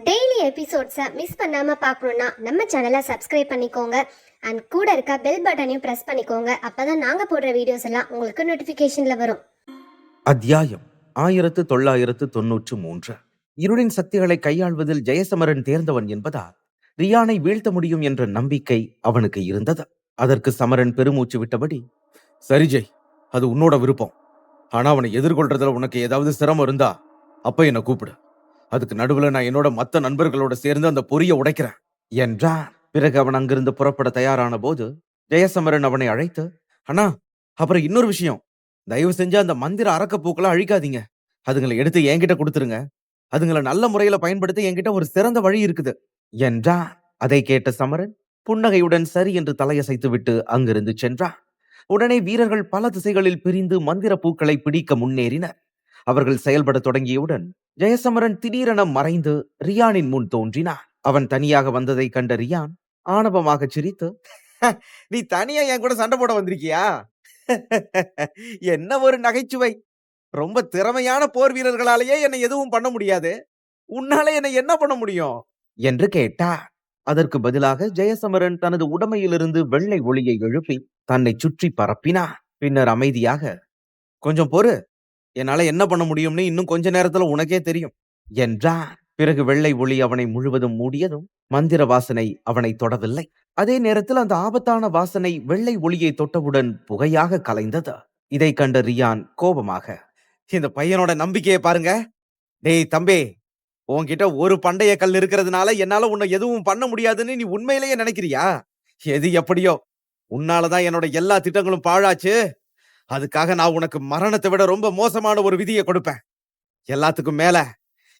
Daily எபிசோட்ஸை miss பண்ணாமல் பார்க்கணுன்னா நம்ம சேனலை சப்ஸ்கிரைப் பண்ணிக்கோங்க. அண்ட் கூட இருக்க பெல் பட்டனையும் ப்ரெஸ் பண்ணிக்கோங்க. அப்போ தான் நாங்கள் போடுற வீடியோஸ் எல்லாம் உங்களுக்கு நோட்டிஃபிகேஷனில் வரும். அத்தியாயம் 1993. இருளின் சக்திகளை கையாள்வதில் ஜெயசமரன் தேர்ந்தவன் என்பதால் ரியானை வீழ்த்த முடியும் என்ற நம்பிக்கை அவனுக்கு இருந்தது. அதற்கு சமரன் பெருமூச்சு விட்டபடி, சரி ஜெய், அது உன்னோட விருப்பம். ஆனா அவனை எதிர்கொள்றதுல உனக்கு ஏதாவது சிரமம் இருந்தா அப்ப என்ன கூப்பிடு. அதுக்கு நடுவுல நான் என்னோட மத்த நண்பர்களோட சேர்ந்து அந்த பொறியை உடைக்கிறேன் என்றான். பிறகு அவன் அங்கிருந்து புறப்பட தயாரான போது ஜெயசமரன் அவனை அழைத்து, அண்ணா, அப்புறம் இன்னொரு விஷயம், தயவு செஞ்சு அந்த மந்திர அரக்கப்பூக்களை அழிக்காதீங்க. அதுங்களை எடுத்து என்கிட்ட கொடுத்துருங்க. அதுங்களை நல்ல முறையில பயன்படுத்த என்கிட்ட ஒரு சிறந்த வழி இருக்குது என்றான். அதை கேட்ட சமரன் புன்னகையுடன் சரி என்று தலையசைத்து விட்டு அங்கிருந்து சென்றான். உடனே வீரர்கள் பல திசைகளில் பிரிந்து மந்திர பூக்களை பிடிக்க முன்னேறினர். அவர்கள் செயல்பட தொடங்கியவுடன் ஜெயசமரன் திடீரென மறைந்து ரியானின் முன் தோன்றினான். அவன் தனியாக வந்ததை கண்ட ரியான் ஆணவமாக சிரித்து, நீ தனியா என் கூட சண்டை போட வந்திருக்கியா? என்ன ஒரு நகைச்சுவை! ரொம்ப திறமையான போர் வீரர்களாலேயே என்னை எதுவும் பண்ண முடியாது, உன்னால என்னை என்ன பண்ண முடியும் என்று கேட்டார். அதற்கு பதிலாக ஜெயசமரன் தனது உடமையிலிருந்து வெள்ளை ஒளியை எழுப்பி தன்னை சுற்றி பரப்பினார். பின்னர் அமைதியாக, கொஞ்சம் பொறு, என்னால என்ன பண்ண முடியும்னு இன்னும் கொஞ்ச நேரத்துல உனக்கே தெரியும் என்றார். பிறகு வெள்ளை ஒளி அவனை முழுவதும் மூடியதும் மந்திர வாசனை அவனை தொடவில்லை. அதே நேரத்தில் அந்த ஆபத்தான வாசனை வெள்ளை ஒளியை தொட்டவுடன் புகையாக கலைந்தது. இதை கண்ட ரியான் கோபமாக, இந்த பையனோட நம்பிக்கையை பாருங்க. டேய் தம்பி, உன்கிட்ட ஒரு பண்டைய கல் இருக்கிறதுனால என்னால உன்னை எதுவும் பண்ண முடியாதுன்னு நீ உண்மையிலேயே நினைக்கிறியா? எது எப்படியோ, உன்னாலதான் என்னோட எல்லா திட்டங்களும் பாழாச்சு. அதுக்காக நான் உனக்கு மரணத்தை விட ரொம்ப மோசமான ஒரு விதியை கொடுப்பேன். எல்லாத்துக்கும் மேல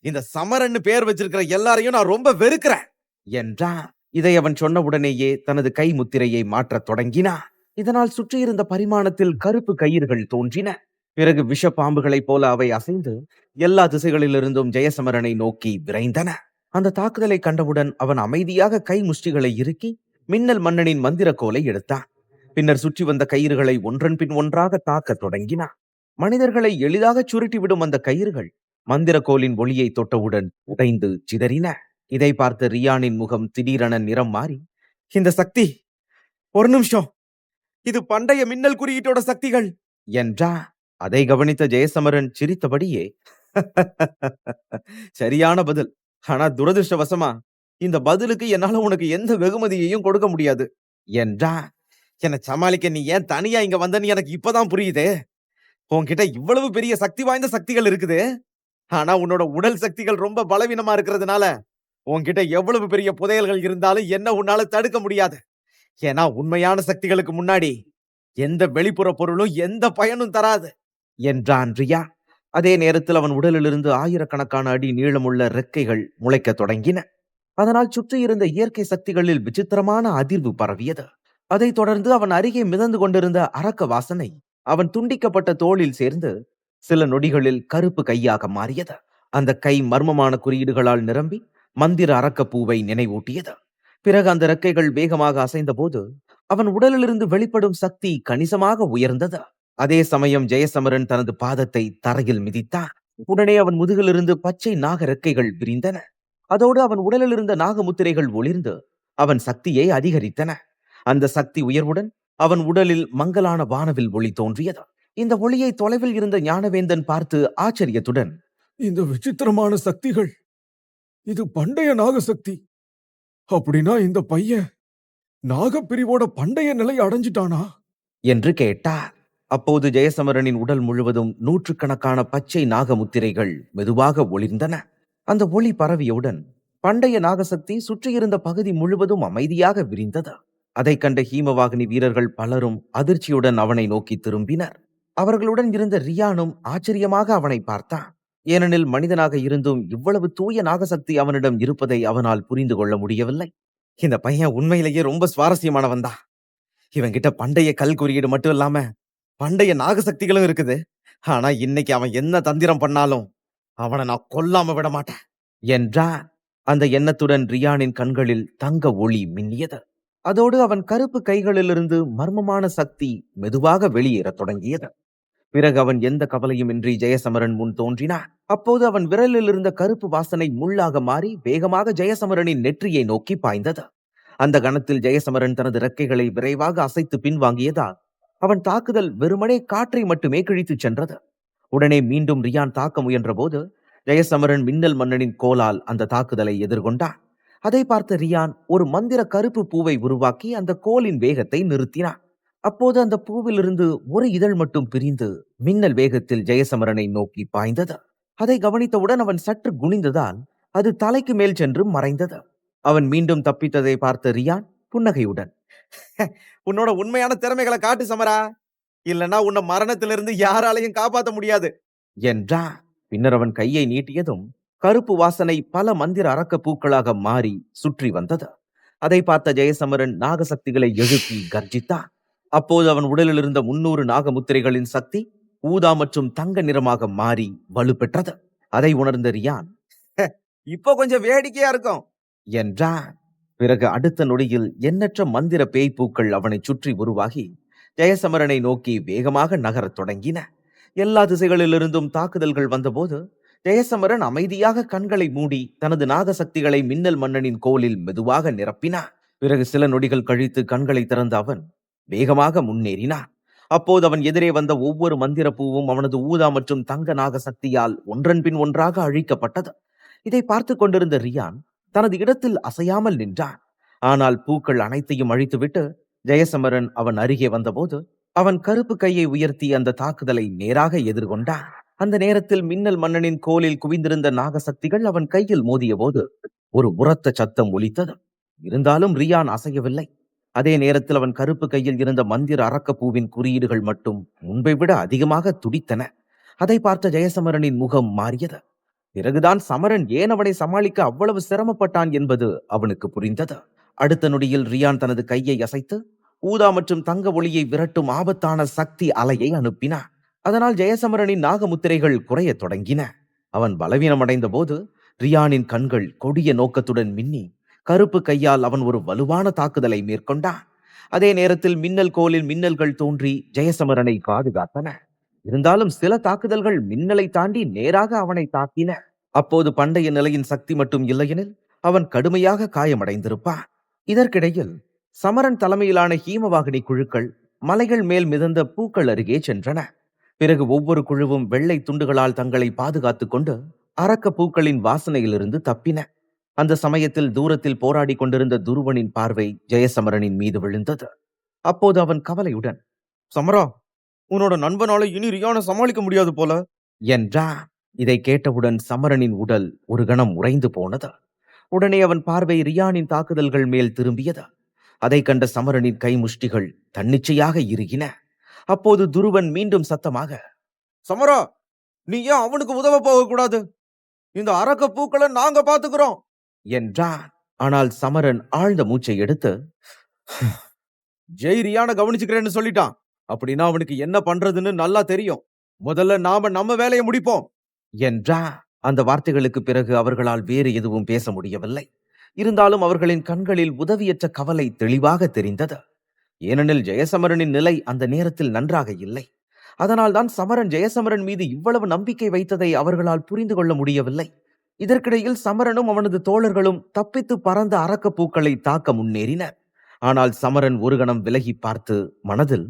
இந்த சமரன்னு பேர் வச்சிருக்கிற எல்லாரையும் நான் ரொம்ப வெறுக்கிறேன் என்றான். இதை அவன் சொன்ன உடனேயே தனது கை முத்திரையை மாற்றத் தொடங்கினான். இதனால் சுற்றியிருந்த பரிமாணத்தில் கருப்பு கயிறுகள் தோன்றின. பிறகு விஷ பாம்புகளைப் போல அவை அசைந்து எல்லா திசைகளிலிருந்தும் ஜெயசமரனை நோக்கி விரைந்தன. அந்த தாக்குதலை கண்டவுடன் அவன் அமைதியாக கை முஷ்டிகளை இறுக்கி மின்னல் மன்னனின் மந்திர கோலை எடுத்தான். பின்னர் சுற்றி வந்த கயிறுகளை ஒன்றன் பின் ஒன்றாக தாக்கத் தொடங்கினான். மனிதர்களை எளிதாக சுருட்டிவிடும் அந்த கயிறுகள் மந்திர கோலின் ஒளியை தொட்டவுடன் உடைந்து சிதறின. இதை பார்த்த ரியானின் முகம் திடீரென நிறம் மாறி, இந்த சக்தி, ஒரு நிமிஷம், இது பண்டைய மின்னல் குறியீட்டோட சக்திகள் என்றா. அதை கவனித்த ஜெயசமரன் சிரித்தபடியே, சரியான பதில். ஆனா துரதிருஷ்டவசமா இந்த பதிலுக்கு என்னால உனக்கு எந்த வெகுமதியையும் கொடுக்க முடியாது என்றா. என்னை சமாளிக்க நீ ஏன் தனியா இங்க வந்தன்னு எனக்கு இப்பதான் புரியுது. உன்கிட்ட இவ்வளவு பெரிய சக்தி வாய்ந்த சக்திகள் இருக்குது, ஆனா உன்னோட உடல் சக்திகள் ரொம்ப பலவீனமா இருக்கிறதுனால உன்கிட்ட எவ்வளவு பெரிய புதையல்கள் இருந்தாலும் என்ன உன்னால தடுக்க முடியாது. ஏன்னா உண்மையான சக்திகளுக்கு முன்னாடி எந்த வெளிப்புற பொருளும் எந்த பயனும் தராது என்றான் ரியா. அதே நேரத்தில் அவன் உடலிலிருந்து ஆயிரக்கணக்கான அடி நீளமுள்ள ரெக்கைகள் முளைக்க தொடங்கின. அதனால் சுற்றியிருந்த இயற்கை சக்திகளில் விசித்திரமான அதிர்வு பரவியது. அதைத் தொடர்ந்து அவன் அருகே மிதந்து கொண்டிருந்த அரக்க வாசனை அவன் துண்டிக்கப்பட்ட தோளில் சேர்ந்து சில நொடிகளில் கருப்பு கையாக மாறியது. அந்த கை மர்மமான குறியீடுகளால் நிரம்பி மந்திர அரக்கப்பூவை நினைவூட்டியது. பிறகு அந்த ரெக்கைகள் வேகமாக அசைந்த போது அவன் உடலிலிருந்து வெளிப்படும் சக்தி கணிசமாக உயர்ந்தது. அதே சமயம் ஜெயசமரன் தனது பாதத்தை தரையில் மிதித்தான். உடனே அவன் முதுகிலிருந்து பச்சை நாக ரெக்கைகள் விரிந்தன. அதோடு அவன் உடலில் இருந்த நாகமுத்திரைகள் ஒளிர்ந்து அவன் சக்தியை அதிகரித்தன. அந்த சக்தி உயர்வுடன் அவன் உடலில் மங்கலான வானவில் ஒளி தோன்றியது. இந்த ஒளியை தொலைவில் இருந்த ஞானவேந்தன் பார்த்து ஆச்சரியத்துடன், இந்த விசித்திரமான சக்திகள், இது பண்டைய நாகசக்தி. அப்படின்னா இந்த பையன் நாகப்பிரிவோட பண்டைய நிலை அடைஞ்சிட்டானா என்று கேட்டார். அப்போது ஜெயசமரனின் உடல் முழுவதும் நூற்றுக்கணக்கான பச்சை நாகமுத்திரைகள் மெதுவாக ஒளிர்ந்தன. அந்த ஒளி பரவியவுடன் பண்டைய நாகசக்தி சுற்றியிருந்த பகுதி முழுவதும் அமைதியாக விரிந்தது. அதை கண்ட ஹீமவாகினி வீரர்கள் பலரும் அதிர்ச்சியுடன் அவனை நோக்கி திரும்பினர். அவர்களுடன் இருந்த ரியானும் ஆச்சரியமாக அவனை பார்த்தான். ஏனெனில் மனிதனாக இருந்தும் இவ்வளவு தூய நாகசக்தி அவனிடம் இருப்பதை அவனால் புரிந்து கொள்ள முடியவில்லை. இந்த பையன் உண்மையிலேயே ரொம்ப சுவாரஸ்யமானவன் தான். இவன்கிட்ட பண்டைய கல் குறியீடு மட்டும் இல்லாம பண்டைய நாகசக்திகளும் இருக்குது. ஆனா இன்னைக்கு அவன் என்ன தந்திரம் பண்ணாலும் அவனை நான் கொல்லாம விட மாட்டேன் என்றான். அந்த எண்ணத்துடன் ரியானின் கண்களில் தங்க ஒளி மின்னியது. அதோடு அவன் கருப்பு கைகளிலிருந்து மர்மமான சக்தி மெதுவாக வெளியேறத் தொடங்கியது. பிறகு அவன் எந்த கவலையுமின்றி ஜெயசமரன் முன் தோன்றினான். அப்போது அவன் விரலில் இருந்த கருப்பு வாசனை முள்ளாக மாறி வேகமாக ஜெயசமரனின் நெற்றியை நோக்கி பாய்ந்தது. அந்த கணத்தில் ஜெயசமரன் தனது இறக்கைகளை விரைவாக அசைத்து பின்வாங்கியதால் அவன் தாக்குதல் வெறுமனே காற்றை மட்டுமே கிழித்துச் சென்றது. உடனே மீண்டும் ரியான் தாக்க முயன்ற போது ஜெயசமரன் மின்னல் மன்னனின் கோலால் அந்த தாக்குதலை எதிர்கொண்டான். அதை பார்த்த ரியான் ஒரு மந்திர கருப்பு பூவை உருவாக்கி அந்த கோலின் வேகத்தை நிறுத்தினான். அப்போது அந்த பூவிலிருந்து ஒரு இதழ் மட்டும் பிரிந்து மின்னல் வேகத்தில் ஜெயசமரனை நோக்கி பாய்ந்தது. அதை கவனித்தவுடன் அவன் சற்று குனிந்ததால் அது தலைக்கு மேல் சென்று மறைந்தது. அவன் மீண்டும் தப்பித்ததை பார்த்த ரியான் புன்னகையுடன், உன்னோட உண்மையான திறமைகளை காட்டு சமரா, இல்லனா உன்னை மரணத்திலிருந்து யாராலையும் காப்பாற்ற முடியாது என்றான். பின்னர் அவன் கையை நீட்டியதும் கருப்பு வாசனை பல மந்திர அரக்க பூக்களாக மாறி சுற்றி வந்தது. அதை பார்த்த ஜெயசமரன் நாகசக்திகளை எழுப்பி கர்ஜித்தான். அப்போது அவன் உடலில் இருந்த 300 நாகமுத்திரைகளின் சக்தி ஊதா மற்றும் தங்க நிறமாக மாறி வலுப்பெற்றது. அதை உணர்ந்த ரியான், இப்போ கொஞ்சம் வேடிக்கையா இருக்கும் என்றான். பிறகு அடுத்த நொடியில் எண்ணற்ற மந்திர பேய் பூக்கள் அவனை சுற்றி உருவாகி ஜெயசமரனை நோக்கி வேகமாக நகரத் தொடங்கின. எல்லா திசைகளிலிருந்தும் தாக்குதல்கள் வந்தபோது ஜெயசமரன் அமைதியாக கண்களை மூடி தனது நாகசக்திகளை மின்னல் மன்னனின் கோலில் மெதுவாக நிரப்பினான். பிறகு சில நொடிகள் கழித்து கண்களை திறந்த அவன் வேகமாக முன்னேறினான். அப்போது அவன் எதிரே வந்த ஒவ்வொரு மந்திர பூவும் அவனது ஊதா மற்றும் தங்க நாக சக்தியால் ஒன்றன் பின் ஒன்றாக அழிக்கப்பட்டது. இதை பார்த்து கொண்டிருந்த ரியான் தனது இடத்தில் அசையாமல் நின்றான். ஆனால் பூக்கள் அனைத்தையும் அழித்துவிட்டு ஜெயசமரன் அவன் அருகே வந்தபோது அவன் கருப்பு கையை உயர்த்தி அந்த தாக்குதலை நேராக எதிர்கொண்டான். அந்த நேரத்தில் மின்னல் மன்னனின் கோலில் குவிந்திருந்த நாகசக்திகள் அவன் கையில் மோதிய போது ஒரு உரத்த சத்தம் ஒலித்தது. இருந்தாலும் ரியான் அசையவில்லை. அதே நேரத்தில் அவன் கருப்பு கையில் இருந்த மந்திர அரக்கப்பூவின் குறியீடுகள் மட்டும் முன்பை விட அதிகமாக துடித்தன. அதை பார்த்த ஜெயசமரனின் முகம் மாறியது. பிறகுதான் சமரன் ஏன் அவனை சமாளிக்க அவ்வளவு சிரமப்பட்டான் என்பது அவனுக்கு புரிந்தது. அடுத்த நொடியில் ரியான் தனது கையை அசைத்து ஊதா மற்றும் தங்க ஒளியை விரட்டும் ஆபத்தான சக்தி அலையை அனுப்பினான். அதனால் ஜெயசமரனின் நாகமுத்திரைகள் குறையத் தொடங்கின. அவன் பலவீனமடைந்த போது ரியானின் கண்கள் கொடிய நோக்கத்துடன் மின்னி கருப்பு கையால் அவன் ஒரு வலுவான தாக்குதலை மேற்கொண்டான். அதே நேரத்தில் மின்னல் கோலில் மின்னல்கள் தோன்றி ஜெயசமரனை பாதுகாத்தன. இருந்தாலும் சில தாக்குதல்கள் மின்னலை தாண்டி நேராக அவனை தாக்கின. அப்போது பண்டைய நிலையின் சக்தி மட்டும் இல்லையெனில் அவன் கடுமையாக காயமடைந்திருப்பான். இதற்கிடையில் சமரன் தலைமையிலான ஹீமவாகினி குழுக்கள் மலைகள் மேல் மிதந்த பூக்கள் அருகே சென்றன. பிறகு ஒவ்வொரு குழுவும் வெள்ளை துண்டுகளால் தங்களை பாதுகாத்துக் கொண்டு அரக்க பூக்களின் வாசனையிலிருந்து தப்பின. அந்த சமயத்தில் தூரத்தில் போராடி கொண்டிருந்த துருவனின் பார்வை ஜெயசமரனின் மீது விழுந்தது. அப்போது அவன் கவலையுடன், சமரா, உன்னோட நண்பனால இனி ரியானை சமாளிக்க முடியாது போல என்றான். இதை கேட்டவுடன் சமரனின் உடல் ஒரு கணம் உறைந்து போனது. உடனே அவன் பார்வை ரியானின் தாக்குதல்கள் மேல் திரும்பியது. அதை கண்ட சமரனின் கை முஷ்டிகள் தன்னிச்சையாக இறுகின. அப்போது துருவன் மீண்டும் சத்தமாக, சமரா, நீ ஏன் அவனுக்கு உதவ போக கூடாது? இந்த அரக்க பூக்களை நாங்க பாத்துக்கிறோம் என்றான். ஆனால் சமரன் ஆழ்ந்த மூச்சை எடுத்து, ஜெய் ரியான கவனிச்சுக்கிறேன்னு சொல்லிட்டான். அப்படின்னா அவனுக்கு என்ன பண்றதுன்னு நல்லா தெரியும். முதல்ல நாம நம்ம வேலையை முடிப்போம் என்றான். அந்த வார்த்தைகளுக்கு பிறகு அவர்களால் வேறு எதுவும் பேச முடியவில்லை. இருந்தாலும் அவர்களின் கண்களில் உதவியற்ற கவலை தெளிவாக தெரிந்தது. ஏனெனில் ஜெயசமரனின் நிலை அந்த நேரத்தில் நன்றாக இல்லை. அதனால்தான் சமரன் ஜெயசமரன் மீது இவ்வளவு நம்பிக்கை வைத்ததை அவர்களால் புரிந்து கொள்ள முடியவில்லை. இதற்கிடையில் சமரனும் அவனது தோழர்களும் தப்பித்து பறந்த அரக்க பூக்களை தாக்க முன்னேறினர். ஆனால் சமரன் ஒரு கணம் விலகி பார்த்து மனதில்,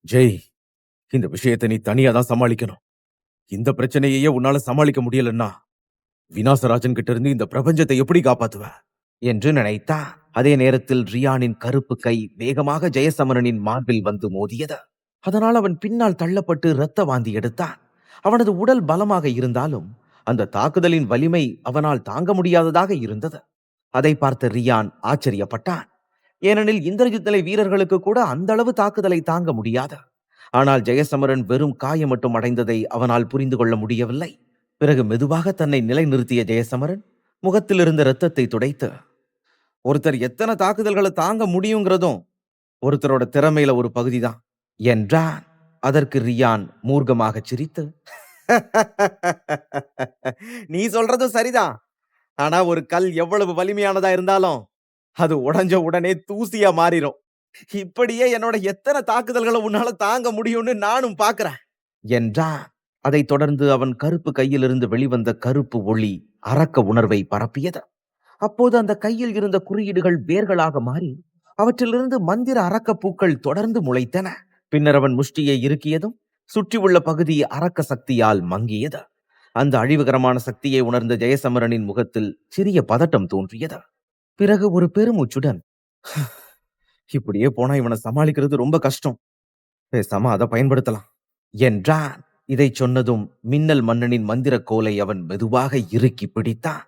ஜெய், இந்த விஷயத்தை நீ தனியா தான் சமாளிக்கணும். இந்த பிரச்சனையே உன்னால சமாளிக்க முடியலன்னா விநாசராஜன் கிட்ட இருந்து இந்த பிரபஞ்சத்தை எப்படி காப்பாத்துவ என்று நினைத்தான். அதே நேரத்தில் ரியானின் கருப்பு கை வேகமாக ஜெயசமரனின் மார்பில் வந்து மோதியது. அதனால் அவன் பின்னால் தள்ளப்பட்டு இரத்த வாந்தி எடுத்தான். அவனது உடல் பலமாக இருந்தாலும் அந்த தாக்குதலின் வலிமை அவனால் தாங்க முடியாததாக இருந்தது. அதை பார்த்த ரியான் ஆச்சரியப்பட்டான். ஏனெனில் இந்திரஜித் நிலை வீரர்களுக்கு கூட அந்த அளவு தாக்குதலை தாங்க முடியாது. ஆனால் ஜெயசமரன் வெறும் காயம் மட்டும் அடைந்ததை அவனால் புரிந்து கொள்ள முடியவில்லை. பிறகு மெதுவாக தன்னை நிலை நிறுத்திய ஜெயசமரன் முகத்தில் இருந்த இரத்தத்தை துடைத்து, ஒருத்தர் எத்தனை தாக்குதல்களை தாங்க முடியுங்கிறதும் ஒருத்தரோட திறமையில ஒரு பகுதிதான் என்றான். அதற்கு ரியான் மூர்க்கமாக சிரித்து, நீ சொல்றது சரிதான். ஆனா ஒரு கல் எவ்வளவு வலிமையானதா இருந்தாலும் அது உடைஞ்ச உடனே தூசியா மாறிடும். இப்படியே என்னோட எத்தனை தாக்குதல்களை உன்னால தாங்க முடியும்னு நானும் பாக்குறேன் என்றான். அதைத் தொடர்ந்து அவன் கருப்பு கையிலிருந்து வெளிவந்த கருப்பு ஒளி அரக்க உணர்வை பரப்பியது. அப்போது அந்த கையில் இருந்த குறியீடுகள் வேர்களாக மாறி அவற்றிலிருந்து மந்திர அரக்க பூக்கள் தொடர்ந்து முளைத்தன. பின்னர் அவன் முஷ்டியை இறுக்கியதும் சுற்றியுள்ள பகுதி அரக்க சக்தியால் மங்கியது. அந்த அழிவுகரமான சக்தியை உணர்ந்த ஜெயசமரனின் முகத்தில் சிறிய பதட்டம் தோன்றியது. பிறகு ஒரு பெருமூச்சுடன், இப்படியே போனா இவனை சமாளிக்கிறது ரொம்ப கஷ்டம், பேசாம அதை பயன்படுத்தலாம் என்றான். இதைச் சொன்னதும் மின்னல் மன்னனின் மந்திர கோலை அவன் மெதுவாக இறுக்கி பிடித்தான்.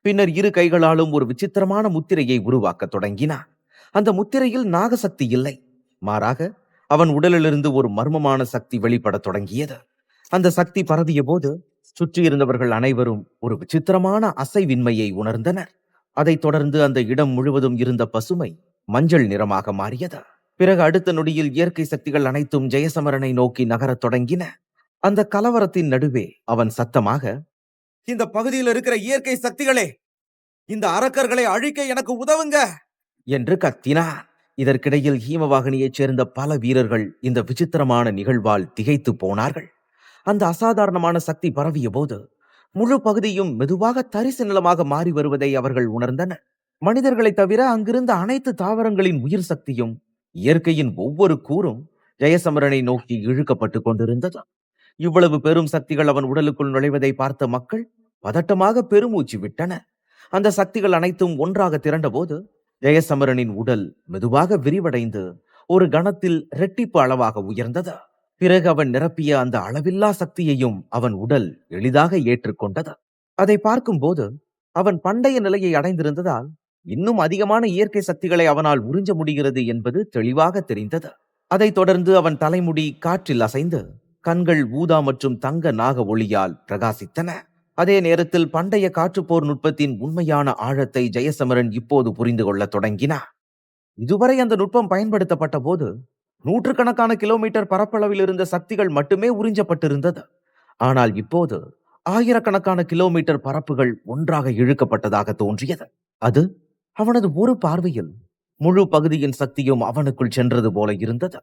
பின்னர் இரு கைகளாலும் ஒரு விசித்திரமான முத்திரையை உருவாக்கத் தொடங்கினான். அந்த முத்திரையில் நாகசக்தி இல்லை, மாறாக அவன் உடலிலிருந்து ஒரு மர்மமான சக்தி வெளிப்படத் தொடங்கியது. அந்த சக்தி பரவிய போது சுற்றியிருந்தவர்கள் அனைவரும் ஒரு விசித்திரமான அசைவின்மையை உணர்ந்தனர். அதைத் தொடர்ந்து அந்த இடம் முழுவதும் இருந்த பசுமை மஞ்சள் நிறமாக மாறியது. பிறகு அடுத்த நொடியில் இயற்கை சக்திகள் அனைத்தும் ஜெயசமரனை நோக்கி நகரத் தொடங்கின. அந்த கலவரத்தின் நடுவே அவன் சத்தமாக, இந்த பகுதியில் இருக்கிற இயற்கை சக்திகளே, இந்த அரக்கர்களை அழிக்க எனக்கு உதவுங்க என்று கத்தினான். இதற்கிடையில் ஹீமவாகினியைச் சேர்ந்த பல வீரர்கள் இந்த விசித்திரமான நிகழ்வால் திகைத்து போனார்கள். அந்த அசாதாரணமான சக்தி பரவிய போது முழு பகுதியும் மெதுவாக தரிசு நிலமாக மாறி வருவதை அவர்கள் உணர்ந்தனர். மனிதர்களை தவிர அங்கிருந்த அனைத்து தாவரங்களின் உயிர் சக்தியும் இயற்கையின் ஒவ்வொரு கூறும் ஜெயசமரனை நோக்கி இழுக்கப்பட்டு கொண்டிருந்தது. இவ்வளவு பெரும் சக்திகள் அவன் உடலுக்குள் நுழைவதை பார்த்த மக்கள் பதட்டமாக பெருமூச்சு விட்டனர். அந்த சக்திகள் அனைத்தும் ஒன்றாக திரண்டபோது ஜெயசமரனின் உடல் மெதுவாக விரிவடைந்து ஒரு கணத்தில் இரட்டிப்பு அளவாக உயர்ந்தது. பிறகு அவன் நிரப்பிய அந்த அளவில்லா சக்தியையும் அவன் உடல் எளிதாக ஏற்றுக்கொண்டது. அதை பார்க்கும்போது அவன் பண்டைய நிலையை அடைந்திருந்ததால் இன்னும் அதிகமான இயற்கை சக்திகளை அவனால் உறிஞ்ச முடிகிறது என்பது தெளிவாக தெரிந்தது. அதைத் தொடர்ந்து அவன் தலைமுடி காற்றில் அசைந்து கண்கள் ஊதா மற்றும் தங்க நாக ஒளியால் பிரகாசித்தன. அதே நேரத்தில் பண்டைய காற்றுப்போர் நுட்பத்தின் உண்மையான ஆழத்தை ஜெயசமரன் இப்போது புரிந்து கொள்ள தொடங்கினார். இதுவரை அந்த நுட்பம் பயன்படுத்தப்பட்ட போது நூற்றுக்கணக்கான கிலோமீட்டர் பரப்பளவில் இருந்த சக்திகள் மட்டுமே உறிஞ்சப்பட்டிருந்தது. ஆனால் இப்போது ஆயிரக்கணக்கான கிலோமீட்டர் பரப்புகள் ஒன்றாக இழுக்கப்பட்டதாக தோன்றியது. அது அவனது ஒரு பார்வையில் முழு பகுதியின் சக்தியும் அவனுக்குள் சென்றது போல இருந்தது.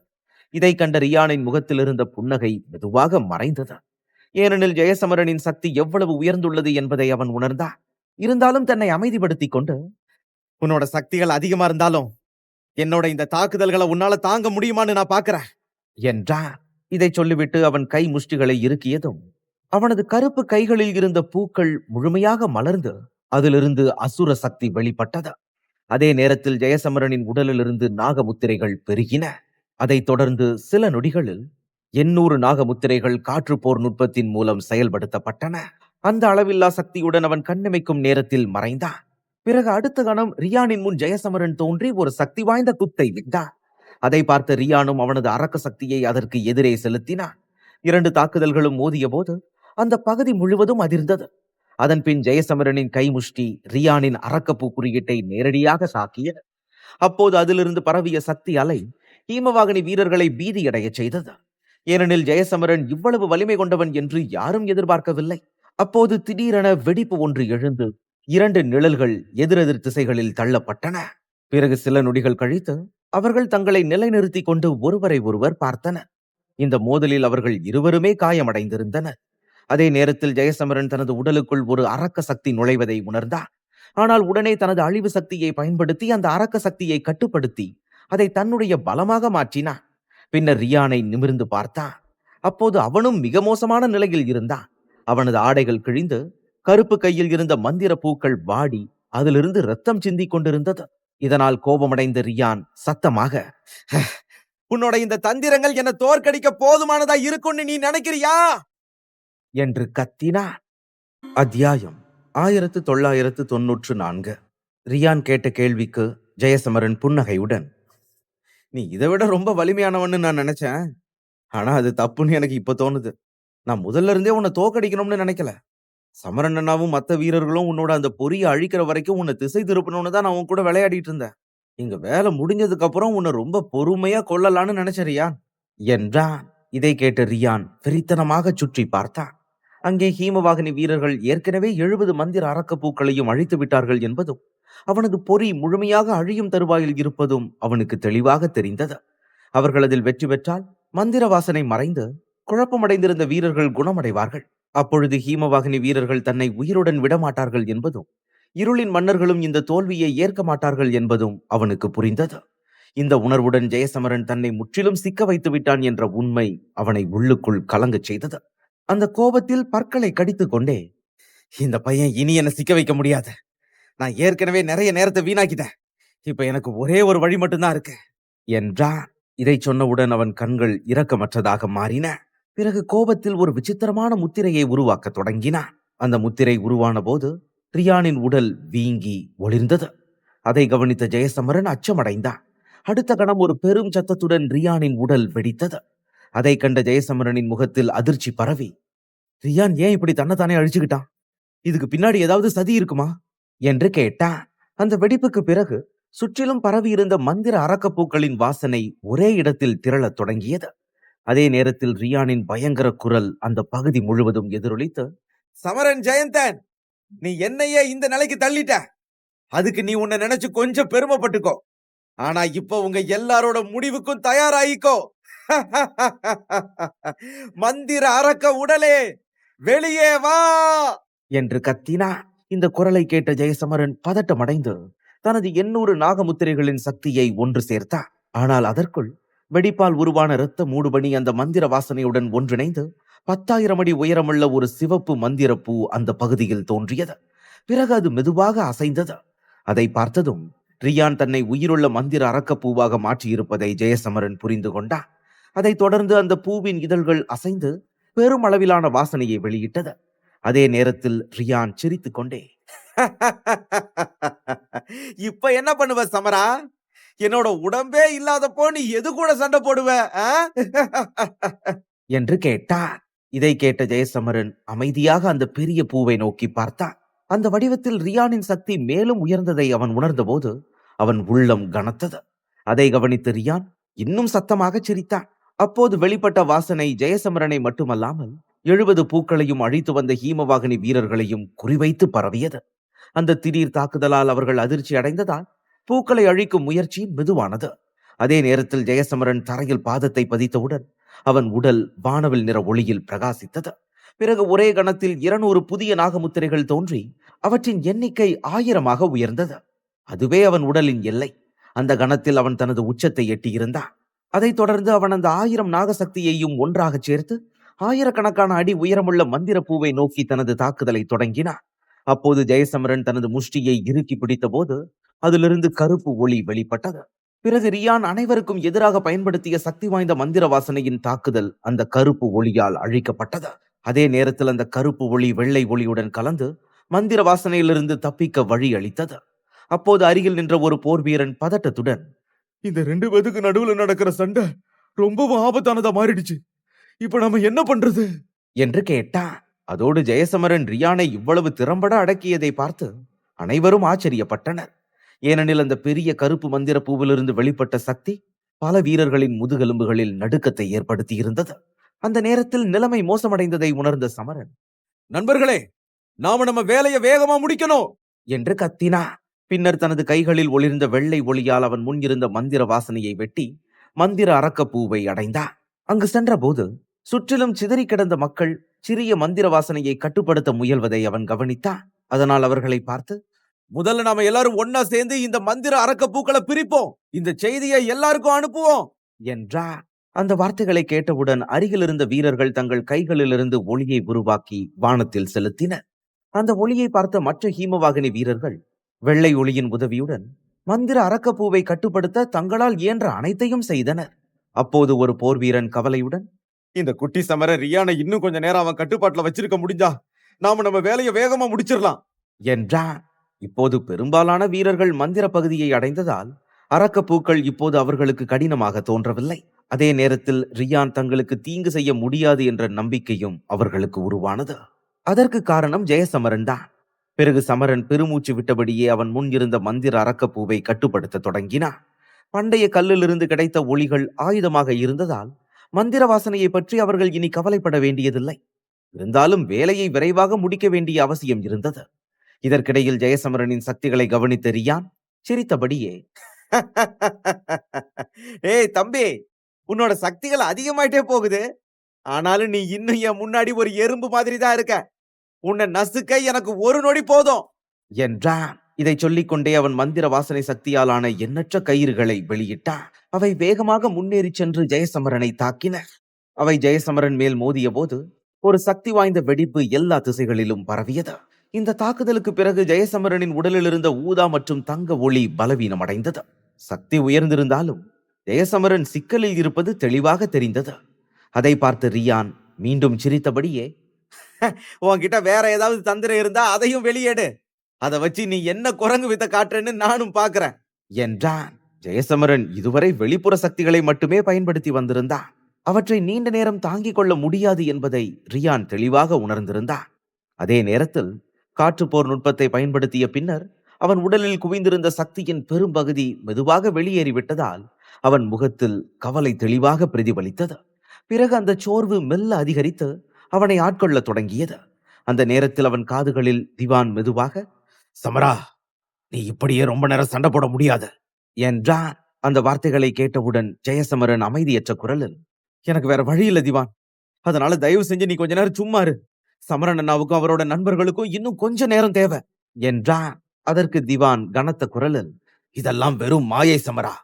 இதை கண்ட ரியானின் முகத்தில் இருந்த புன்னகை மெதுவாக மறைந்தது. ஏனெனில் ஜெயசமரனின் சக்தி எவ்வளவு உயர்ந்துள்ளது என்பதை அவன் உணர்ந்தான். இருந்தாலும் தன்னை அமைதிப்படுத்திக் கொண்டு, உன்னோட சக்திகள் அதிகமா இருந்தாலும் என்னோட இந்த தாக்குதல்களை உன்னால தாங்க முடியுமான்னு நான் பாக்குறேன் என்றான். இதை சொல்லிவிட்டு அவன் கை முஷ்டிகளை இறுக்கியதும் அவனது கருப்பு கைகளில் இருந்த பூக்கள் முழுமையாக மலர்ந்து அதிலிருந்து அசுர சக்தி வெளிப்பட்டது. அதே நேரத்தில் ஜெயசமரனின் உடலிலிருந்து நாகமுத்திரைகள் பெருகின. அதைத் தொடர்ந்து சில நொடிகளில் 800 நாகமுத்திரைகள் காற்றுப்போர் நுட்பத்தின் மூலம் செயல்படுத்தப்பட்டன. அந்த அளவில்லா சக்தியுடன் அவன் கண்ணிமைக்கும் நேரத்தில் மறைந்தான். பிறகு அடுத்த கணம் ரியானின் முன் ஜெயசமரன் தோன்றி ஒரு சக்தி வாய்ந்த குத்தை விட்டான். அதை பார்த்த ரியானும் அவனது அரக்க சக்தியை அதற்கு எதிரே செலுத்தினான். 2 தாக்குதல்களும் மோதிய போது அந்த பகுதி முழுவதும் அதிர்ந்தது. அதன் பின் ஜெயசமரனின் கைமுஷ்டி ரியானின் அரக்கப்பூ குறியீட்டை நேரடியாக தாக்கியது. அப்போது அதிலிருந்து பரவிய சக்தி அலை ஹீமவாகினி வீரர்களை பீதியடைய செய்தது. ஏனெனில் ஜெயசமரன் இவ்வளவு வலிமை கொண்டவன் என்று யாரும் எதிர்பார்க்கவில்லை. அப்போது திடீரென வெடிப்பு ஒன்று எழுந்து 2 நிழல்கள் எதிரெதிர் திசைகளில் தள்ளப்பட்டன. பிறகு சில நொடிகள் கழித்து அவர்கள் தங்களை நிலைநிறுத்தி கொண்டு ஒருவரை ஒருவர் பார்த்தனர். இந்த மோதலில் அவர்கள் இருவருமே காயமடைந்திருந்தனர். அதே நேரத்தில் ஜெயசமரன் தனது உடலுக்குள் ஒரு அரக்க சக்தி நுழைவதை உணர்ந்தார். ஆனால் உடனே தனது அழிவு சக்தியை பயன்படுத்தி அந்த அரக்க சக்தியை கட்டுப்படுத்தி அதை தன்னுடைய பலமாக மாற்றினான். பின்னர் ரியானை நிமிர்ந்து பார்த்தான். அப்போது அவனும் மிக மோசமான நிலையில் இருந்தான். அவனது ஆடைகள் கிழிந்து கருப்பு கையில் இருந்த மந்திர பூக்கள் வாடி அதிலிருந்து ரத்தம் சிந்திக் கொண்டிருந்தது. இதனால் கோபமடைந்த ரியான் சத்தமாக, உன்னோட இந்த தந்திரங்கள் என்ன தோற்கடிக்க போதுமானதா இருக்கும்னு நீ நினைக்கிறியா என்று கத்தினான். அத்தியாயம் 1994. ரியான் கேட்ட கேள்விக்கு ஜெயசமரன் புன்னகையுடன், நீ இதை விட ரொம்ப வலிமையானவன்னு நான் நினைச்சேன். ஆனா அது தப்புன்னு எனக்கு இப்ப தோணுது. நான் முதல்ல இருந்தே உன்னை தோக்கடிக்கணும்னு நினைக்கல. சமரன் அண்ணாவும் மத்த வீரர்களும் உன்னோட அந்த பொறியை அழிக்கிற வரைக்கும் உன்னை திசை திருப்பணும்னு தான் நான் உன் கூட விளையாடிட்டு இருந்தேன். இங்க வேலை முடிஞ்சதுக்கு அப்புறம் உன்னை ரொம்ப பொறுமையா கொல்லலான்னு நினைச்ச ரியான் என்றான். இதை கேட்ட ரியான் வெறித்தனமாக சுற்றி பார்த்தான். அங்கே ஹீமவாகினி வீரர்கள் ஏற்கனவே 70 மந்திர அரக்கப்பூக்களையும் அழித்து விட்டார்கள் என்பதும் அவனது பொறி முழுமையாக அழியும் தருவாயில் இருப்பதும் அவனுக்கு தெளிவாக தெரிந்தது. அவர்கள் அதில் வெற்றி பெற்றால் மந்திர வாசனை மறைந்து குழப்பமடைந்திருந்த வீரர்கள் குணமடைவார்கள். அப்பொழுது ஹீமவாகினி வீரர்கள் தன்னை உயிருடன் விடமாட்டார்கள் என்பதும், இருளின் மன்னர்களும் இந்த தோல்வியை ஏற்க மாட்டார்கள் என்பதும் அவனுக்கு புரிந்தது. இந்த உணர்வுடன் ஜெயசமரன் தன்னை முற்றிலும் சிக்க வைத்து விட்டான் என்ற உண்மை அவனை உள்ளுக்குள் கலங்கச் செய்தது. அந்த கோபத்தில் பற்களை கடித்துக் கொண்டே, இந்த பையன் இனி என்ன சிக்க வைக்க முடியாது. நான் ஏற்கனவே நிறைய நேரத்தை வீணாக்கிட்டேன். இப்ப எனக்கு ஒரே ஒரு வழி மட்டும்தான் இருக்கு என்றான். இதை சொன்னவுடன் அவன் கண்கள் இரக்கமற்றதாக மாறின. பிறகு கோபத்தில் ஒரு விசித்திரமான முத்திரையை உருவாக்க தொடங்கினான். அந்த முத்திரை உருவான போது ரியானின் உடல் வீங்கி ஒளிர்ந்தது. அதை கவனித்த ஜெயசமரன் அச்சமடைந்தான். அடுத்த கணம் ஒரு பெரும் சத்தத்துடன் ரியானின் உடல் வெடித்தது. அதை கண்ட ஜெயசமரனின் முகத்தில் அதிர்ச்சி பரவி, ரியான் ஏன் இப்படி தன்னைத்தானே அழிச்சுக்கிட்டான்? இதுக்கு பின்னாடி ஏதாவது சதி இருக்குமா என்று கேட்டான். அந்த வெடிப்புக்கு பிறகு சுற்றிலும் பரவி இருந்த மந்திர அரக்கப்பூக்களின் வாசனை ஒரே இடத்தில் திரளத் தொடங்கியது. அதே நேரத்தில் ரியானின் பயங்கர குரல் அந்த பகுதி முழுவதும் எதிரொலித்து, சமரன் ஜெயந்தன், நீ என்னையே இந்த நிலைக்கு தள்ளிட்ட. அதுக்கு நீ உன்னை நினைச்சு கொஞ்சம் பெருமைப்பட்டுக்கோ. ஆனா இப்ப உங்க எல்லாரோட முடிவுக்கும் தயாராயிக்கோ. மந்திர அரக்க உடலே வெளியே வா என்று கத்தினா. இந்த குரலை கேட்ட ஜெயசமரன் பதட்டமடைந்து தனது 800 நாகமுத்திரைகளின் சக்தியை ஒன்று சேர்த்தார். ஆனால் அதற்குள் வெடிப்பால் உருவான இரத்த மூடுபனி அந்த மந்திர வாசனையுடன் ஒன்றிணைந்து 10,000 அடி உயரமுள்ள ஒரு சிவப்பு மந்திர பூ அந்த பகுதியில் தோன்றியது. பிறகு அது மெதுவாக அசைந்தது. அதை பார்த்ததும் ரியான் தன்னை உயிருள்ள மந்திர அரக்கப்பூவாக மாற்றியிருப்பதை ஜெயசமரன் புரிந்து கொண்டார். அதைத் தொடர்ந்து அந்த பூவின் இதழ்கள் அசைந்து பெருமளவிலான வாசனையை வெளியிட்டது. அதே நேரத்தில் ரியான் சிரித்துக் கொண்டே, இப்ப என்ன பண்ணுவ சமரா? என்னோட உடம்பே இல்லாதப்போ நீ எது கூட சண்டை போடுவ என்று கேட்டார். இதை கேட்ட ஜெயசமரன் அமைதியாக அந்த பெரிய பூவை நோக்கி பார்த்தான். அந்த வடிவத்தில் ரியானின் சக்தி மேலும் உயர்ந்ததை அவன் உணர்ந்தபோது அவன் உள்ளம் கனத்தது. அதை கவனித்து ரியான் இன்னும் சத்தமாக சிரித்தான். அப்போது வெளிப்பட்ட வாசனை ஜெயசமரனை மட்டுமல்லாமல் 70 பூக்களையும் அழித்து வந்த ஹீமவாகினி வீரர்களையும் குறிவைத்து பரவியது. அந்த திடீர் தாக்குதலால் அவர்கள் அதிர்ச்சி அடைந்ததால் பூக்களை அழிக்கும் முயற்சி மெதுவானது. அதே நேரத்தில் ஜெயசமரன் தரையில் பாதத்தை பதித்தவுடன் அவன் உடல் வானவில் நிற ஒளியில் பிரகாசித்தது. பிறகு ஒரே கணத்தில் 200 புதிய நாகமுத்திரைகள் தோன்றி அவற்றின் எண்ணிக்கை 1000 உயர்ந்தது. அதுவே அவன் உடலின் எல்லை. அந்த கணத்தில் அவன் தனது உச்சத்தை எட்டியிருந்தான். அதைத் தொடர்ந்து அவன் அந்த 1000 நாகசக்தியையும் ஒன்றாக சேர்த்து ஆயிரக்கணக்கான அடி உயரமுள்ள மந்திர பூவை நோக்கி தனது தாக்குதலை தொடங்கினான். அப்போது ஜெயசமரன் தனது முஷ்டியை இறுக்கி பிடித்த போது அதிலிருந்து கருப்பு ஒளி வெளிப்பட்டது. பிறகு ரியான் அனைவருக்கும் எதிராக பயன்படுத்திய சக்தி வாய்ந்த மந்திர வாசனையின் தாக்குதல் அந்த கருப்பு ஒளியால் அழிக்கப்பட்டது. அதே நேரத்தில் அந்த கருப்பு ஒளி வெள்ளை ஒளியுடன் கலந்து மந்திர வாசனையிலிருந்து தப்பிக்க வழி அளித்தது. அப்போது அருகில் நின்ற ஒரு போர் வீரன் பதட்டத்துடன், இந்த 2 பேத்துக்கு நடுவுல நடக்கிற சண்டை ரொம்பவும் ஆபத்தானதா மாறிடுச்சு. இப்ப நம்ம என்ன பண்றது என்று கேட்டான். அதோடு ஜெயசமரன் ரியானை இவ்வளவு திறம்பட அடக்கியதை பார்த்து அனைவரும் ஆச்சரியப்பட்டனர். ஏனெனில் அந்த பெரிய கருப்பு மந்திர பூவிலிருந்து வெளிப்பட்ட சக்தி பல வீரர்களின் முதுகெலும்புகளில் நடுக்கத்தை ஏற்படுத்தி இருந்தது. அந்த நேரத்தில் நிலைமை மோசமடைந்ததை உணர்ந்த சமரன், நண்பர்களே, நாம நம்ம வேலையை வேகமா முடிக்கணும் என்று கத்தினான். பின்னர் தனது கைகளில் ஒளிர்ந்த வெள்ளை ஒளியால் அவன் முன்னிருந்த மந்திர வாசனையை வெட்டி மந்திர அரக்கப்பூவை அடைந்தான். அங்கு சென்ற போது சுற்றிலும் சிதறி கிடந்த மக்கள் சிறிய மந்திர வாசனையை கட்டுப்படுத்த முயல்வதை அவன் கவனித்தான். அதனால் அவர்களை பார்த்து, முதல்ல நாம எல்லாரும் ஒன்னா சேர்ந்து இந்த மந்திர அரக்க பூக்களை பிரிப்போம். இந்த செய்தியை எல்லாருக்கும் அனுப்புவோம் என்றார். அந்த வார்த்தைகளை கேட்டவுடன் அருகில் இருந்த வீரர்கள் தங்கள் கைகளிலிருந்து ஒளியை உருவாக்கி வானத்தில் செலுத்தினர். அந்த ஒளியை பார்த்த மற்ற ஹீமவாகினி வீரர்கள் வெள்ளை ஒளியின் உதவியுடன் மந்திர அரக்கப்பூவை கட்டுப்படுத்த தங்களால் இயன்ற அனைத்தையும் செய்தனர். அப்போது ஒரு போர் வீரன் கவலையுடன், இந்த குட்டி சமர ரியானை இன்னும் கொஞ்ச நேரம் அவன் கட்டுப்பாட்டுல வச்சிருக்க முடிஞ்சா நாம நம்ம வேலையை வேகமா முடிச்சிடலாம் என்றான். இப்போது பெரும்பாலான வீரர்கள் மந்திர பகுதியை அடைந்ததால் அரக்கப்பூக்கள் இப்போது அவர்களுக்கு கடினமாக தோன்றவில்லை. அதே நேரத்தில் ரியான் தங்களுக்கு தீங்கு செய்ய முடியாது என்ற நம்பிக்கையும் அவர்களுக்கு உருவானது. அதற்கு காரணம் ஜெயசமரன் தான். பிறகு சமரன் பெருமூச்சு விட்டபடியே அவன் முன் இருந்த மந்திர அரக்கப்பூவை கட்டுப்படுத்த தொடங்கினான். பண்டைய கல்லிலிருந்து கிடைத்த ஒளிகள் ஆயுதமாக இருந்ததால் மந்திர வாசனையை பற்றி அவர்கள் இனி கவலைப்பட வேண்டியதில்லை. இருந்தாலும் வேலையை விரைவாக முடிக்க வேண்டிய அவசியம் இருந்தது. இதற்கிடையில் ஜெயசமரனின் சக்திகளை கவனித்த ரியான் சிரித்தபடியே, ஏய் தம்பி, உன்னோட சக்திகள் அதிகமாயிட்டே போகுது. ஆனாலும் நீ இன்னும் என் முன்னாடி ஒரு எறும்பு மாதிரி தான் இருக்க. உன்னை நசுக்க எனக்கு ஒரு நொடி போதும் என்றான். இதை சொல்லிக்கொண்டே அவன் மந்திர வாசனை சக்தியாலான எண்ணற்ற கயிறுகளை வெளியிட்டான். அவை வேகமாக முன்னேறி சென்று ஜெயசமரனை தாக்கின. அவை ஜெயசமரன் மேல் மோதிய போது ஒரு சக்தி வாய்ந்த வெடிப்பு எல்லா திசைகளிலும் பரவியது. இந்த தாக்குதலுக்கு பிறகு ஜெயசமரனின் உடலில் இருந்த ஊதா மற்றும் தங்க ஒளி பலவீனம் அடைந்தது. சக்தி உயர்ந்திருந்தாலும் ஜெயசமரன் சிக்கலில் இருப்பது தெளிவாக தெரிந்தது. அதை பார்த்து ரியான் மீண்டும் சிரித்தபடியே, உன்கிட்ட வேற ஏதாவது தந்திரம் இருந்தா அதையும் வெளியேடு. அதை வச்சு நீ என்ன குரங்கு வித்த காட்டுறேன்னு நானும் பாக்குறேன் என்றான். ஜெயசமரன் இதுவரை வெளிப்புற சக்திகளை மட்டுமே பயன்படுத்தி வந்திருந்தான். அவற்றை நீண்ட நேரம் தாங்கிக் கொள்ள முடியாது என்பதை ரியான் தெளிவாக உணர்ந்திருந்தான். அதே நேரத்தில் காற்றுப்போர் நுட்பத்தை பயன்படுத்திய பின்னர் அவன் உடலில் குவிந்திருந்த சக்தியின் பெரும்பகுதி மெதுவாக வெளியேறிவிட்டதால் அவன் முகத்தில் கவலை தெளிவாக பிரதிபலித்தது. பிறகு அந்த சோர்வு மெல்ல அதிகரித்து அவனை ஆட்கொள்ள தொடங்கியது. அந்த நேரத்தில் அவன் காதுகளில் திவான் மெதுவாக, சமரா, நீ இப்படியே ரொம்ப நேரம் சண்டை போட முடியாது என்றான். அந்த வார்த்தைகளை கேட்டவுடன் ஜெயசமரன் அமைதியற்ற குரலில், எனக்கு வேற வழி இல்ல திவான், அதனால தயவு செஞ்சு நீ கொஞ்ச நேரம் சும்மா இரு. சமரன் அண்ணாவுக்கும் அவரோட நண்பர்களுக்கும் இன்னும் கொஞ்ச நேரம் தேவை என்றான். அதற்கு திவான் கனத்த குரலில், இதெல்லாம் வெறும் மாயை சமரா.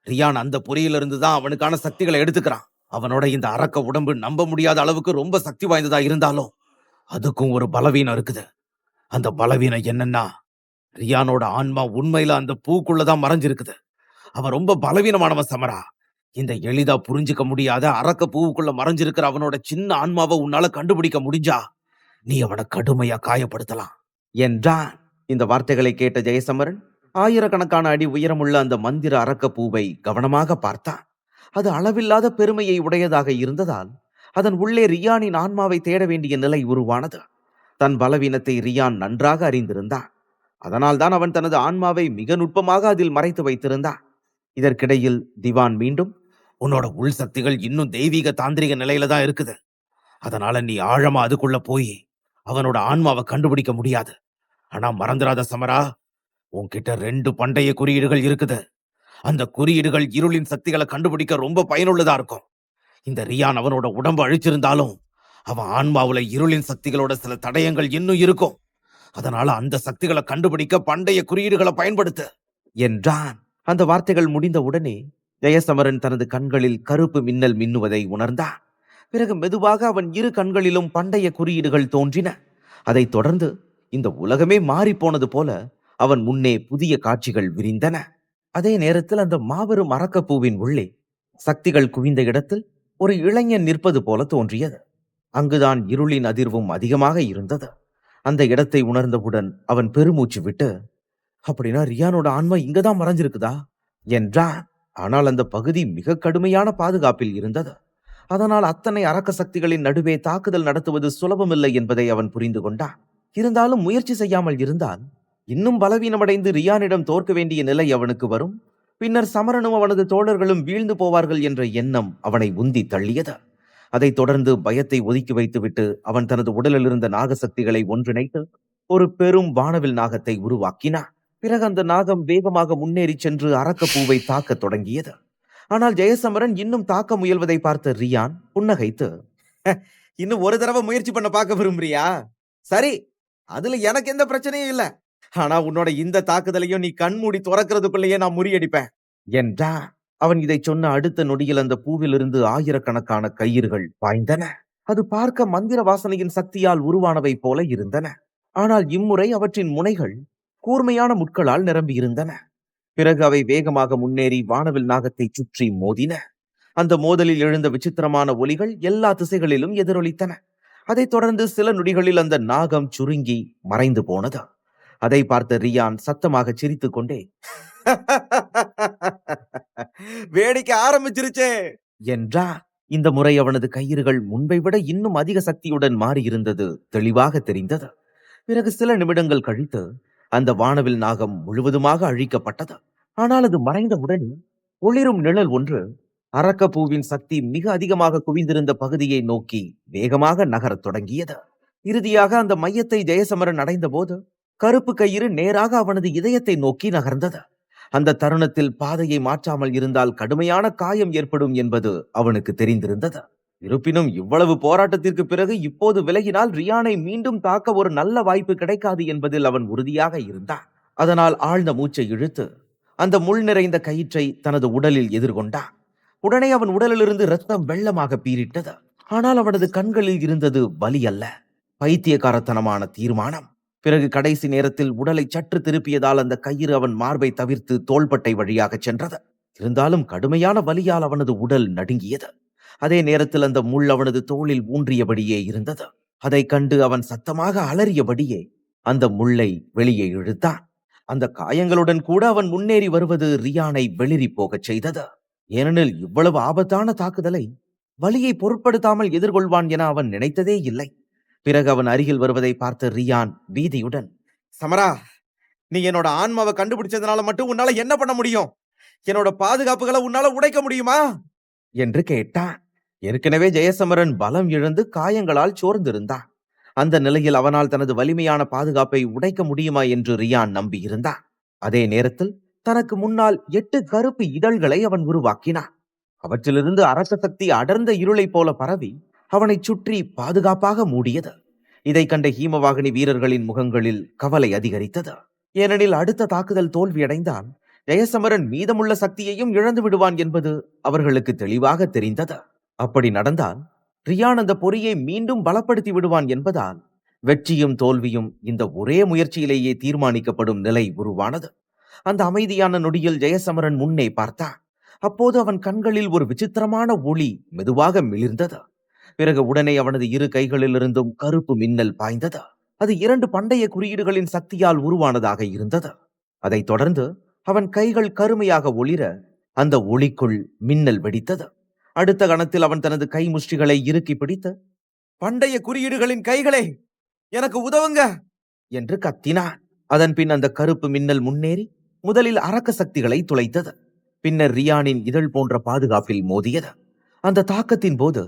ரியான் அந்த பொறியிலிருந்து தான் அவனுக்கான சக்திகளை எடுத்துக்கிறான். அவனோட இந்த அரக்க உடம்பு நம்ப முடியாத அளவுக்கு ரொம்ப சக்தி வாய்ந்ததா இருந்தாலும் அதுக்கும் ஒரு பலவீனம் இருக்குது. அந்த பலவீனம் என்னன்னா, ரியானோட ஆன்மா உண்மையில அந்த பூக்குள்ளதான் மறைஞ்சிருக்குது. அவன் ரொம்ப பலவீனமானவன் சமரா. இந்த எளிதா புரிஞ்சுக்க முடியாத அரக்க பூவுக்குள்ள மறைஞ்சிருக்கிற அவனோட சின்ன ஆன்மாவை உன்னால கண்டுபிடிக்க முடிஞ்சா நீ அவனை கடுமையா காயப்படுத்தலாம் என்றான். இந்த வார்த்தைகளை கேட்ட ஜெயசமரன் ஆயிரக்கணக்கான அடி உயரமுள்ள அந்த மந்திர அரக்க பூவை கவனமாக பார்த்தான். அது அளவில்லாத பெருமையை உடையதாக இருந்ததால் அதன் உள்ளே ரியானின் ஆன்மாவை தேட வேண்டிய நிலை உருவானது. தன் பலவீனத்தை ரியான் நன்றாக அறிந்திருந்தான். அதனால்தான் அவன் தனது ஆன்மாவை மிக நுட்பமாக அதில் மறைத்து வைத்திருந்தான். இதற்கிடையில் திவான் மீண்டும், உன்னோட உள் சக்திகள் இன்னும் தெய்வீக தாந்திரிக நிலையில தான் இருக்குது. அதனால நீ ஆழமா அதுக்குள்ள போய் அவனோட ஆன்மாவை கண்டுபிடிக்க முடியாது. ஆனா மறந்துடாத சமரா, உன்கிட்ட 2 பண்டைய குறியீடுகள் இருக்குது. அந்த குறியீடுகள் இருளின் சக்திகளை கண்டுபிடிக்க ரொம்ப பயனுள்ளதா இருக்கும். இந்த ரியான் அவனோட உடம்பு அழிச்சிருந்தாலும் அவன் ஆன்மாவுல இருளின் சக்திகளோட சில தடயங்கள் இன்னும் இருக்கும். அதனால அந்த சக்திகளை கண்டுபிடிக்க பண்டைய குறியீடுகளை பயன்படுத்து என்றான். அந்த வார்த்தைகள் முடிந்த உடனே ஜெயசமரன் தனது கண்களில் கருப்பு மின்னல் மின்னுவதை உணர்ந்தான். பிறகு மெதுவாக அவன் இரு கண்களிலும் பண்டைய குறியீடுகள் தோன்றின. அதைத் தொடர்ந்து இந்த உலகமே மாறிப்போனது போல அவன் முன்னே புதிய காட்சிகள் விரிந்தன. அதே நேரத்தில் அந்த மாபெரும் அரக்கப்பூவின் உள்ளே சக்திகள் குவிந்த இடத்தில் ஒரு இளைஞன் நிற்பது போல தோன்றியது. அங்குதான் இருளின் அதிர்வும் அதிகமாக இருந்தது. அந்த இடத்தை உணர்ந்தவுடன் அவன் பெருமூச்சு விட்டு, அப்படின்னா ரியானோட ஆன்மா இங்கதான் மறைஞ்சிருக்குதா என்றான். ஆனால் அந்த பகுதி மிக கடுமையான பாதுகாப்பில் இருந்தது. அதனால் அத்தனை அரக்க சக்திகளின் நடுவே தாக்குதல் நடத்துவது சுலபமில்லை என்பதை அவன் புரிந்து கொண்டான். இருந்தாலும் முயற்சி செய்யாமல் இருந்தால் இன்னும் பலவீனமடைந்து ரியானிடம் தோற்க வேண்டிய நிலை அவனுக்கு வரும். பின்னர் சமரனும் அவனது தோழர்களும் வீழ்ந்து போவார்கள் என்ற எண்ணம் அவனை உந்தி தள்ளியது. அதைத் தொடர்ந்து பயத்தை ஒதுக்கி வைத்துவிட்டு அவன் தனது உடலில் இருந்த நாகசக்திகளை ஒன்றிணைத்து ஒரு பெரும் வானவில் நாகத்தை உருவாக்கினான். பிறகு அந்த நாகம் வேகமாக முன்னேறி சென்று அரக்கப்பூவை தாக்கத் தொடங்கியது. ஆனால் ஜெயசமரன் இன்னும் தாக்க முயல்வதை பார்த்த ரியான் புன்னகைத்து, இன்னும் ஒரு தடவை முயற்சி பண்ண பார்க்க விரும்புறியா? சரி, அதுல எனக்கு எந்த பிரச்சனையும் இல்ல. ஆனா உன்னோட இந்த தாக்குதலையும் நீ கண்மூடி துறக்கிறதுக்குள்ளேயே நான் முறியடிப்பேன் என்றான். அவன் இதை சொன்ன அடுத்த நொடியில் அந்த பூவிலிருந்து ஆயிரக்கணக்கான கயிறுகள் பாய்ந்தன. அது பார்க்க மந்திர வாசனையின் சக்தியால் உருவானவை போல இருந்தன. ஆனால் இம்முறை அவற்றின் முனைகள் கூர்மையான முட்களால் நிரம்பியிருந்தன. பிறகு அவை வேகமாக முன்னேறி வானவில் நாகத்தை சுற்றி மோதின. அந்த மோதலில் எழுந்த விசித்திரமான ஒலிகள் எல்லா திசைகளிலும் எதிரொலித்தன. அதைத் தொடர்ந்து சில நொடிகளில் அந்த நாகம் சுருங்கி மறைந்து போனது. அதை பார்த்த ரியான் சத்தமாக சிரித்துக் கொண்டே, வேடிக்கை ஆரம்பிச்சிருச்சே என்றார். இந்த முறை அவனது கயிறுகள் முன்பை விட இன்னும் அதிக சக்தியுடன் மாறியிருந்தது தெளிவாக தெரிந்தது. பிறகு சில நிமிடங்கள் கழித்து அந்த வானவில் நாகம் முழுவதுமாக அழிக்கப்பட்டது. ஆனால் அது மறைந்தவுடன் ஒளிரும் நிழல் ஒன்று அரக்கப்பூவின் சக்தி மிக அதிகமாக குவிந்திருந்த பகுதியை நோக்கி வேகமாக நகரத் தொடங்கியது. இறுதியாக அந்த மையத்தை ஜெயசமரன் அடைந்த போது கருப்பு கயிறு நேராக அவனது இதயத்தை நோக்கி நகர்ந்தது. அந்த தருணத்தில் பாதையை மாற்றாமல் இருந்தால் கடுமையான காயம் ஏற்படும் என்பது அவனுக்கு தெரிந்திருந்தது. இருப்பினும் இவ்வளவு போராட்டத்திற்கு பிறகு இப்போது விலகினால் ரியானை மீண்டும் தாக்க ஒரு நல்ல வாய்ப்பு கிடைக்காது என்பதில் அவன் உறுதியாக இருந்தான். அதனால் ஆழ்ந்த மூச்சை இழுத்து அந்த முள் நிறைந்த கயிற்றை தனது உடலில் எதிர்கொண்டான். உடனே அவன் உடலிலிருந்து ரத்தம் வெள்ளமாக பீரிட்டது. ஆனால் அவனது கண்களில் இருந்தது வலி அல்ல, பைத்தியக்காரத்தனமான தீர்மானம். பிறகு கடைசி நேரத்தில் உடலை சற்று திருப்பியதால் அந்த கயிறு அவன் மார்பை தவிர்த்து தோள்பட்டை வழியாக சென்றது. இருந்தாலும் கடுமையான வலியால் அவனது உடல் நடுங்கியது. அதே நேரத்தில் அந்த முள் அவனது தோளில் ஊன்றியபடியே இருந்தது. அதை கண்டு அவன் சத்தமாக அலறியபடியே அந்த முள்ளை வெளியே இழுத்தான். அந்த காயங்களுடன் கூட அவன் முன்னேறி வருவது ரியானை வெளிரி போகச் செய்தது. ஏனெனில் இவ்வளவு ஆபத்தான தாக்குதலை வலியை பொருட்படுத்தாமல் எதிர்கொள்வான் என அவன் நினைத்ததே இல்லை. பிறகு அவன் அருகில் வருவதை பார்த்த ரியான் பீதியுடன், சமரா, நீ என்னோட ஆன்மாவை கண்டுபிடிச்சதுனால மட்டும் உன்னால என்ன பண்ண முடியும்? என்னோட பாதுகாப்புகளை உன்னால உடைக்க முடியுமா என்று கேட்டான். ஏற்கனவே ஜெயசமரன் பலம் இழந்து காயங்களால் சோர்ந்திருந்தான். அந்த நிலையில் அவனால் தனது வலிமையான பாதுகாப்பை உடைக்க முடியுமா என்று ரியான் நம்பியிருந்தான். அதே நேரத்தில் தனக்கு முன்னால் 8 கருப்பு இதழ்களை அவன் உருவாக்கினான். அவற்றிலிருந்து அரச சக்தி அடர்ந்த இருளை போல பரவி அவனை சுற்றி பாதுகாப்பாக மூடியது. இதை கண்ட ஹீமவாகினி வீரர்களின் முகங்களில் கவலை அதிகரித்தது. ஏனெனில் அடுத்த தாக்குதல் தோல்வியடைந்தால் ஜெயசமரன் மீதமுள்ள சக்தியையும் இழந்து விடுவான் என்பது அவர்களுக்கு தெளிவாக தெரிந்தது. அப்படி நடந்தால் ரியான் அந்த பொறியை மீண்டும் பலப்படுத்தி விடுவான் என்பதால் வெற்றியும் தோல்வியும் இந்த ஒரே முயற்சியிலேயே தீர்மானிக்கப்படும் நிலை உருவானது. அந்த அமைதியான நொடியில் ஜெயசமரன் முன்னே பார்த்தான். அப்போது அவன் கண்களில் ஒரு விசித்திரமான ஒளி மெதுவாக மிளிர்ந்தது. பிறகு உடனே அவனது இரு கைகளிலிருந்தும் கருப்பு மின்னல் பாய்ந்தது. அது 2 பண்டைய குறியீடுகளின் சக்தியால் உருவானதாக இருந்தது. அதைத் தொடர்ந்து அவன் கைகள் கருமையாக ஒளிர அந்த ஒளிக்குள் மின்னல் வெடித்தது. அடுத்த கணத்தில் அவன் தனது கை முஷ்டிகளை இறுக்கி பிடித்து, பண்டைய குறியீடுகளின் கைகளே, எனக்கு உதவுங்க என்று கத்தினான். அதன் பின் அந்த கருப்பு மின்னல் முன்னேறி முதலில் அரக்க சக்திகளை துளைத்தது. பின்னர் ரியானின் இதழ் போன்ற பாதுகாப்பில் மோதியது. அந்த தாக்கத்தின் போது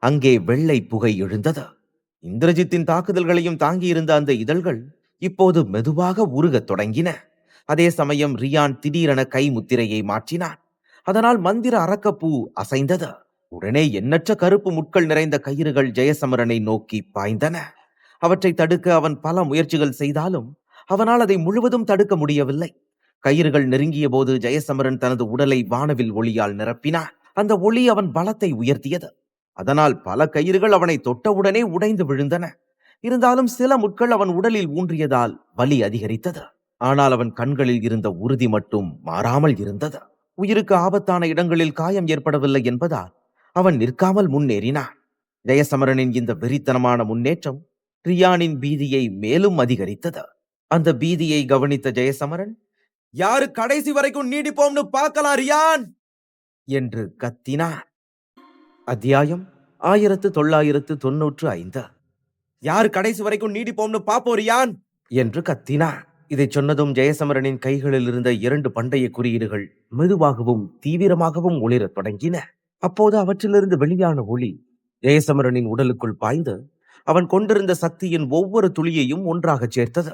அங்கே வெள்ளை புகை எழுந்தது. இந்திரஜித்தின் தாக்குதல்களையும் தாங்கியிருந்த அந்த இதழ்கள் இப்போது மெதுவாக உருகத் தொடங்கின. அதே சமயம் ரியான் திடீரென கை முத்திரையை மாற்றினான். அதனால் மந்திர அரக்கப்பூ அசைந்தது. உடனே எண்ணற்ற கருப்பு முட்கள் நிறைந்த கயிறுகள் ஜெயசமரனை நோக்கி பாய்ந்தன. அவற்றை தடுக்க அவன் பல முயற்சிகள் செய்தாலும் அவனால் அதை முழுவதும் தடுக்க முடியவில்லை. கயிறுகள் நெருங்கிய போது ஜெயசமரன் தனது உடலை வானவில் ஒளியால் நிரப்பினான். அந்த ஒளி அவன் பலத்தை உயர்த்தியது. அதனால் பல கயிறுகள் அவனை தொட்டவுடனே உடைந்து விழுந்தன. இருந்தாலும் சில முட்கள் அவன் உடலில் ஊன்றியதால் வலி அதிகரித்தது. ஆனால் அவன் கண்களில் இருந்த உறுதி மட்டும் மாறாமல் இருந்தது. உயிருக்கு ஆபத்தான இடங்களில் காயம் ஏற்படவில்லை என்பதால் அவன் நிற்காமல் முன்னேறினான். ஜெயசமரனின் இந்த வெறித்தனமான முன்னேற்றம் ரியானின் பீதியை மேலும் அதிகரித்தது. அந்த பீதியை கவனித்த ஜெயசமரன், யாரு கடைசி வரைக்கும் நீடிப்போம்னு பார்க்கலாம் ரியான் என்று கத்தினான். அத்தியாயம் 1995. யாரு கடைசி வரைக்கும் நீடிப்போம்னு பாப்போம் ரியான் என்று கத்தினான். இதை சொன்னதும் ஜெயசமரனின் கைகளில் இருந்த 2 பண்டைய குறியீடுகள் மெதுவாகவும் தீவிரமாகவும் ஒளிரத் தொடங்கின. அப்போது அவற்றிலிருந்து வெளியான ஒளி ஜெயசமரனின் உடலுக்குள் பாய்ந்து அவன் கொண்டிருந்த சக்தியின் ஒவ்வொரு துளியையும் ஒன்றாக சேர்த்தது.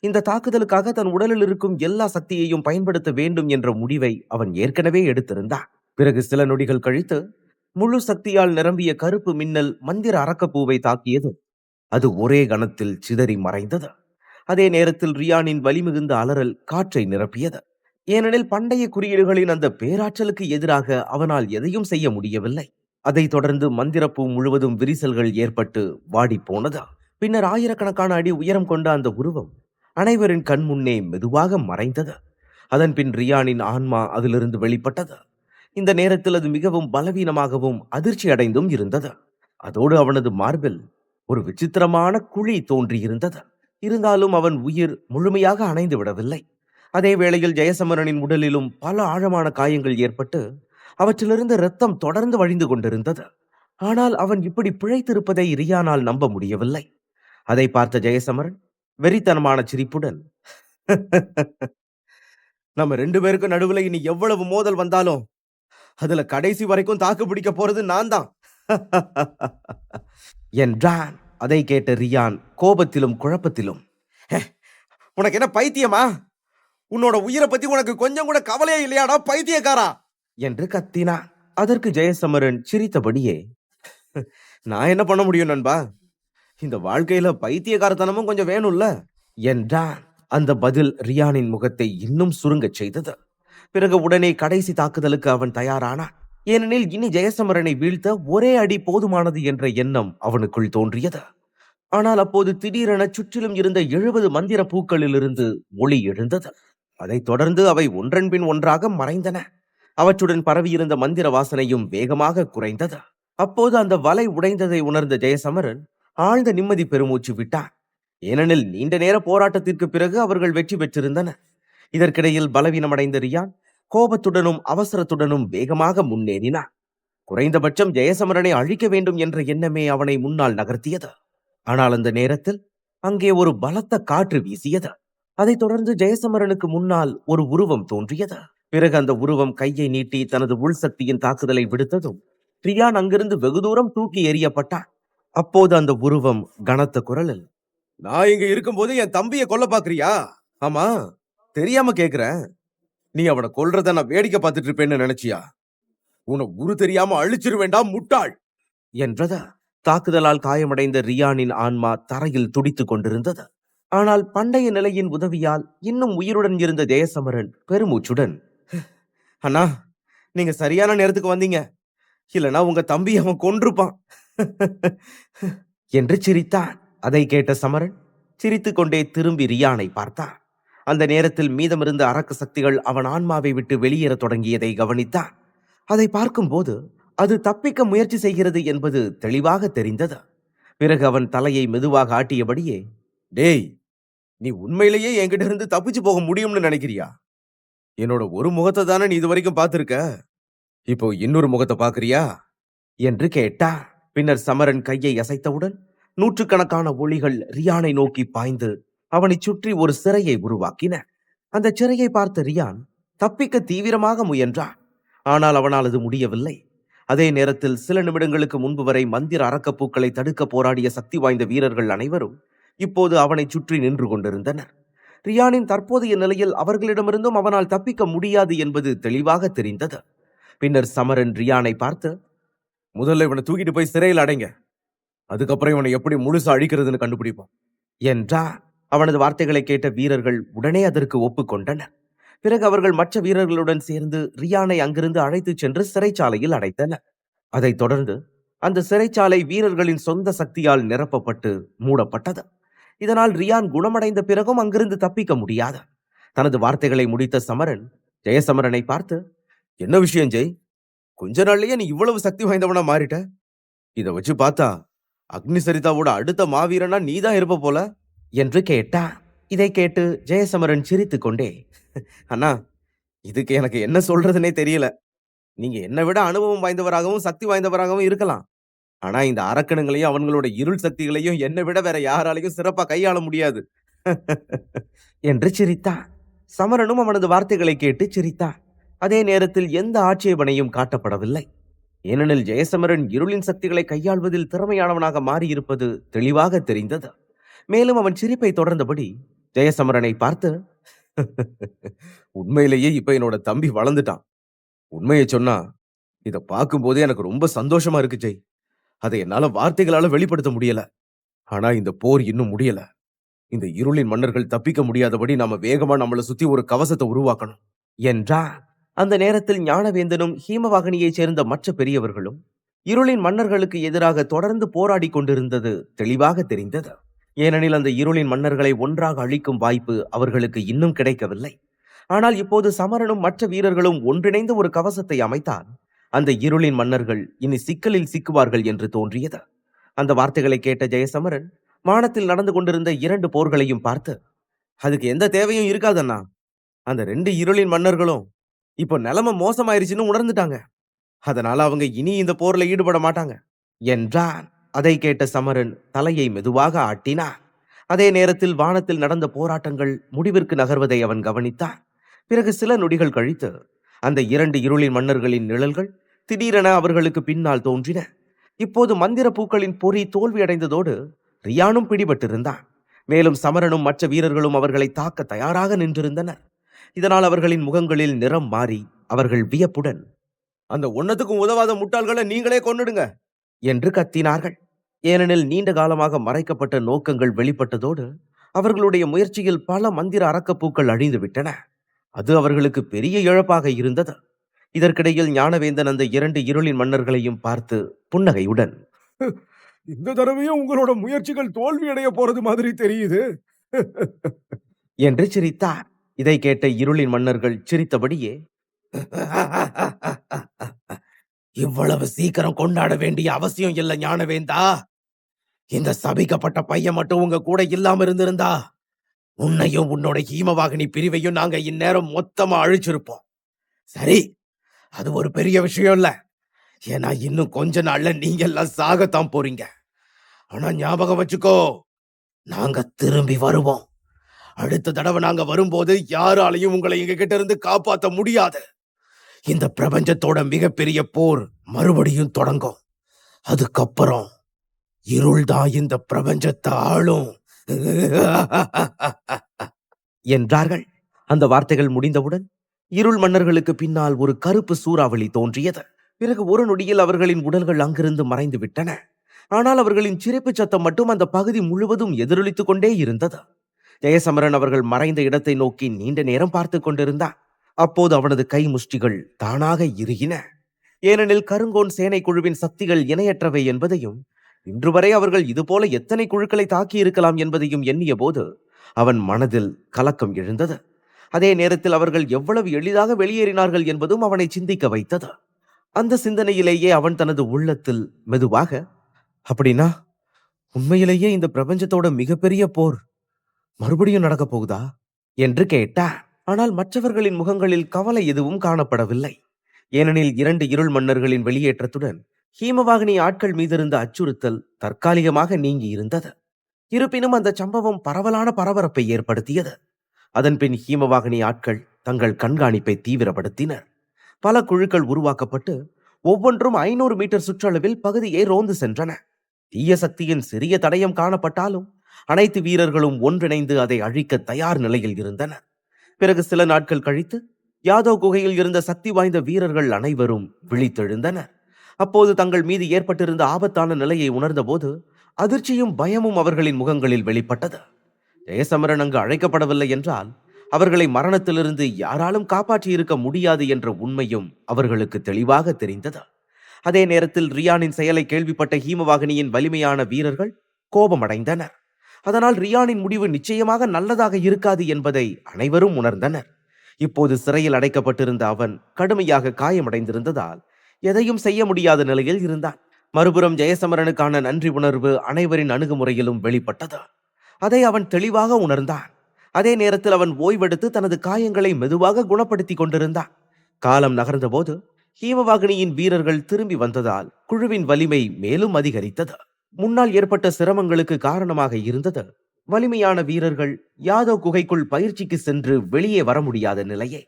இந்த தாக்குதலுக்காக தன் உடலில் இருக்கும் எல்லா சக்தியையும் பயன்படுத்த வேண்டும் என்ற முடிவை அவன் ஏற்கனவே எடுத்திருந்தான். பிறகு சில நொடிகள் கழித்து முழு சக்தியால் நிரம்பிய கருப்பு மின்னல் மந்திர அரக்கப்பூவை தாக்கியது. அது ஒரே கணத்தில் சிதறி மறைந்தது. அதே நேரத்தில் ரியானின் வலிமிகுந்த அலறல் காற்றை நிரப்பியது. ஏனெனில் பண்டைய குறியீடுகளின் அந்த பேராற்றலுக்கு எதிராக அவனால் எதையும் செய்ய முடியவில்லை. அதைத் தொடர்ந்து மந்திரப்பூ முழுவதும் விரிசல்கள் ஏற்பட்டு வாடி போனது. பின்னர் ஆயிரக்கணக்கான அடி உயரம் கொண்ட அந்த உருவம் அனைவரின் கண் முன்னே மெதுவாக மறைந்தது. அதன் பின் ரியானின் ஆன்மா அதிலிருந்து வெளிப்பட்டது. இந்த நேரத்தில் அது மிகவும் பலவீனமாகவும் அதிர்ச்சி அடைந்தும் இருந்தது. அதோடு அவனது மார்பில் ஒரு விசித்திரமான குழி தோன்றியிருந்தது. இருந்தாலும் அவன் உயிர் முழுமையாக அணைந்து விடவில்லை. அதே வேளையில் ஜெயசமரனின் உடலிலும் பல ஆழமான காயங்கள் ஏற்பட்டு அவற்றிலிருந்து இரத்தம் தொடர்ந்து வழிந்து கொண்டிருந்தது. ஆனால் அவன் இப்படி பிழைத்திருப்பதை ரியானால் நம்ப முடியவில்லை. அதை பார்த்த ஜெயசமரன் வெறித்தனமான சிரிப்புடன், நம்ம 2 பேருக்கு நடுவுல இனி எவ்வளவு மோதல் வந்தாலும் அதுல கடைசி வரைக்கும் தாக்கு பிடிக்க போறது நான் தான் என்றான். அதை கேட்ட ரியான் கோபத்திலும் குழப்பத்திலும், உனக்கு என்ன பைத்தியமா? உன்னோட உயிரை பத்தி உனக்கு கொஞ்சம் கூட கவலையே இல்லையாடா பைத்தியக்காரா என்று கத்தினான். அதற்கு ஜெயசமரன் சிரித்தபடியே, நான் என்ன பண்ண முடியும் நண்பா? இந்த வாழ்க்கையில பைத்தியக்காரத்தனமும் கொஞ்சம் வேணும்ல என்றான். அந்த பதில் ரியானின் முகத்தை இன்னும் சுருங்கச் செய்தது. பிறகு உடனே கடைசி தாக்குதலுக்கு அவன் தயாரானான். ஏனெனில் இனி ஜெயசமரனை வீழ்த்த ஒரே அடி போதுமானது என்ற எண்ணம் அவனுக்குள் தோன்றியது. ஆனால் அப்போது திடீரென சுற்றிலும் இருந்த 70 மந்திர பூக்களிலிருந்து ஒளி எழுந்தது. அதைத் தொடர்ந்து அவை ஒன்றன் பின் ஒன்றாக மறைந்தன. அவற்றுடன் பரவியிருந்த மந்திர வாசனையும் வேகமாக குறைந்தது. அப்போது அந்த வலை உடைந்ததை உணர்ந்த ஜெயசமரன் ஆழ்ந்த நிம்மதி பெருமூச்சு விட்டான். ஏனெனில் நீண்ட நேர போராட்டத்திற்கு பிறகு அவர்கள் வெற்றி பெற்றிருந்தனர். இதற்கிடையில் பலவீனமடைந்த ரியான் கோபத்துடனும் அவசரத்துடனும் வேகமாக முன்னேறினான். குறைந்தபட்சம் ஜெயசமரனை அழிக்க வேண்டும் என்ற எண்ணமே அவனை முன்னால் நகர்த்தியது. ஆனால் அந்த நேரத்தில் அங்கே ஒரு பலத்த காற்று வீசியது. அதைத் தொடர்ந்து ஜெயசமரனுக்கு முன்னால் ஒரு உருவம் தோன்றியது. பிறகு அந்த உருவம் கையை நீட்டி தனது உள்சக்தியின் தாக்குதலை விடுத்ததும் ரியான் அங்கிருந்து வெகு தூரம் தூக்கி எறியப்பட்டான். அப்போது அந்த உருவம் கனத்த குரலில், நான் இங்க இருக்கும்போது என் தம்பியை கொல்ல பாக்குறியா? ஆமா, தெரியாம கேக்குறேன். நீ அவனை கொல்றத நான் வேடிக்கை பார்த்துட்டு இருப்பேன்னு நினைச்சியா? உன்னை உரு தெரியாம அழிச்சிரு வேண்டாம் முட்டாள் என்றது. தாக்குதலால் காயமடைந்த ரியானின் ஆன்மா தரையில் துடித்துக் கொண்டிருந்தது. ஆனால் பண்டைய நிலையின் உதவியால் இன்னும் உயிருடன் இருந்த ஜெயசமரன் பெருமூச்சுடன், அண்ணா, நீங்க சரியான நேரத்துக்கு வந்தீங்க. இல்லனா உங்க தம்பி அவன் கொன்றுப்பான் என்று சிரித்தான். அதை கேட்ட சமரன் சிரித்துக் கொண்டே திரும்பி ரியானை பார்த்தான். அந்த நேரத்தில் மீதமிருந்த அரக்க சக்திகள் அவன் ஆன்மாவை விட்டு வெளியேற தொடங்கியதை கவனித்தான். அதை பார்க்கும்போது அது தப்பிக்க முயற்சி செய்கிறது என்பது தெளிவாக தெரிந்தது. பிறகு அவன் தலையை மெதுவாக ஆட்டியபடியே, டேய், நீ உண்மையிலேயே என்கிட்ட இருந்து தப்பிச்சு போக முடியும்னு நினைக்கிறியா? என்னோட ஒரு முகத்தை தானே நீ இது வரைக்கும் பார்த்திருக்க. இப்போ இன்னொரு முகத்தை பாக்குறியா என்று கேட்டா. பின்னர் சமரன் கையை அசைத்தவுடன் நூற்றுக்கணக்கான ஒளிகள் ரியானை நோக்கி பாய்ந்து அவனை சுற்றி ஒரு சிறையை உருவாக்கின. அந்த சிறையை பார்த்த ரியான் தப்பிக்க தீவிரமாக முயன்றான். ஆனால் அவனால் அது முடியவில்லை. அதே நேரத்தில் சில நிமிடங்களுக்கு முன்பு வரை மந்திர அரக்கப்பூக்களை தடுக்க போராடிய சக்தி வாய்ந்த வீரர்கள் அனைவரும் இப்போது அவனை சுற்றி நின்று கொண்டிருந்தனர். ரியானின் தற்போதைய நிலையில் அவர்களிடமிருந்தும் அவனால் தப்பிக்க முடியாது என்பது தெளிவாக தெரிந்தது. பின்னர் சமரன் ரியானை பார்த்து, முதல்ல இவனை தூக்கிட்டு போய் சிறையில் அடைங்க, அதுக்கப்புறம் இவனை எப்படி முழுசா அழிக்கிறதுன்னு கண்டுபிடிப்போம் என்றார். அவனது வார்த்தைகளை கேட்ட வீரர்கள் உடனே அதற்கு ஒப்புக்கொண்டனர். பிறகு அவர்கள் மற்ற வீரர்களுடன் சேர்ந்து ரியானை அங்கிருந்து அழைத்துச் சென்று சிறைச்சாலையில் அடைத்தனர். அதைத் தொடர்ந்து அந்த சிறைச்சாலை வீரர்களின் சொந்த சக்தியால் நிரப்பப்பட்டு மூடப்பட்டது. இதனால் ரியான் குணமடைந்த பிறகும் அங்கிருந்து தப்பிக்க முடியாது. தனது வார்த்தைகளை முடித்த சமரன் ஜெயசமரனை பார்த்து, என்ன விஷயம் ஜெய்? கொஞ்ச நாள்லயே நீ இவ்வளவு சக்தி வாய்ந்தவனா மாறிட்ட. இதை வச்சு பார்த்தா அக்னி சரிதாவோட அடுத்த மாவீரனா நீதான் இருப்ப போல என்று கேட்டா. இதை கேட்டு ஜெயசமரன் சிரித்துக் கொண்டே, அண்ணா, இதுக்கு எனக்கு என்ன சொல்றதுனே தெரியல. நீங்க என்னை விட அனுபவம் வாய்ந்தவராகவும் சக்தி வாய்ந்தவராகவும் இருக்கலாம். ஆனா இந்த அரக்கணுங்களையும் அவங்களோட இருள் சக்திகளையும் என்னை விட வேற யாராலையும் சிறப்பா கையாள முடியாது என்று சிரித்தான். சமரனும் அவனது வார்த்தைகளை கேட்டு சிரித்தான். அதே நேரத்தில் எந்த ஆட்சேபனையும் காட்டப்படவில்லை. ஏனெனில் ஜெயசமரன் இருளின் சக்திகளை கையாள்வதில் திறமையானவனாக மாறியிருப்பது தெளிவாக தெரிந்தது. மேலும் அவன் சிரிப்பை தொடர்ந்தபடி ஜெயசமரனை பார்த்து, உண்மையிலேயே இப்ப என்னோட தம்பி வளர்ந்துட்டான். உண்மையை சொன்னா இதை பார்க்கும் போதே எனக்கு ரொம்ப சந்தோஷமா இருக்கு ஜெய். அதை என்னால வார்த்தைகளால வெளிப்படுத்த முடியல. ஆனா இந்த போர் இன்னும் முடியல. இந்த இருளின் மன்னர்கள் தப்பிக்க முடியாதபடி நாம வேகமா நம்மளை சுத்தி ஒரு கவசத்தை உருவாக்கணும் என்றார். அந்த நேரத்தில் ஞானவேந்தனும் ஹீமவாகினியைச் சேர்ந்த மற்ற பெரியவர்களும் இருளின் மன்னர்களுக்கு எதிராக தொடர்ந்து போராடி கொண்டிருந்தது தெளிவாக தெரிந்தது. ஏனெனில் அந்த இருளின் மன்னர்களை ஒன்றாக அழிக்கும் வாய்ப்பு அவர்களுக்கு இன்னும் கிடைக்கவில்லை. ஆனால் இப்போது சமரனும் மற்ற வீரர்களும் ஒன்றிணைந்து ஒரு கவசத்தை அமைத்தால் அந்த இருளின் மன்னர்கள் இனி சிக்கலில் சிக்குவார்கள் என்று தோன்றியது. அந்த வார்த்தைகளை கேட்ட ஜெயசமரன் வானத்தில் நடந்து கொண்டிருந்த 2 போர்களையும் பார்த்து, அதுக்கு எந்த தேவையும் இருக்காதண்ணா. அந்த 2 இருளின் மன்னர்களும் இப்போ நிலைமை மோசமாயிருச்சுன்னு உணர்ந்துட்டாங்க. அதனால அவங்க இனி இந்த போர்ல ஈடுபட மாட்டாங்க என்றான். அதை கேட்ட சமரன் தலையை மெதுவாக ஆட்டினான். அதே நேரத்தில் வானத்தில் நடந்த போராட்டங்கள் முடிவிற்கு நகர்வதை அவன் கவனித்தான். பிறகு சில நொடிகள் கழித்து அந்த 2 இருளின் மன்னர்களின் நிழல்கள் திடீரென அவர்களுக்கு பின்னால் தோன்றின. இப்போது மந்திர பூக்களின் பொறி தோல்வியடைந்ததோடு ரியானும் பிடிபட்டிருந்தான். மேலும் சமரனும் மற்ற வீரர்களும் அவர்களை தாக்க தயாராக நின்றிருந்தனர். இதனால் அவர்களின் முகங்களில் நிறம் மாறி அவர்கள் வியப்புடன், அந்த ஒன்னத்துக்கும் உதவாத முட்டாள்களை நீங்களே கொன்னுடுங்க, என்று கத்தினார்கள். ஏனெனில் நீண்ட காலமாக மறைக்கப்பட்ட நோக்கங்கள் வெளிப்பட்டதோடு அவர்களுடைய முயற்சியில் பல மந்திர அரக்கப்பூக்கள் அழிந்துவிட்டன. அது அவர்களுக்கு பெரிய இழப்பாக இருந்தது. இதற்கிடையில் ஞானவேந்தன் அந்த 2 இருளின் மன்னர்களையும் பார்த்து புன்னகையுடன், இந்த தடவையும் உங்களோட முயற்சிகள் தோல்வி அடைய போறது மாதிரி தெரியுது. என்று சிரித்தார். இதை கேட்ட இருளின் மன்னர்கள் சிரித்தபடியே, இவ்வளவு சீக்கிரம் கொண்டாட வேண்டிய அவசியம் இல்ல ஞானவேந்தா. இந்த சபிக்கப்பட்ட பையன் மட்டும் உங்க கூட இல்லாம இருந்திருந்தா உன்னையும் உன்னோட ஹீமவாகினி பிரிவையும் நாங்க இந்நேரம் மொத்தமா அழிச்சிருப்போம். சரி, அது ஒரு பெரிய விஷயம் இல்ல. ஏன்னா இன்னும் கொஞ்ச நாள்ல நீங்க எல்லாம் சாகத்தான் போறீங்க. ஆனா ஞாபகம் வச்சுக்கோ, நாங்க திரும்பி வருவோம். அடுத்த தடவை நாங்க வரும்போது யாராலையும் உங்களை எங்க கிட்ட இருந்து காப்பாத்த முடியாது. இந்த பிரபஞ்சத்தோட மிகப்பெரிய போர் மறுபடியும் தொடங்கும். அதுக்கப்புறம் இருள்தான் இந்த பிரபஞ்சத்தை ஆளும் என்றார்கள். அந்த வார்த்தைகள் முடிந்தவுடன் இருள் மன்னர்களுக்கு பின்னால் ஒரு கருப்பு சூறாவளி தோன்றியது. பிறகு ஒரு நொடியில் அவர்களின் உடல்கள் அங்கிருந்து மறைந்து விட்டன. ஆனால் அவர்களின் சிரிப்பு சத்தம் மட்டும் அந்த பகுதி முழுவதும் எதிரொலித்துக் கொண்டே இருந்தது. ஜெயசமரன் அவர்கள் மறைந்த இடத்தை நோக்கி நீண்ட நேரம் பார்த்து கொண்டிருந்தான். அப்போது அவனது கை முஷ்டிகள் தானாக இறுகின. ஏனெனில் கருங்கோன் சேனை குழுவின் சக்திகள் இணையற்றவை என்பதையும், இன்று வரை அவர்கள் இதுபோல எத்தனை குழுக்களை தாக்கி இருக்கலாம் என்பதையும் எண்ணிய போது அவன் மனதில் கலக்கம் எழுந்தது. அதே நேரத்தில் அவர்கள் எவ்வளவு எளிதாக வெளியேறினார்கள் என்பதும் அவனை சிந்திக்க வைத்தது. அந்த சிந்தனையிலேயே அவன் தனது உள்ளத்தில் மெதுவாக, அப்படின்னா உண்மையிலேயே இந்த பிரபஞ்சத்தோட மிகப்பெரிய போர் மறுபடியும் நடக்கப் போகுதா என்று கேட்டார். ஆனால் மற்றவர்களின் முகங்களில் கவலை எதுவும் காணப்படவில்லை. ஏனெனில் 2 இருள் மன்னர்களின் வெளியேற்றத்துடன் ஹீமவாகினி ஆட்கள் மீதிருந்த அச்சுறுத்தல் தற்காலிகமாக நீங்கி இருந்தது. இருப்பினும் அந்த சம்பவம் பரவலான பரபரப்பை ஏற்படுத்தியது. அதன்பின் ஹீமவாகினி ஆட்கள் தங்கள் கண்காணிப்பை தீவிரப்படுத்தினர். பல குழுக்கள் உருவாக்கப்பட்டு ஒவ்வொன்றும் 500 மீட்டர் சுற்றளவில் பகுதியை ரோந்து சென்றன. தீய சக்தியின் சிறிய தடயம் காணப்பட்டாலும் அனைத்து வீரர்களும் ஒன்றிணைந்து அதை அழிக்க தயார் நிலையில் இருந்தனர். பிறகு சில நாட்கள் கழித்து யாதவ் குகையில் இருந்த சக்தி வாய்ந்த வீரர்கள் அனைவரும் விழித்தெழுந்தனர். அப்போது தங்கள் மீது ஏற்பட்டிருந்த ஆபத்தான நிலையை உணர்ந்தபோது அதிர்ச்சியும் பயமும் அவர்களின் முகங்களில் வெளிப்பட்டது. ஜெயசமரன் அங்கு அழைக்கப்படவில்லை என்றால் அவர்களை மரணத்திலிருந்து யாராலும் காப்பாற்றி இருக்க முடியாது என்ற உண்மையும் அவர்களுக்கு தெளிவாக தெரிந்தது. அதே நேரத்தில் ரியானின் செயலை கேள்விப்பட்ட ஹீமவாகினியின் வலிமையான வீரர்கள் கோபமடைந்தனர். அதனால் ரியானின் முடிவு நிச்சயமாக நல்லதாக இருக்காது என்பதை அனைவரும் உணர்ந்தனர். இப்போது சிறையில் அடைக்கப்பட்டிருந்த அவன் கடுமையாக காயமடைந்திருந்ததால் எதையும் செய்ய முடியாத நிலையில் இருந்தான். மறுபுறம் ஜெயசமரனுக்கான நன்றி உணர்வு அனைவரின் அணுகுமுறையிலும் வெளிப்பட்டது. அதை அவன் தெளிவாக உணர்ந்தான். அதே நேரத்தில் அவன் ஓய்வெடுத்து தனது காயங்களை மெதுவாக குணப்படுத்தி கொண்டிருந்தான். காலம் நகர்ந்தபோது ஹீமவாகினியின் வீரர்கள் திரும்பி வந்ததால் குழுவின் வலிமை மேலும் அதிகரித்தது. முன்னால் ஏற்பட்ட சிரமங்களுக்கு காரணமாக இருந்தது வலிமையான வீரர்கள் யாதவ் குகைக்குள் பயிற்சிக்கு சென்று வெளியே வர முடியாத நிலையே.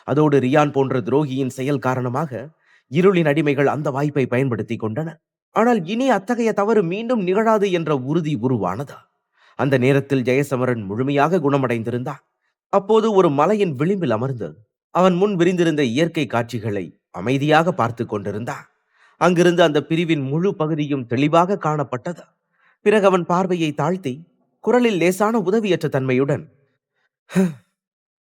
அதோடு ரியான் போன்ற துரோகியின் செயல் காரணமாக இருளின் அடிமைகள் அந்த வாய்ப்பை பயன்படுத்தி கொண்டனர். ஆனால் இனி அத்தகைய தவறு மீண்டும் நிகழாது என்ற உறுதி உருவானது. அந்த நேரத்தில் ஜெயசமரன் முழுமையாக குணமடைந்திருந்தான். அப்போது ஒரு மலையின் விளிம்பில் அமர்ந்து அவன் முன் விரிந்திருந்த இயற்கை காட்சிகளை அமைதியாக பார்த்து கொண்டிருந்தான். அங்கிருந்து அந்த பிரிவின் முழு பகுதியும் தெளிவாக காணப்பட்டது. பிறகு அவன் பார்வையை தாழ்த்தி குரலில் லேசான உதவியற்ற தன்மையுடன்,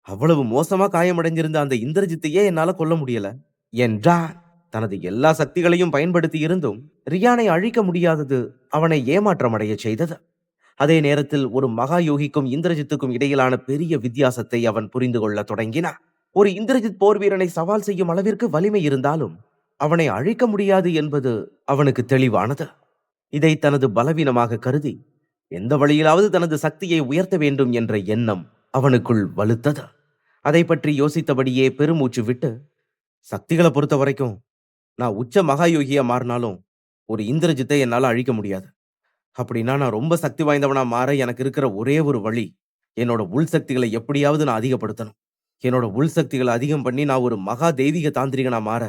அவ்வளவு மோசமா காயமடைஞ்சிருந்த அந்த இந்திரஜித்தையே என்னால கொல்ல முடியல என்றான். தனது எல்லா சக்திகளையும் பயன்படுத்தி இருந்தும் ரியானை அழிக்க முடியாதது அவனை ஏமாற்றமடைய செய்தது. அதே நேரத்தில் ஒரு மகா யோகிக்கும் இந்திரஜித்துக்கும் இடையிலான பெரிய வித்தியாசத்தை அவன் புரிந்து கொள்ள தொடங்கினான். ஒரு இந்திரஜித் போர் வீரனை சவால் செய்யும் அளவிற்கு வலிமை இருந்தாலும் அவனை அழிக்க முடியாது என்பது அவனுக்கு தெளிவானது. இதை தனது பலவீனமாக கருதி எந்த வழியிலாவது தனது சக்தியை உயர்த்த வேண்டும் என்ற எண்ணம் அவனுக்குள் வலுத்தது. அதை பற்றி யோசித்தபடியே பெருமூச்சு விட்டு, சக்திகளை பொறுத்த வரைக்கும் நான் உச்ச மகாயோகியா மாறினாலும் ஒரு இந்திரஜித்தை என்னால அழிக்க முடியாது. அப்படின்னா நான் ரொம்ப சக்தி வாய்ந்தவனா மாற எனக்கு இருக்கிற ஒரே ஒரு வழி, என்னோட உள் சக்திகளை எப்படியாவது நான் அதிகப்படுத்தணும். என்னோட உள் சக்திகளை அதிகம் பண்ணி நான் ஒரு மகா தெய்வீக தாந்திரிகனா மாற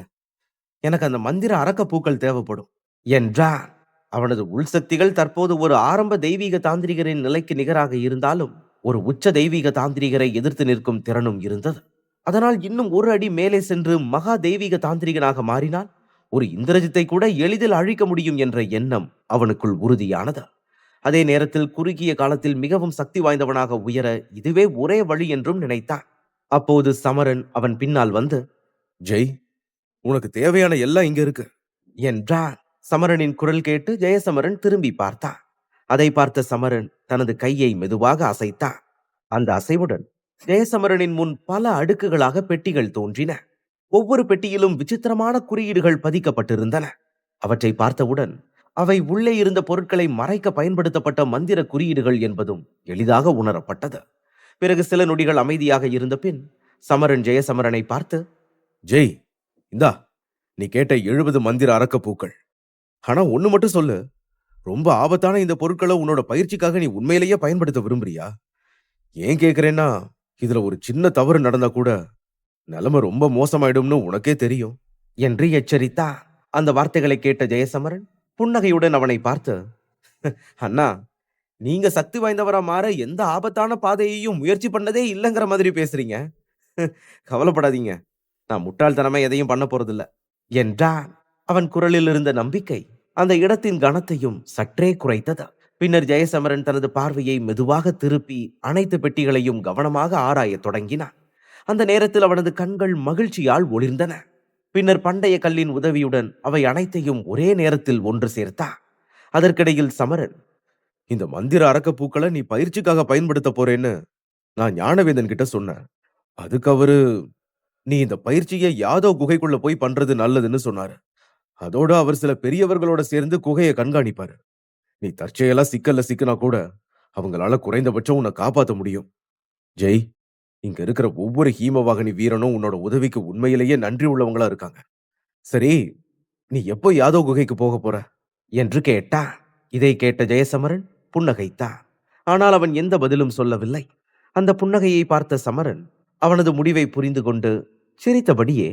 எனக்கு அந்த மந்திர அரக்க பூக்கள் தேவைப்படும் என்றான். அவனது உள்சக்திகள் தற்போது ஒரு ஆரம்ப தெய்வீக தாந்திரிகரின் நிலைக்கு நிகராக இருந்தாலும் ஒரு உச்ச தெய்வீக தாந்திரிகரை எதிர்த்து நிற்கும் திறனும் இருந்தது. அதனால் இன்னும் ஒரு அடி மேலே சென்று மகா தெய்வீக தாந்திரிகனாக மாறினால் ஒரு இந்திரஜித்தை கூட எளிதில் அழிக்க முடியும் என்ற எண்ணம் அவனுக்குள் உறுதியானது. அதே நேரத்தில் குறுகிய காலத்தில் மிகவும் சக்தி வாய்ந்தவனாக உயர இதுவே ஒரே வழி என்றும் நினைத்தான். அப்போது சமரன் அவன் பின்னால் வந்து, ஜெய், உனக்கு தேவையான எல்லாம் இங்க இருக்கு என்றான். சமரனின் குரல் கேட்டு ஜெயசமரன் திரும்பி பார்த்தான். அதை பார்த்த சமரன் தனது கையை மெதுவாக அசைத்தான். அந்த அசைவுடன் ஜெயசமரனின் முன் பல அடுக்குகளாக பெட்டிகள் தோன்றின. ஒவ்வொரு பெட்டியிலும் விசித்திரமான குறியீடுகள் பதிக்கப்பட்டிருந்தன. அவற்றை பார்த்தவுடன் அவை உள்ளே இருந்த பொருட்களை மறைக்க பயன்படுத்தப்பட்ட மந்திர குறியீடுகள் என்பதும் எளிதாக உணரப்பட்டது. பிறகு சில நொடிகள் அமைதியாக இருந்த பின் சமரன் ஜெயசமரனை பார்த்து, ஜெய், இந்தா நீ கேட்ட 70 மந்திர அரக்க பூக்கள். ஆனா ஒண்ணு மட்டும் சொல்லு, ரொம்ப ஆபத்தான இந்த பொருட்களை உன்னோட பயிற்சிக்காக நீ உண்மையிலேயே பயன்படுத்த விரும்புறியா? ஏன் கேக்குறேன்னா, இதுல ஒரு சின்ன தவறு நடந்தா கூட நிலைமை ரொம்ப மோசமாயிடும்னு உனக்கே தெரியும் என்று எச்சரித்தான். அந்த வார்த்தைகளை கேட்ட ஜெயசமரன் புன்னகையுடன் அவனை பார்த்து, அண்ணா, நீங்க சக்தி வாய்ந்தவரா மாற எந்த ஆபத்தான பாதையையும் முயற்சி பண்ணதே இல்லைங்கிற மாதிரி பேசுறீங்க. கவலைப்படாதீங்க, நான் முட்டாள்தனமா எதையும் பண்ண போறதில்ல என்றான். அவன் குரலில் இருந்த நம்பிக்கை அந்த இடத்தின் கனத்தையும் சற்றே குறைத்தது. பின்னர் ஜெயசமரன் தனது பார்வையை மெதுவாக திருப்பி அனைத்து பெட்டிகளையும் கவனமாக ஆராயத் தொடங்கினான். அந்த நேரத்தில் அவனது கண்கள் மகிழ்ச்சியால் ஒளிர்ந்தன. பின்னர் பண்டைய கல்லின் உதவியுடன் அவை அனைத்தையும் ஒரே நேரத்தில் ஒன்று சேர்த்தான். அதற்கிடையில் சமரன், இந்த மந்திர அரக்க பூக்களை நீ பயிற்சிக்காக பயன்படுத்த போறேன்னு நான் ஞானவேந்தன் கிட்ட சொன்னேன். அதுக்கு அவரு, நீ இந்த பயிற்சியை யாதோ குகைக்குள்ள போய் பண்றது நல்லதுன்னு சொன்னாரு. அதோட அவர் சில பெரியவர்களோட சேர்ந்து குகையை கண்காணிப்பாரு. நீ தற்செயலா சிக்கல்ல சிக்கினா கூட அவங்களால குறைந்தபட்சம் உன்னை காப்பாத்த முடியும். ஜெய், இங்க இருக்கிற ஒவ்வொரு ஹீமவாகினி வீரனும் உன்னோட உதவிக்கு உண்மையிலேயே நன்றி உள்ளவங்களா இருக்காங்க. சரி, நீ எப்போ யாதோ குகைக்கு போக போற என்று கேட்டான். இதை கேட்ட ஜெயசமரன் புன்னகைத்தான். ஆனால் அவன் எந்த பதிலும் சொல்லவில்லை. அந்த புன்னகையை பார்த்த சமரன் அவனது முடிவை புரிந்து கொண்டு சிரித்தபடியே,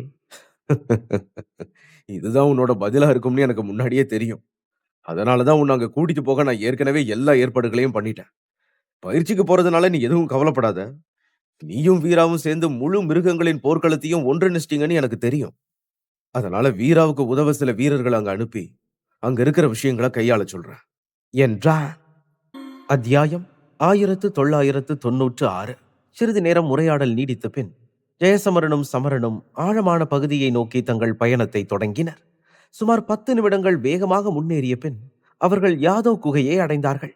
இதுதான் உன்னோட பதிலா இருக்கும்னு எனக்கு முன்னாடியே தெரியும். அதனாலதான் உன்னை அங்க கூட்டிட்டு போக நான் ஏற்கனவே எல்லா ஏற்பாடுகளையும் பண்ணிட்டேன். பயிற்சிக்கு போறதுனால நீ எதுவும் கவலைப்படாத. நீயும் வீராவும் சேர்ந்து முழு மிருகங்களின் போர்க்களத்தையும் ஒன்றிணைச்சிட்டீங்கன்னு எனக்கு தெரியும். அதனால வீராவுக்கு உதவ சில வீரர்களை அங்க அனுப்பி அங்க இருக்கிற விஷயங்களை கையாள சொல்றேன் என்றான். அத்தியாயம் 1996. சிறிது நேரம் உரையாடல் நீடித்த பின் ஜெயசமரனும் சமரனும் ஆழமான பகுதியை நோக்கி தங்கள் பயணத்தை தொடங்கினர். சுமார் 10 நிமிடங்கள் வேகமாக முன்னேறிய பின் அவர்கள் யாதோ குகையை அடைந்தார்கள்.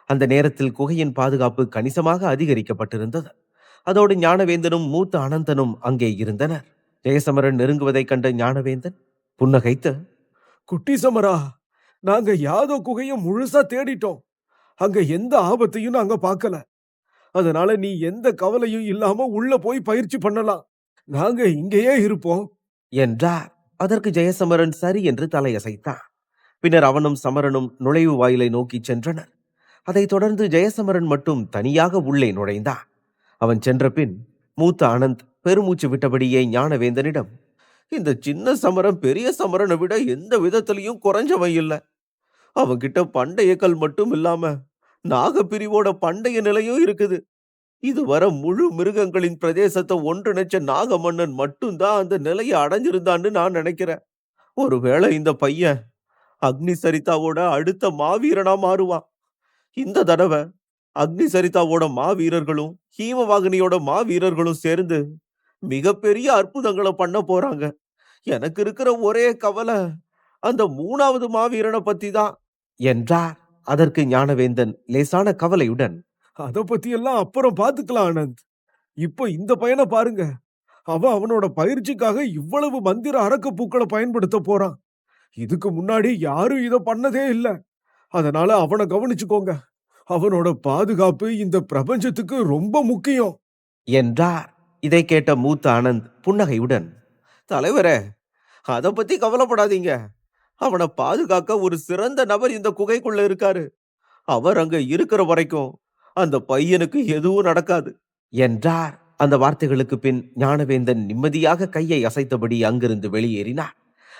அந்த நேரத்தில் குகையின் பாதுகாப்பு கணிசமாக அதிகரிக்கப்பட்டிருந்தது. அதோடு ஞானவேந்தனும் மூத்த அனந்தனும் அங்கே இருந்தனர். ஜெயசமரன் நெருங்குவதைக் கண்ட ஞானவேந்தன் புன்னகைத்து, குட்டி சமரா, நாங்க யாதோ குகையை முழுசா தேடிட்டோம். அங்க எந்த ஆபத்தையும் நாங்க பார்க்கல. அதனால நீ எந்த கவலையும் இல்லாம உள்ள போய் பயிற்சி பண்ணலாம். நாங்க இங்கேயே இருப்போம் என்றார். அதற்கு ஜெயசமரன் சரி என்று தலையசைத்தான். பின்னர் அவனும் சமரனும் நுழைவு வாயிலை நோக்கி சென்றனர். அதைத் தொடர்ந்து ஜெயசமரன் மட்டும் தனியாக உள்ளே நுழைந்தான். அவன் சென்ற பின் மூத்த அனந்த் பெருமூச்சு விட்டபடியே ஞானவேந்தனிடம், இந்த சின்ன சமரன் பெரிய சமரனை விட எந்த விதத்திலையும் குறைஞ்சவன் இல்ல. அவன்கிட்ட பண்டைய கல் மட்டும் இல்லாம நாகப்பிரிவோட பண்டைய நிலையும் இருக்குது. இதுவரை முழு மிருகங்களின் பிரதேசத்தை ஒன்றிணைச்ச நாக மன்னன் மட்டும்தான் அந்த நிலையை அடைஞ்சிருந்தான்னு நான் நினைக்கிறேன். ஒருவேளை இந்த பையன் அக்னி சரிதாவோட அடுத்த மாவீரனா மாறுவான். இந்த தடவை அக்னி சரிதாவோட மாவீரர்களும் ஹீமவாகினியோட மாவீரர்களும் சேர்ந்து மிகப்பெரிய அற்புதங்களை பண்ண போறாங்க. எனக்கு இருக்கிற ஒரே கவலை அந்த 3வது மாவீரனை பத்தி தான் என்றார். அதற்கு ஞானவேந்தன் லேசான கவலையுடன், அத பத்தி எல்லாம் அப்புறம் பாத்துக்கலாம் ஆனந்த். இப்ப இந்த பையனை பாருங்க. அவனோட பயிற்சிக்காக இவ்வளவு மந்திர அரக்க பூக்களை பயன்படுத்த போறான். இதுக்கு முன்னாடி யாரும் இத பண்ணதே இல்ல. அதனால அவனை கவனிச்சுக்கோங்க. அவனோட பாதுகாப்பு இந்த பிரபஞ்சத்துக்கு ரொம்ப முக்கியம் என்றார். இதை கேட்ட மூத்த ஆனந்த் புன்னகையுடன், தலைவரே, அத பத்தி கவலைப்படாதீங்க. அவனை பாதுகாக்க ஒரு சிறந்த நபர் இந்த குகைக்குள்ள இருக்காரு. அவர் அங்க இருக்கிற வரைக்கும் அந்த பையனுக்கு எதுவும் நடக்காது என்றார். அந்த வார்த்தைகளுக்கு பின் ஞானவேந்தன் நிம்மதியாக கையை அசைத்தபடி அங்கிருந்து வெளியேறினார்.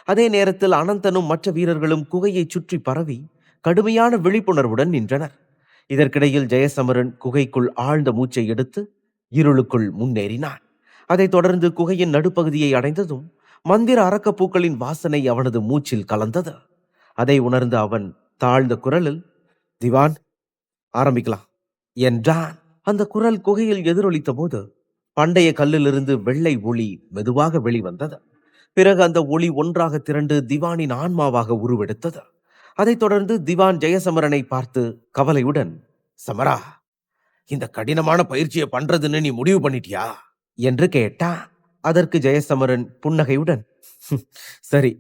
அதே நேரத்தில் அனந்தனும் மற்ற வீரர்களும் குகையை சுற்றி பரவி கடுமையான விழிப்புணர்வுடன் நின்றனர். இதற்கிடையில் ஜெயசமரன் குகைக்குள் ஆழ்ந்த மூச்சை எடுத்து இருளுக்குள் முன்னேறினான். அதைத் தொடர்ந்து குகையின் நடுப்பகுதியை அடைந்ததும் மந்திர அரக்கப்பூக்களின் வாசனை அவனது மூச்சில் கலந்தது. அதை உணர்ந்த அவன் தாழ்ந்த குரலில், திவான், ஆரம்பிக்கலாம் என்றான். அந்த குரல் குகையில் எதிரொலித்த போது பண்டைய கல்லிலிருந்து வெள்ளை ஒளி மெதுவாக வெளிவந்தது. பிறகு அந்த ஒளி ஒன்றாக திரண்டு திவானின் ஆன்மாவாக உருவெடுத்தது. அதைத் தொடர்ந்து திவான் ஜெயசமரனை பார்த்து கவலையுடன், சமரா, இந்த கடினமான பயிற்சியை பண்றதுன்னு நீ முடிவு பண்ணிட்டியா என்று கேட்டான். அதற்கு ஜெயசமரன் புன்னகையுடன், சரி,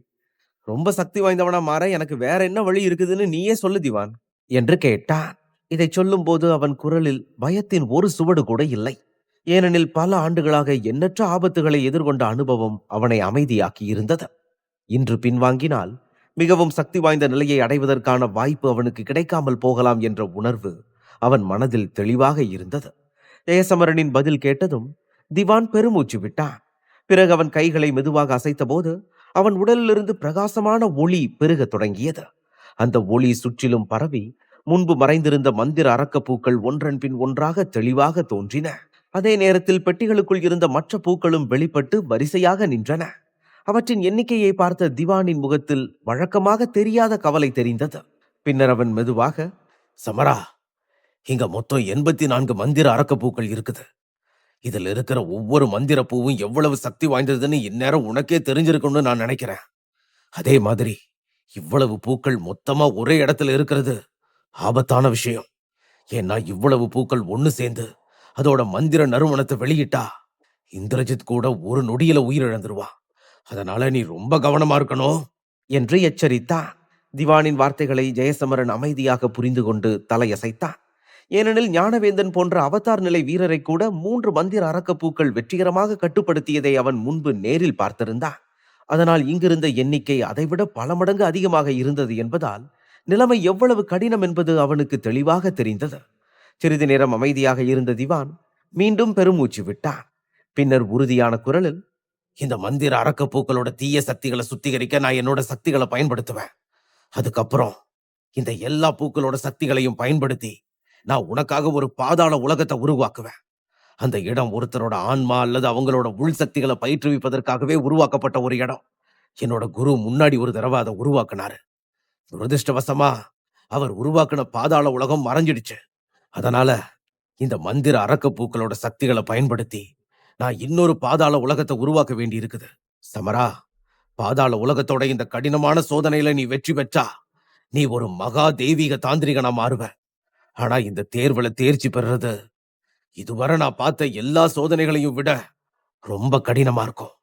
ரொம்ப சக்தி வாய்ந்தவனா மாற எனக்கு வேற என்ன வழி இருக்குதுன்னு நீயே சொல்லு திவான் என்று கேட்டான். இதை சொல்லும் போது அவன் குரலில் பயத்தின் ஒரு சுவடு கூட இல்லை. ஏனெனில் பல ஆண்டுகளாக எண்ணற்ற ஆபத்துகளை எதிர்கொண்ட அனுபவம் அவனை அமைதியாக்கி இருந்தது. இன்று பின்வாங்கினால் மிகவும் சக்தி வாய்ந்த நிலையை அடைவதற்கான வாய்ப்பு அவனுக்கு கிடைக்காமல் போகலாம் என்ற உணர்வு அவன் மனதில் தெளிவாக இருந்தது. ஜெயசமரனின் பதில் கேட்டதும் திவான் பெருமூச்சு விட்டான். பிறகு அவன் கைகளை மெதுவாக அசைத்த போது அவன் உடலிலிருந்து பிரகாசமான ஒளி பெருகத் தொடங்கியது. அந்த ஒளி சுற்றிலும் பரவி முன்பு மறைந்திருந்த மந்திர அரக்கப்பூக்கள் ஒன்றன் பின் ஒன்றாக தெளிவாக தோன்றின. அதே நேரத்தில் பெட்டிகளுக்குள் இருந்த மற்ற பூக்களும் வெளிப்பட்டு வரிசையாக நின்றன. அவற்றின் எண்ணிக்கையை பார்த்த திவானின் முகத்தில் வழக்கமாக தெரியாத கவலை தெரிந்தது. பின்னர் அவன் மெதுவாக, சமரா, இங்க மொத்தம் 84 மந்திர அரக்கப்பூக்கள் இருக்குது. இதுல இருக்கிற ஒவ்வொரு மந்திர பூவும் எவ்வளவு சக்தி வாய்ந்ததுன்னு இந்நேரம் உனக்கே தெரிஞ்சிருக்கும்னு நான் நினைக்கிறேன். அதே மாதிரி இவ்வளவு பூக்கள் மொத்தமா ஒரே இடத்துல இருக்கிறது ஆபத்தான விஷயம். ஏன்னா இவ்வளவு பூக்கள் ஒண்ணு சேர்ந்து அதோட மந்திர நறுமணத்தை வெளியிட்டா இந்திரஜித் கூட ஒரு நொடியில உயிரிழந்துருவான். அதனால நீ ரொம்ப கவனமா இருக்கணும் என்று எச்சரித்தான். திவானின் வார்த்தைகளை ஜெயசமரன் அமைதியாக புரிந்து கொண்டு தலையசைத்தான். ஏனெனில் ஞானவேந்தன் போன்ற அவதார் நிலை வீரரை கூட 3 மந்திர அரக்கப்பூக்கள் வெற்றிகரமாக கட்டுப்படுத்தியதை அவன் முன்பு நேரில் பார்த்திருந்தான். அதனால் இங்கிருந்த எண்ணிக்கை அதைவிட பல மடங்கு அதிகமாக இருந்தது என்பதால் நிலைமை எவ்வளவு கடினம் என்பது அவனுக்கு தெளிவாக தெரிந்தது. சிறிது நேரம் அமைதியாக இருந்த திவான் மீண்டும் பெருமூச்சு விட்டான். பின்னர் உறுதியான குரலில், இந்த மந்திர அரக்கப்பூக்களோட தீய சக்திகளை சுத்திகரிக்க நான் என்னோட சக்திகளை பயன்படுத்துவேன். அதுக்கப்புறம் இந்த எல்லா பூக்களோட சக்திகளையும் பயன்படுத்தி நான் உனக்காக ஒரு பாதாள உலகத்தை உருவாக்குவேன். அந்த இடம் ஒருத்தரோட ஆன்மா அல்லது அவங்களோட உள் சக்திகளை பயிற்றுவிப்பதற்காகவே உருவாக்கப்பட்ட ஒரு இடம். என்னோட குரு முன்னாடி ஒரு தடவை அதை உருவாக்குனாரு. துரதிருஷ்டவசமா அவர் உருவாக்குன பாதாள உலகம் மறைஞ்சிடுச்சு. அதனால இந்த மந்திர அரக்கப்பூக்களோட சக்திகளை பயன்படுத்தி நான் இன்னொரு பாதாள உலகத்தை உருவாக்க வேண்டி இருக்குது. சமரா, பாதாள உலகத்தோட இந்த கடினமான சோதனையில நீ வெற்றி பெற்றா நீ ஒரு மகா தெய்வீக தாந்திரிகனா மாறுவ. ஆனா இந்த தேர்வுல தேர்ச்சி பெறுறது இதுவரை நான் பார்த்த எல்லா சோதனைகளையும் விட ரொம்ப கடினமா இருக்கும்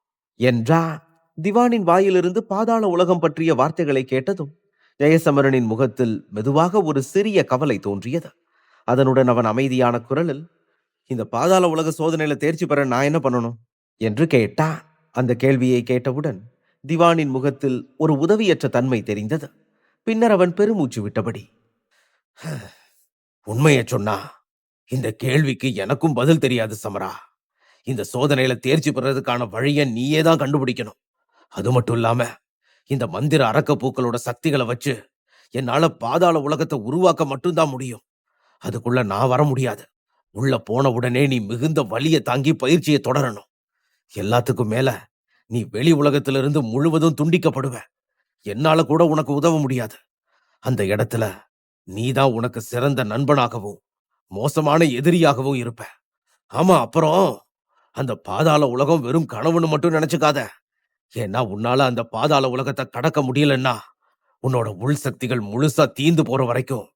என்றான். திவானின் வாயிலிருந்து பாதாள உலகம் பற்றிய வார்த்தைகளை கேட்டதும் ஜெயசமரனின் முகத்தில் மெதுவாக ஒரு சிறிய கவலை தோன்றியது. அதனுடன் அவன் அமைதியான குரலில், இந்த பாதாள உலக சோதனையில தேர்ச்சி பெற நான் என்ன பண்ணணும் என்று கேட்டான். அந்த கேள்வியை கேட்டவுடன் திவானின் முகத்தில் ஒரு உதவியற்ற தன்மை தெரிந்தது. பின்னர் அவன் பெருமூச்சு விட்டபடி, உண்மையை சொன்னா இந்த கேள்விக்கு எனக்கும் பதில் தெரியாது சமரா. இந்த சோதனையில தேர்ச்சி பெறதுக்கான வழியை நீயே தான் கண்டுபிடிக்கணும். அது மட்டும் இல்லாம இந்த மந்திர அரக்கப்பூக்களோட சக்திகளை வச்சு என்னால பாதாள உலகத்தை உருவாக்க மட்டும்தான் முடியும். அதுக்குள்ள நான் வர முடியாது. உள்ள போன உடனே நீ மிகுந்த வலியை தாங்கி பயிற்சியை தொடரணும். எல்லாத்துக்கும் மேல நீ வெளி உலகத்திலிருந்து முழுவதும் துண்டிக்கப்படுவ. என்னால கூட உனக்கு உதவ முடியாது. அந்த இடத்துல நீதான் உனக்கு சிறந்த நண்பனாகவும் மோசமான எதிரியாகவும் இருப்ப. ஆமா, அப்புறம் அந்த பாதாள உலகம் வெறும் கனவுன்னு மட்டும் நினைச்சுக்காத. ஏன்னா உன்னால அந்த பாதாள உலகத்தை கடக்க முடியலன்னா உன்னோட உள் சக்திகள் முழுசா தீந்து போற வரைக்கும்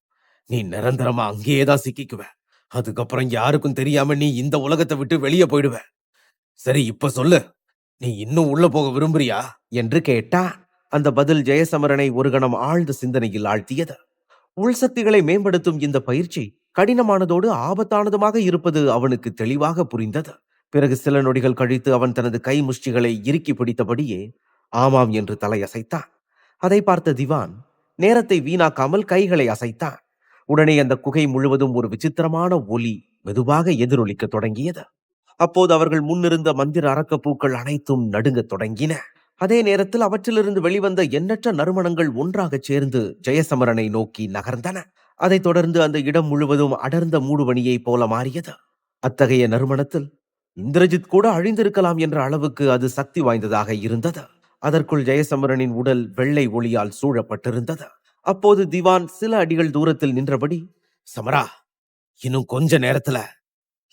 நீ நிரந்தரமா அங்கேயேதான் சிக்கிக்குவ. அதுக்கப்புறம் யாருக்கும் தெரியாம நீ இந்த உலகத்தை விட்டு வெளியே போயிடுவ. சரி, இப்ப சொல்லு, நீ இன்னும் உள்ள போக விரும்புறியா என்று கேட்டா. அந்த பதில் ஜெயசமரனை ஒரு கணம் ஆழ்ந்த சிந்தனையில் ஆழ்த்தியது. உள் சக்திகளை மேம்படுத்தும் இந்த பயிற்சி கடினமானதோடு ஆபத்தானதுமாக இருப்பது அவனுக்கு தெளிவாக புரிந்தது. பிறகு சில நொடிகள் கழித்து அவன் தனது கை முஷ்டிகளை இறுக்கி பிடித்தபடியே ஆமாம் என்று தலையசைத்தான். அதை பார்த்த திவான் நேரத்தை வீணாக்காமல் கைகளை அசைத்தான். உடனே அந்த குகை முழுவதும் ஒரு விசித்திரமான ஒலி மெதுவாக எதிரொலிக்க தொடங்கியது. அப்போது அவர்கள் முன்னிருந்த மந்திர அரக்கப்பூக்கள் அனைத்தும் நடுங்கத் தொடங்கின. அதே நேரத்தில் அவற்றிலிருந்து வெளிவந்த எண்ணற்ற நறுமணங்கள் ஒன்றாகச் சேர்ந்து ஜெயசமரனை நோக்கி நகர்ந்தன. அதைத் தொடர்ந்து அந்த இடம் முழுவதும் அடர்ந்த மூடுபனியைப் போல மாறியது. அத்தகைய நறுமணத்தில் இந்திரஜித் கூட அழிந்திருக்கலாம் என்ற அளவுக்கு அது சக்தி வாய்ந்ததாக இருந்தது. அதற்குள் ஜெயசமரனின் உடல் வெள்ளை ஒளியால் சூழப்பட்டிருந்தது. அப்போது திவான் சில அடிகள் தூரத்தில் நின்றபடி, சமரா, இன்னும் கொஞ்ச நேரத்துல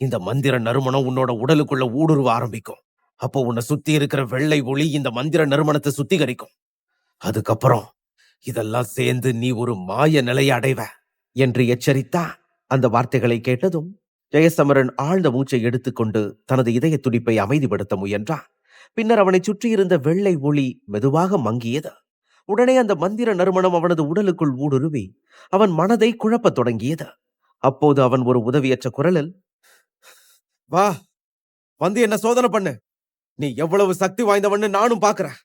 இந்த மந்திர நறுமணம் உன்னோட உடலுக்குள்ள ஊடுருவ ஆரம்பிக்கும். அப்போ உன்னை சுத்தி இருக்கிற வெள்ளை ஒளி இந்த மந்திர நறுமணத்தை சுத்திகரிக்கும். அதுக்கப்புறம் இதெல்லாம் சேர்ந்து நீ ஒரு மாய நிலையை அடைவ என்று எச்சரித்தான். அந்த வார்த்தைகளை கேட்டதும் ஜெயசமரன் ஆழ்ந்த மூச்சை எடுத்துக்கொண்டு தனது இதய துடிப்பை அமைதிப்படுத்த முயன்றான். பின்னர் அவனை சுற்றியிருந்த வெள்ளை ஒளி மெதுவாக மங்கியது. உடனே அந்த மந்திர நறுமணம் அவனது உடலுக்குள் ஊடுருவி அவன் மனதை குழப்பத் தொடங்கியது. அப்போது அவன் ஒரு உதவியற்ற குரலில், வா, வந்து என்ன சோதனை பண்ணு, நீ எவ்வளவு சக்தி வாய்ந்தவன்னு நானும் பாக்குறேன்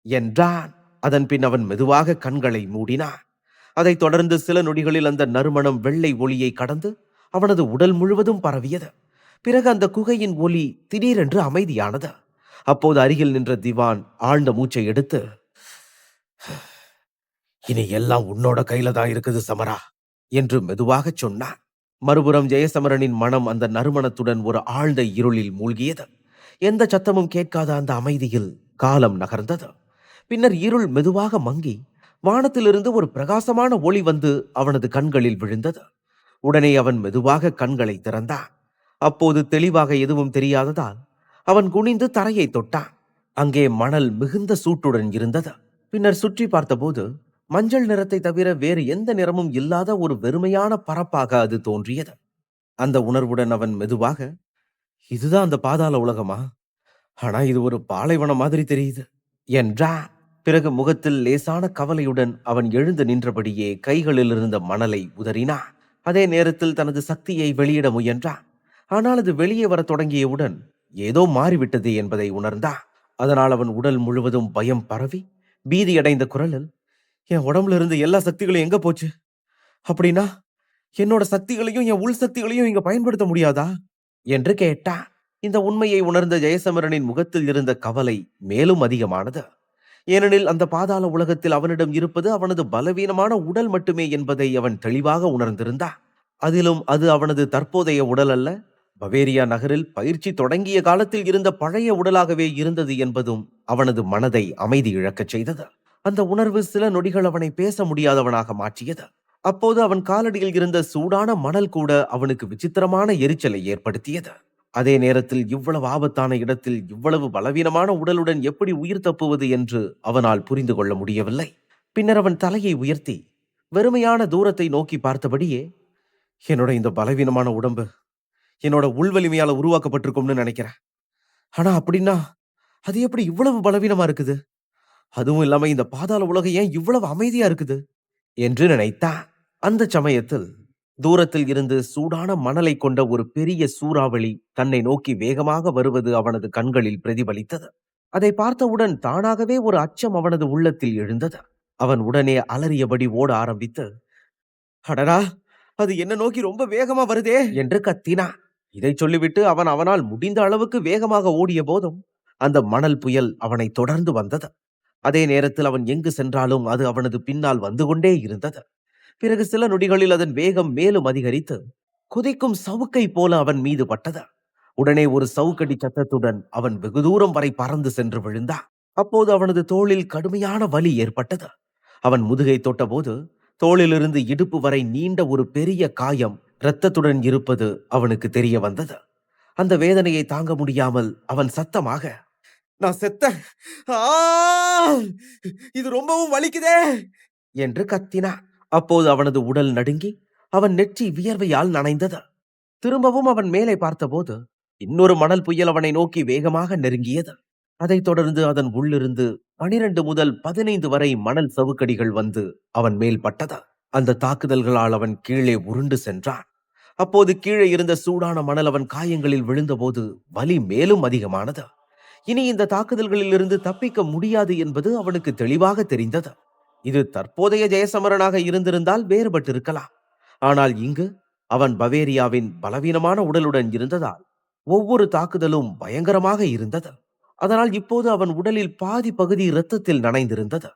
என்றான். அதன் பின் அவன் மெதுவாக கண்களை மூடினான். அதைத் தொடர்ந்து சில நொடிகளில் அந்த நறுமணம் வெள்ளை ஒளியை கடந்து அவனது உடல் முழுவதும் பரவியது. பிறகு அந்த குகையின் ஒலி திடீரென்று அமைதியானது. அப்போது அருகில் நின்ற திவான் ஆழ்ந்த மூச்சை எடுத்து, இனி எல்லாம் உன்னோட கையில தான் இருக்குது சமரா என்று மெதுவாக சொன்னான். மறுபுறம் ஜெயசமரனின் மனம் அந்த நறுமணத்துடன் ஒரு ஆழ்ந்த இருளில் மூழ்கியது. எந்த சத்தமும் கேட்காத அந்த அமைதியில் காலம் நகர்ந்தது. பின்னர் இருள் மெதுவாக மங்கி வானத்திலிருந்து ஒரு பிரகாசமான ஒளி வந்து அவனது கண்களில் விழுந்தது. உடனே அவன் மெதுவாக கண்களை திறந்தான். அப்போது தெளிவாக எதுவும் தெரியாததால் அவன் குனிந்து தரையை தொட்டான். அங்கே மணல் மிகுந்த சூட்டுடன் இருந்தது. பின்னர் சுற்றி பார்த்தபோது மஞ்சள் நிறத்தை தவிர வேறு எந்த நிறமும் இல்லாத ஒரு வெறுமையான பரப்பாக அது தோன்றியது. அந்த உணர்வுடன் அவன் மெதுவாக, இதுதான் அந்த பாதாள உலகமா? ஆனா இது ஒரு பாலைவனம் மாதிரி தெரியுது என்றான். பிறகு முகத்தில் லேசான கவலையுடன் அவன் எழுந்து நின்றபடியே கைகளில் இருந்த மணலை உதறினான். அதே நேரத்தில் தனது சக்தியை வெளியிட முயன்றான். ஆனால் அது வெளியே வரத் தொடங்கியவுடன் ஏதோ மாறிவிட்டது என்பதை உணர்ந்தான். அதனால் அவன் உடல் முழுவதும் பயம் பரவி பீதியடைந்த குரலில், என் உடம்புல இருந்து எல்லா சக்திகளும் எங்க போச்சு? அப்படின்னா என்னோட சக்திகளையும் என் உள் சக்திகளையும் இங்க பயன்படுத்த முடியாதா என்று கேட்டான். இந்த உண்மையை உணர்ந்த ஜெயசமரனின் முகத்தில் இருந்த கவலை மேலும் அதிகமானது. ஏனெனில் அந்த பாதாள உலகத்தில் அவனிடம் இருப்பது அவனது பலவீனமான உடல் மட்டுமே என்பதை அவன் தெளிவாக உணர்ந்திருந்தான். அதிலும் அது அவனது தற்போதைய உடல் அல்ல, பவேரியா நகரில் பயிற்சி தொடங்கிய காலத்தில் இருந்த பழைய உடலாகவே இருந்தது என்பதும் அவனது மனதை அமைதி இழக்கச் செய்தது. அந்த உணர்வு சில நொடிகள் அவனை பேச முடியாதவனாக மாற்றியது. அப்போது அவன் காலடியில் இருந்த சூடான மணல் கூட அவனுக்கு விசித்திரமான எரிச்சலை ஏற்படுத்தியது. அதே நேரத்தில் இவ்வளவு ஆபத்தான இடத்தில் இவ்வளவு பலவீனமான உடலுடன் எப்படி உயிர் தப்புவது என்று அவனால் புரிந்து கொள்ள முடியவில்லை. பின்னர் அவன் தலையை உயர்த்தி வெறுமையான தூரத்தை நோக்கி பார்த்தபடியே, என்னோட இந்த பலவீனமான உடம்பு என்னோட உள்வலிமையால உருவாக்கப்பட்டிருக்கும்னு நினைக்கிறேன். ஆனா அப்படின்னா அது எப்படி இவ்வளவு பலவீனமா இருக்குது? அதுவும் இல்லாம இந்த பாதாள உலகம் ஏன் இவ்வளவு அமைதியா இருக்குது என்று நினைத்தான். அந்த சமயத்தில் தூரத்தில் இருந்து சூடான மணலை கொண்ட ஒரு பெரிய சூறாவளி தன்னை நோக்கி வேகமாக வருவது அவனது கண்களில் பிரதிபலித்தது. அதை பார்த்தவுடன் தானாகவே ஒரு அச்சம் அவனது உள்ளத்தில் எழுந்தது. அவன் உடனே அலறியபடி ஓட ஆரம்பித்து, அடடா, அது என்ன நோக்கி ரொம்ப வேகமா வருதே என்று கத்தினான். இதை சொல்லிவிட்டு அவன் அவனால் முடிந்த அளவுக்கு வேகமாக ஓடிய போதும் அந்த மணல் புயல் அவனை தொடர்ந்து வந்தது. அதே நேரத்தில் அவன் எங்கு சென்றாலும் அது அவனது பின்னால் வந்து கொண்டே இருந்தது. பிறகு சில நொடிகளில் அதன் வேகம் மேலும் அதிகரித்து குதிக்கும் சவுக்கை போல அவன் மீது பட்டது. உடனே ஒரு சவுக்கடி சத்தத்துடன் அவன் வெகு தூரம் வரை பறந்து சென்று விழுந்தான். அப்போது அவனது தோளில் கடுமையான வலி ஏற்பட்டது. அவன் முதுகை தொட்டபோது தோளிலிருந்து இடுப்பு வரை நீண்ட ஒரு பெரிய காயம் இரத்தத்துடன் இருப்பது அவனுக்கு தெரிய வந்தது. அந்த வேதனையை தாங்க முடியாமல் அவன் சத்தமாக, நான் செத்த, இது ரொம்பவும் வலிக்குதே என்று கத்தினான். அப்போது அவனது உடல் நடுங்கி அவன் நெற்றி வியர்வையால் நனைந்தது. திரும்பவும் அவன் மேலே பார்த்தபோது இன்னொரு மணல் புயல் அவனை நோக்கி வேகமாக நெருங்கியது. அதைத் தொடர்ந்து அதன் உள்ளிருந்து 12 முதல் 15 வரை மணல் சவுக்கடிகள் வந்து அவன் மேல் பட்டது. அந்த தாக்குதல்களால் அவன் கீழே உருண்டு சென்றான். அப்போது கீழே இருந்த சூடான மணல் அவன் காயங்களில் விழுந்தபோது வலி மேலும் அதிகமானது. இனி இந்த தாக்குதல்களில் இருந்து தப்பிக்க முடியாது என்பது அவனுக்கு தெளிவாக தெரிந்தது. இது தற்போதைய ஜெயசமரனாக இருந்திருந்தால் வேறுபட்டிருக்கலாம். ஆனால் இங்கு அவன் பவேரியாவின் பலவீனமான உடலுடன் இருந்ததால் ஒவ்வொரு தாக்குதலும் பயங்கரமாக இருந்தது. அதனால் இப்போது அவன் உடலில் பாதி பகுதி இரத்தத்தில் நனைந்திருந்தது.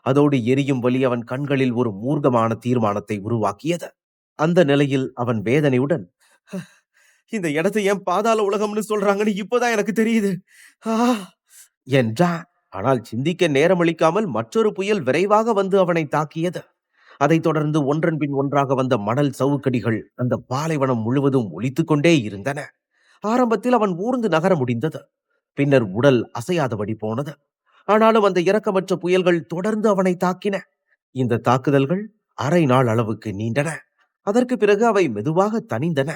அதோடு எரியும் வலி அவன் கண்களில் ஒரு மூர்க்கமான தீர்மானத்தை உருவாக்கியது. அந்த நிலையில் அவன் வேதனையுடன், இந்த இடத்தை ஏன் பாதாள உலகம்னு சொல்றாங்கன்னு இப்பதான் எனக்கு தெரியுது. ஆ என்றான். ஆனால் சிந்திக்க நேரமளிக்காமல் மற்றொரு புயல் விரைவாக வந்து அவனை தாக்கியது. அதைத் தொடர்ந்து ஒன்றன் பின் ஒன்றாக வந்த மணல் சவுக்கடிகள் அந்த பாலைவனம் முழுவதும் ஒலித்துக் கொண்டே இருந்தன. ஆரம்பத்தில் அவன் ஊர்ந்து நகர முடிந்தது. பின்னர் உடல் அசையாதபடி போனது. ஆனாலும் அந்த இரக்கமற்ற புயல்கள் தொடர்ந்து அவனை தாக்கின. இந்த தாக்குதல்கள் அரை நாள் அளவுக்கு நீண்டன. அதற்கு பிறகு அவை மெதுவாக தணிந்தன.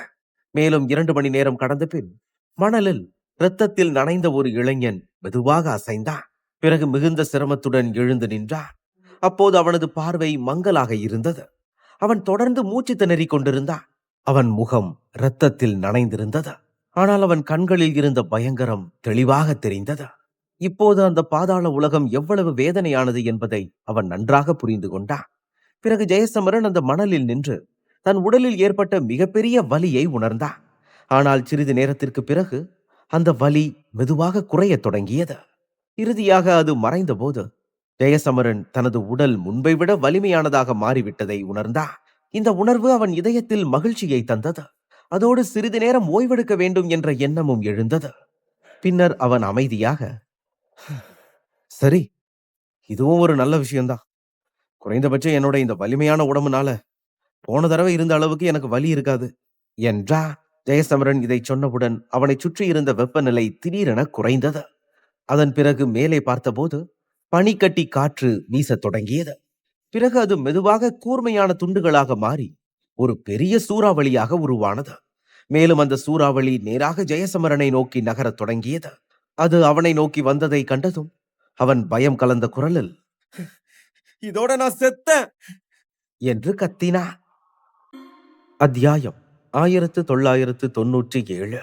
மேலும் 2 மணி நேரம் கடந்த பின் மணலில் இரத்தத்தில் நனைந்த ஒரு இளைஞன் மெதுவாக அசைந்தான். பிறகு மிகுந்த சிரமத்துடன் எழுந்து நின்றான். அப்போது அவனது பார்வை மங்கலாக இருந்தது. அவன் தொடர்ந்து மூச்சு திணறிக் கொண்டிருந்தான். அவன் முகம் இரத்தத்தில் நனைந்திருந்தது. ஆனால் அவன் கண்களில் இருந்த பயங்கரம் தெளிவாக தெரிந்தது. இப்போது அந்த பாதாள உலகம் எவ்வளவு வேதனையானது என்பதை அவன் நன்றாக புரிந்து கொண்டான். பிறகு ஜெயசமரன் அந்த மணலில் நின்று தன் உடலில் ஏற்பட்ட மிகப்பெரிய வலியை உணர்ந்தான். ஆனால் சிறிது நேரத்திற்கு பிறகு அந்த வலி மெதுவாக குறையத் தொடங்கியது. இறுதியாக அது மறைந்தபோது ஜெயசமரன் தனது உடல் முன்பை விட வலிமையானதாக மாறிவிட்டதை உணர்ந்தான். இந்த உணர்வு அவன் இதயத்தில் மகிழ்ச்சியை தந்தது. அதோடு சிறிது நேரம் ஓய்வெடுக்க வேண்டும் என்ற எண்ணமும் எழுந்தது. பின்னர் அவன் அமைதியாக, சரி, இதுவும் ஒரு நல்ல விஷயம்தான். குறைந்தபட்சம் என்னோட இந்த வலிமையான உடம்புனால போன தடவை இருந்த அளவுக்கு எனக்கு வலி இருக்காது என்றா. ஜெயசமரன் இதை சொன்னவுடன் அவனை சுற்றி இருந்த வெப்பநிலை திடீரென குறைந்தது. அதன் பிறகு மேலே பார்த்தபோது பனிக்கட்டி காற்று வீசத் தொடங்கியது. பிறகு அது மெதுவாக கூர்மையான துண்டுகளாக மாறி ஒரு பெரிய சூறாவளியாக உருவானது. மேலும் அந்த சூறாவளி நேராக ஜெயசமரனை நோக்கி நகரத் தொடங்கியது. அது அவனை நோக்கி வந்ததை கண்டதும் அவன் பயம் கலந்த குரலில், இதோட நான் செத்தேன் என்று கத்தினான். அத்தியாயம் 1997.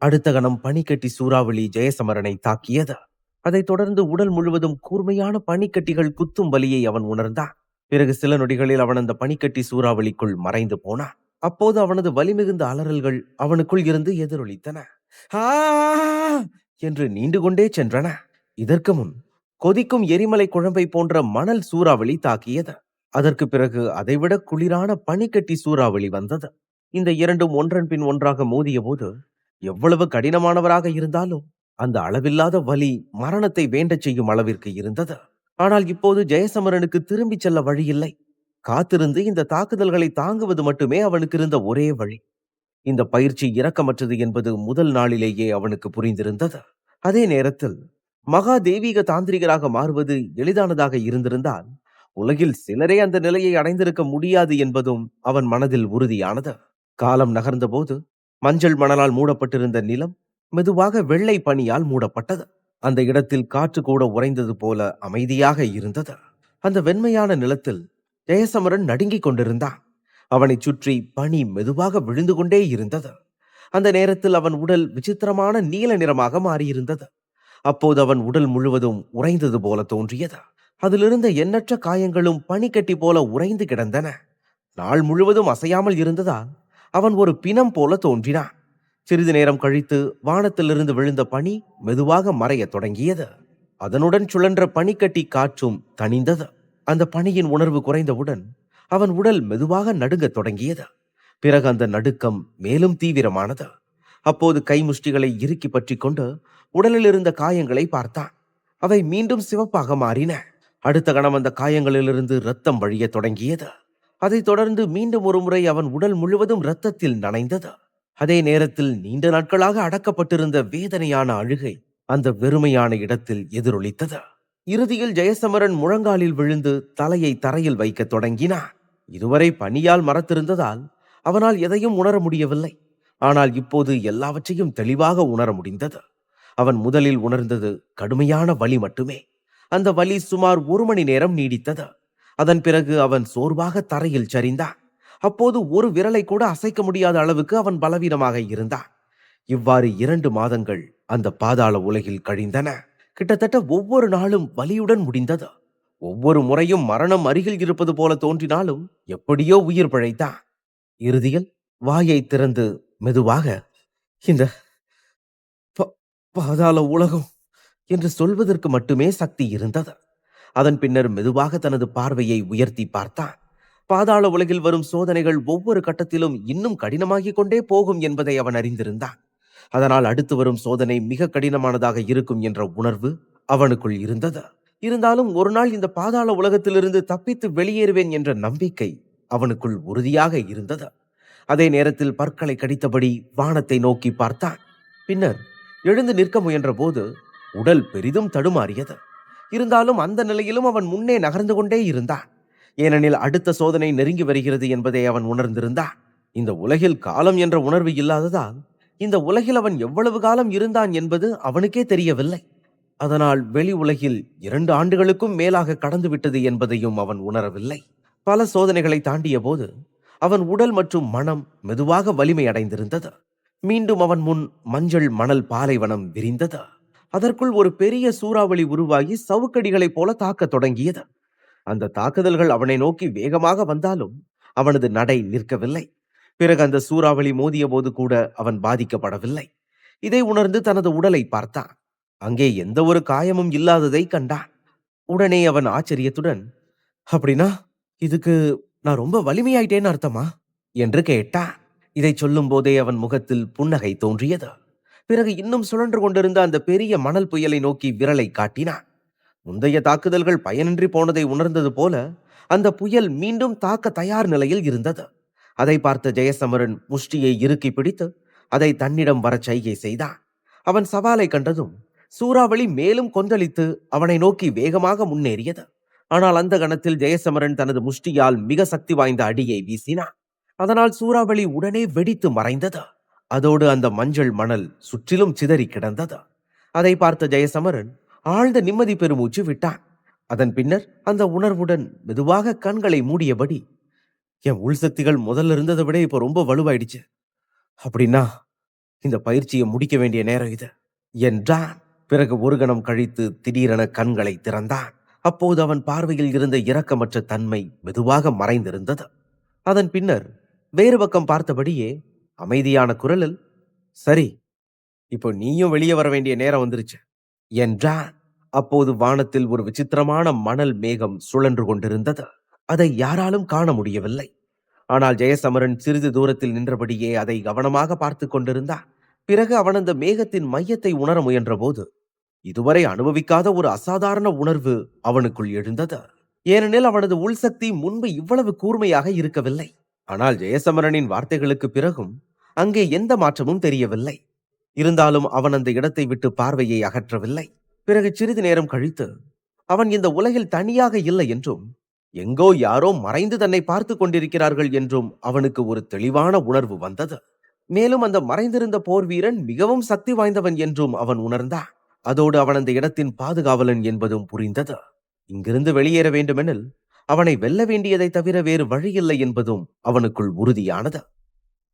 அடுத்த கணம் பனிக்கட்டி சூறாவளி ஜெயசமரனை தாக்கியது. அதைத் தொடர்ந்து உடல் முழுவதும் கூர்மையான பனிக்கட்டிகள் குத்தும் வலியை அவன் உணர்ந்தான். பிறகு சில நொடிகளில் அவன் அந்த பனிக்கட்டி சூறாவளிக்குள் மறைந்து போனான். அப்போது அவனது வலிமிகுந்த அலறல்கள் அவனுக்குள் இருந்து எதிரொலித்தன. ஆ என்று நீண்டு கொண்டே சென்றன. இதற்கு முன் கொதிக்கும் எரிமலை குழம்பை போன்ற மணல் சூறாவளி தாக்கியது. அதற்கு பிறகு அதைவிட குளிரான பனிக்கட்டி சூறாவளி வந்தது. இந்த இரண்டும் ஒன்றன் பின் ஒன்றாக மோதிய போது எவ்வளவு கடினமானவராக இருந்தாலும் அந்த அளவில்லாத வலி மரணத்தை வேண்டச் செய்யும் அளவிற்கு இருந்தது. ஆனால் இப்போது ஜெயசமரனுக்கு திரும்பிச் செல்ல வழியில்லை. காத்திருந்து இந்த தாக்குதல்களை தாங்குவது மட்டுமே அவனுக்கு இருந்த ஒரே வழி. இந்த பயிற்சி இரக்கமற்றது என்பது முதல் நாளிலேயே அவனுக்கு புரிந்திருந்தது. அதே நேரத்தில் மகா தெய்வீக தாந்திரிகராக மாறுவது எளிதானதாக இருந்திருந்தால் உலகில் சிலரே அந்த நிலையை அடைந்திருக்க முடியாது என்பதும் அவன் மனதில் உறுதியானது. காலம் நகர்ந்தபோது மஞ்சள் மணலால் மூடப்பட்டிருந்த நிலம் மெதுவாக வெள்ளை பனியால் மூடப்பட்டது. அந்த இடத்தில் காற்று கூட உறைந்தது போல அமைதியாக இருந்தது. அந்த வெண்மையான நிலத்தில் ஜெயசமரன் நடுங்கிக் கொண்டிருந்தான். அவனைச் சுற்றி பனி மெதுவாக விழுந்து கொண்டே இருந்தது. அந்த நேரத்தில் அவன் உடல் விசித்திரமான நீல நிறமாக மாறியிருந்தது. அப்போது அவன் உடல் முழுவதும் உறைந்தது போல தோன்றியது. அதிலிருந்த எண்ணற்ற காயங்களும் பனிக்கட்டி போல உறைந்து கிடந்தன. நாள் முழுவதும் அசையாமல் இருந்ததால் அவன் ஒரு பிணம் போல தோன்றினான். சிறிது நேரம் கழித்து வானத்திலிருந்து விழுந்த பனி மெதுவாக மறையத் தொடங்கியது. அதனுடன் சுழன்ற பனிக்கட்டி காற்றும் தணிந்தது. அந்த பனியின் உணர்வு குறைந்தவுடன் அவன் உடல் மெதுவாக நடுங்கத் தொடங்கியது. பிறகு அந்த நடுக்கம் மேலும் தீவிரமானது. அப்போது கைமுஷ்டிகளை இறுக்கி பற்றி கொண்டு உடலில் இருந்த காயங்களை பார்த்தான். அவை மீண்டும் சிவப்பாக மாறின. அடுத்த கணம் அந்த காயங்களிலிருந்து இரத்தம் வழியத் தொடங்கியது. அதைத் தொடர்ந்து மீண்டும் ஒரு முறை அவன் உடல் முழுவதும் இரத்தத்தில் நனைந்தது. அதே நேரத்தில் நீண்ட நாட்களாக அடக்கப்பட்டிருந்த வேதனையான அழுகை அந்த வெறுமையான இடத்தில் எதிரொலித்தது. இறுதியில் ஜெயசமரன் முழங்காலில் விழுந்து தலையை தரையில் வைக்க தொடங்கினான். இதுவரை பனியால் மறத்திருந்ததால் அவனால் எதையும் உணர முடியவில்லை. ஆனால் இப்போது எல்லாவற்றையும் தெளிவாக உணர முடிந்தது. அவன் முதலில் உணர்ந்தது கடுமையான வலி மட்டுமே. அந்த வலி சுமார் 1 மணி நேரம் நீடித்தது. அதன் பிறகு அவன் சோர்வாக தரையில் சரிந்தான். அப்போது ஒரு விரலை கூட அசைக்க முடியாத அளவுக்கு அவன் பலவீனமாக இருந்தான். இவ்வாறு 2 மாதங்கள் அந்த பாதாள உலகில் கழிந்தன. கிட்டத்தட்ட ஒவ்வொரு நாளும் வலியுடன் முடிந்தது. ஒவ்வொரு முறையும் மரணம் அருகில் இருப்பது போல தோன்றினாலும் எப்படியோ உயிர் பிழைத்தான். இறுதியில் வாயை திறந்து மெதுவாக, இந்த பாதாள உலகம் என்று சொல்வதற்கு மட்டுமே சக்தி இருந்தது. அதன் பின்னர் மெதுவாக தனது பார்வையை உயர்த்தி பார்த்தான். பாதாள உலகில் வரும் சோதனைகள் ஒவ்வொரு கட்டத்திலும் இன்னும் கடினமாகிக் கொண்டே போகும் என்பதை அவன் அறிந்திருந்தான். அதனால் அடுத்து வரும் சோதனை மிக கடினமானதாக இருக்கும் என்ற உணர்வு அவனுக்குள் இருந்தது. இருந்தாலும் ஒரு நாள் இந்த பாதாள உலகத்திலிருந்து தப்பித்து வெளியேறுவேன் என்ற நம்பிக்கை அவனுக்குள் உறுதியாக இருந்தது. அதே நேரத்தில் பற்களை கடித்தபடி வானத்தை நோக்கி பார்த்தான். பின்னர் எழுந்து நிற்க முயன்ற போது உடல் பெரிதும் தடுமாறியது. இருந்தாலும் அந்த நிலையிலும் அவன் முன்னே நகர்ந்து கொண்டே இருந்தான். ஏனெனில் அடுத்த சோதனை நெருங்கி வருகிறது என்பதை அவன் உணர்ந்திருந்தான். இந்த உலகில் காலம் என்ற உணர்வு இல்லாததால் இந்த உலகில் அவன் எவ்வளவு காலம் இருந்தான் என்பது அவனுக்கே தெரியவில்லை. அதனால் வெளி உலகில் 2 ஆண்டுகளுக்கும் மேலாக கடந்துவிட்டது என்பதையும் அவன் உணரவில்லை. பல சோதனைகளை தாண்டிய போது அவன் உடல் மற்றும் மனம் மெதுவாக வலிமை அடைந்திருந்தது. மீண்டும் அவன் முன் மஞ்சள் மணல் பாலைவனம் விரிந்தது. அதற்குள் ஒரு பெரிய சூறாவளி உருவாகி சவுக்கடிகளைப் போல தாக்கத் தொடங்கியது. அந்த தாக்குதல்கள் அவனை நோக்கி வேகமாக வந்தாலும் அவனது நடை நிற்கவில்லை. பிறகு அந்த சூறாவளி மோதிய போது கூட அவன் பாதிக்கப்படவில்லை. இதை உணர்ந்து தனது உடலை பார்த்தான். அங்கே எந்த ஒரு காயமும் இல்லாததை கண்டான். உடனே அவன் ஆச்சரியத்துடன், அப்படின்னா இதுக்கு நான் ரொம்ப வலிமையாயிட்டேன்னு அர்த்தமா என்று கேட்டான். இதை சொல்லும் போதே அவன் முகத்தில் புன்னகை தோன்றியது. பிறகு இன்னும் சுழன்று கொண்டிருந்த அந்த பெரிய மணல் புயலை நோக்கி விரலை காட்டினான். முந்தைய தாக்குதல்கள் பயனின்றி போனதை உணர்ந்தது போல அந்த புயல் மீண்டும் தாக்க தயார் நிலையில் இருந்தது. அதை பார்த்த ஜெயசமரன் முஷ்டியை இறுக்கி பிடித்து அதை தன்னிடம் வர சைகை செய்தான். அவன் சவாலை கண்டதும் சூறாவளி மேலும் கொந்தளித்து அவனை நோக்கி வேகமாக முன்னேறியது. ஆனால் அந்த கணத்தில் ஜெயசமரன் தனது முஷ்டியால் மிக சக்தி வாய்ந்த அடியை வீசினான். அதனால் சூறாவளி உடனே வெடித்து மறைந்தது. அதோடு அந்த மஞ்சள் மணல் சுற்றிலும் சிதறி கிடந்தது. அதை பார்த்த ஜெயசமரன் ஆழ்ந்த நிம்மதி பெருமூச்சு விட்டான். அதன் பின்னர் அந்த உணர்வுடன் மெதுவாக கண்களை மூடியபடி, என் உள்சக்திகள் முதல்ல இருந்ததை விட இப்ப ரொம்ப வலுவாயிடுச்சு. அப்படின்னா இந்த பயிற்சியை முடிக்க வேண்டிய நேரம் இது என்றான். பிறகு ஒரு கணம் கழித்து திடீரென கண்களை திறந்தான். அப்போது அவன் பார்வையில் இருந்த இரக்கமற்ற தன்மை மெதுவாக மறைந்திருந்தது. அதன் பின்னர் வேறு பக்கம் பார்த்தபடியே அமைதியான குரலில், சரி, இப்போ நீயும் வெளியே வர வேண்டிய நேரம் வந்துருச்சு என்றான். அப்போது வானத்தில் ஒரு விசித்திரமான மணல் மேகம் சுழன்று கொண்டிருந்தது. அதை யாராலும் காண முடியவில்லை. ஆனால் ஜெயசமரன் சிறிது தூரத்தில் நின்றபடியே அதை கவனமாக பார்த்து கொண்டிருந்தான். பிறகு அவன் அந்த மேகத்தின் மையத்தை உணர முயன்ற போது இதுவரை அனுபவிக்காத ஒரு அசாதாரண உணர்வு அவனுக்குள் எழுந்தது. ஏனெனில் அவனது உள்சக்தி முன்பு இவ்வளவு கூர்மையாக இருக்கவில்லை. ஆனால் ஜெயசமரனின் வார்த்தைகளுக்கு பிறகும் அங்கே எந்த மாற்றமும் தெரியவில்லை. இருந்தாலும் அவன் அந்த இடத்தை விட்டு பார்வையை அகற்றவில்லை. பிறகு சிறிது நேரம் கழித்து அவன் இந்த உலகில் தனியாக இல்லை என்றும் எங்கோ யாரோ மறைந்து தன்னை பார்த்து கொண்டிருக்கிறார்கள் என்றும் அவனுக்கு ஒரு தெளிவான உணர்வு வந்தது. மேலும் அந்த மறைந்திருந்த போர் வீரன் மிகவும் சக்தி வாய்ந்தவன் என்றும் அவன் உணர்ந்தான். அதோடு அவன் அந்த இடத்தின் பாதுகாவலன் என்பதும் புரிந்தது. இங்கிருந்து வெளியேற வேண்டுமெனில் அவனை வெல்ல வேண்டியதை தவிர வேறு வழியில்லை என்பதும் அவனுக்குள் உறுதியானது.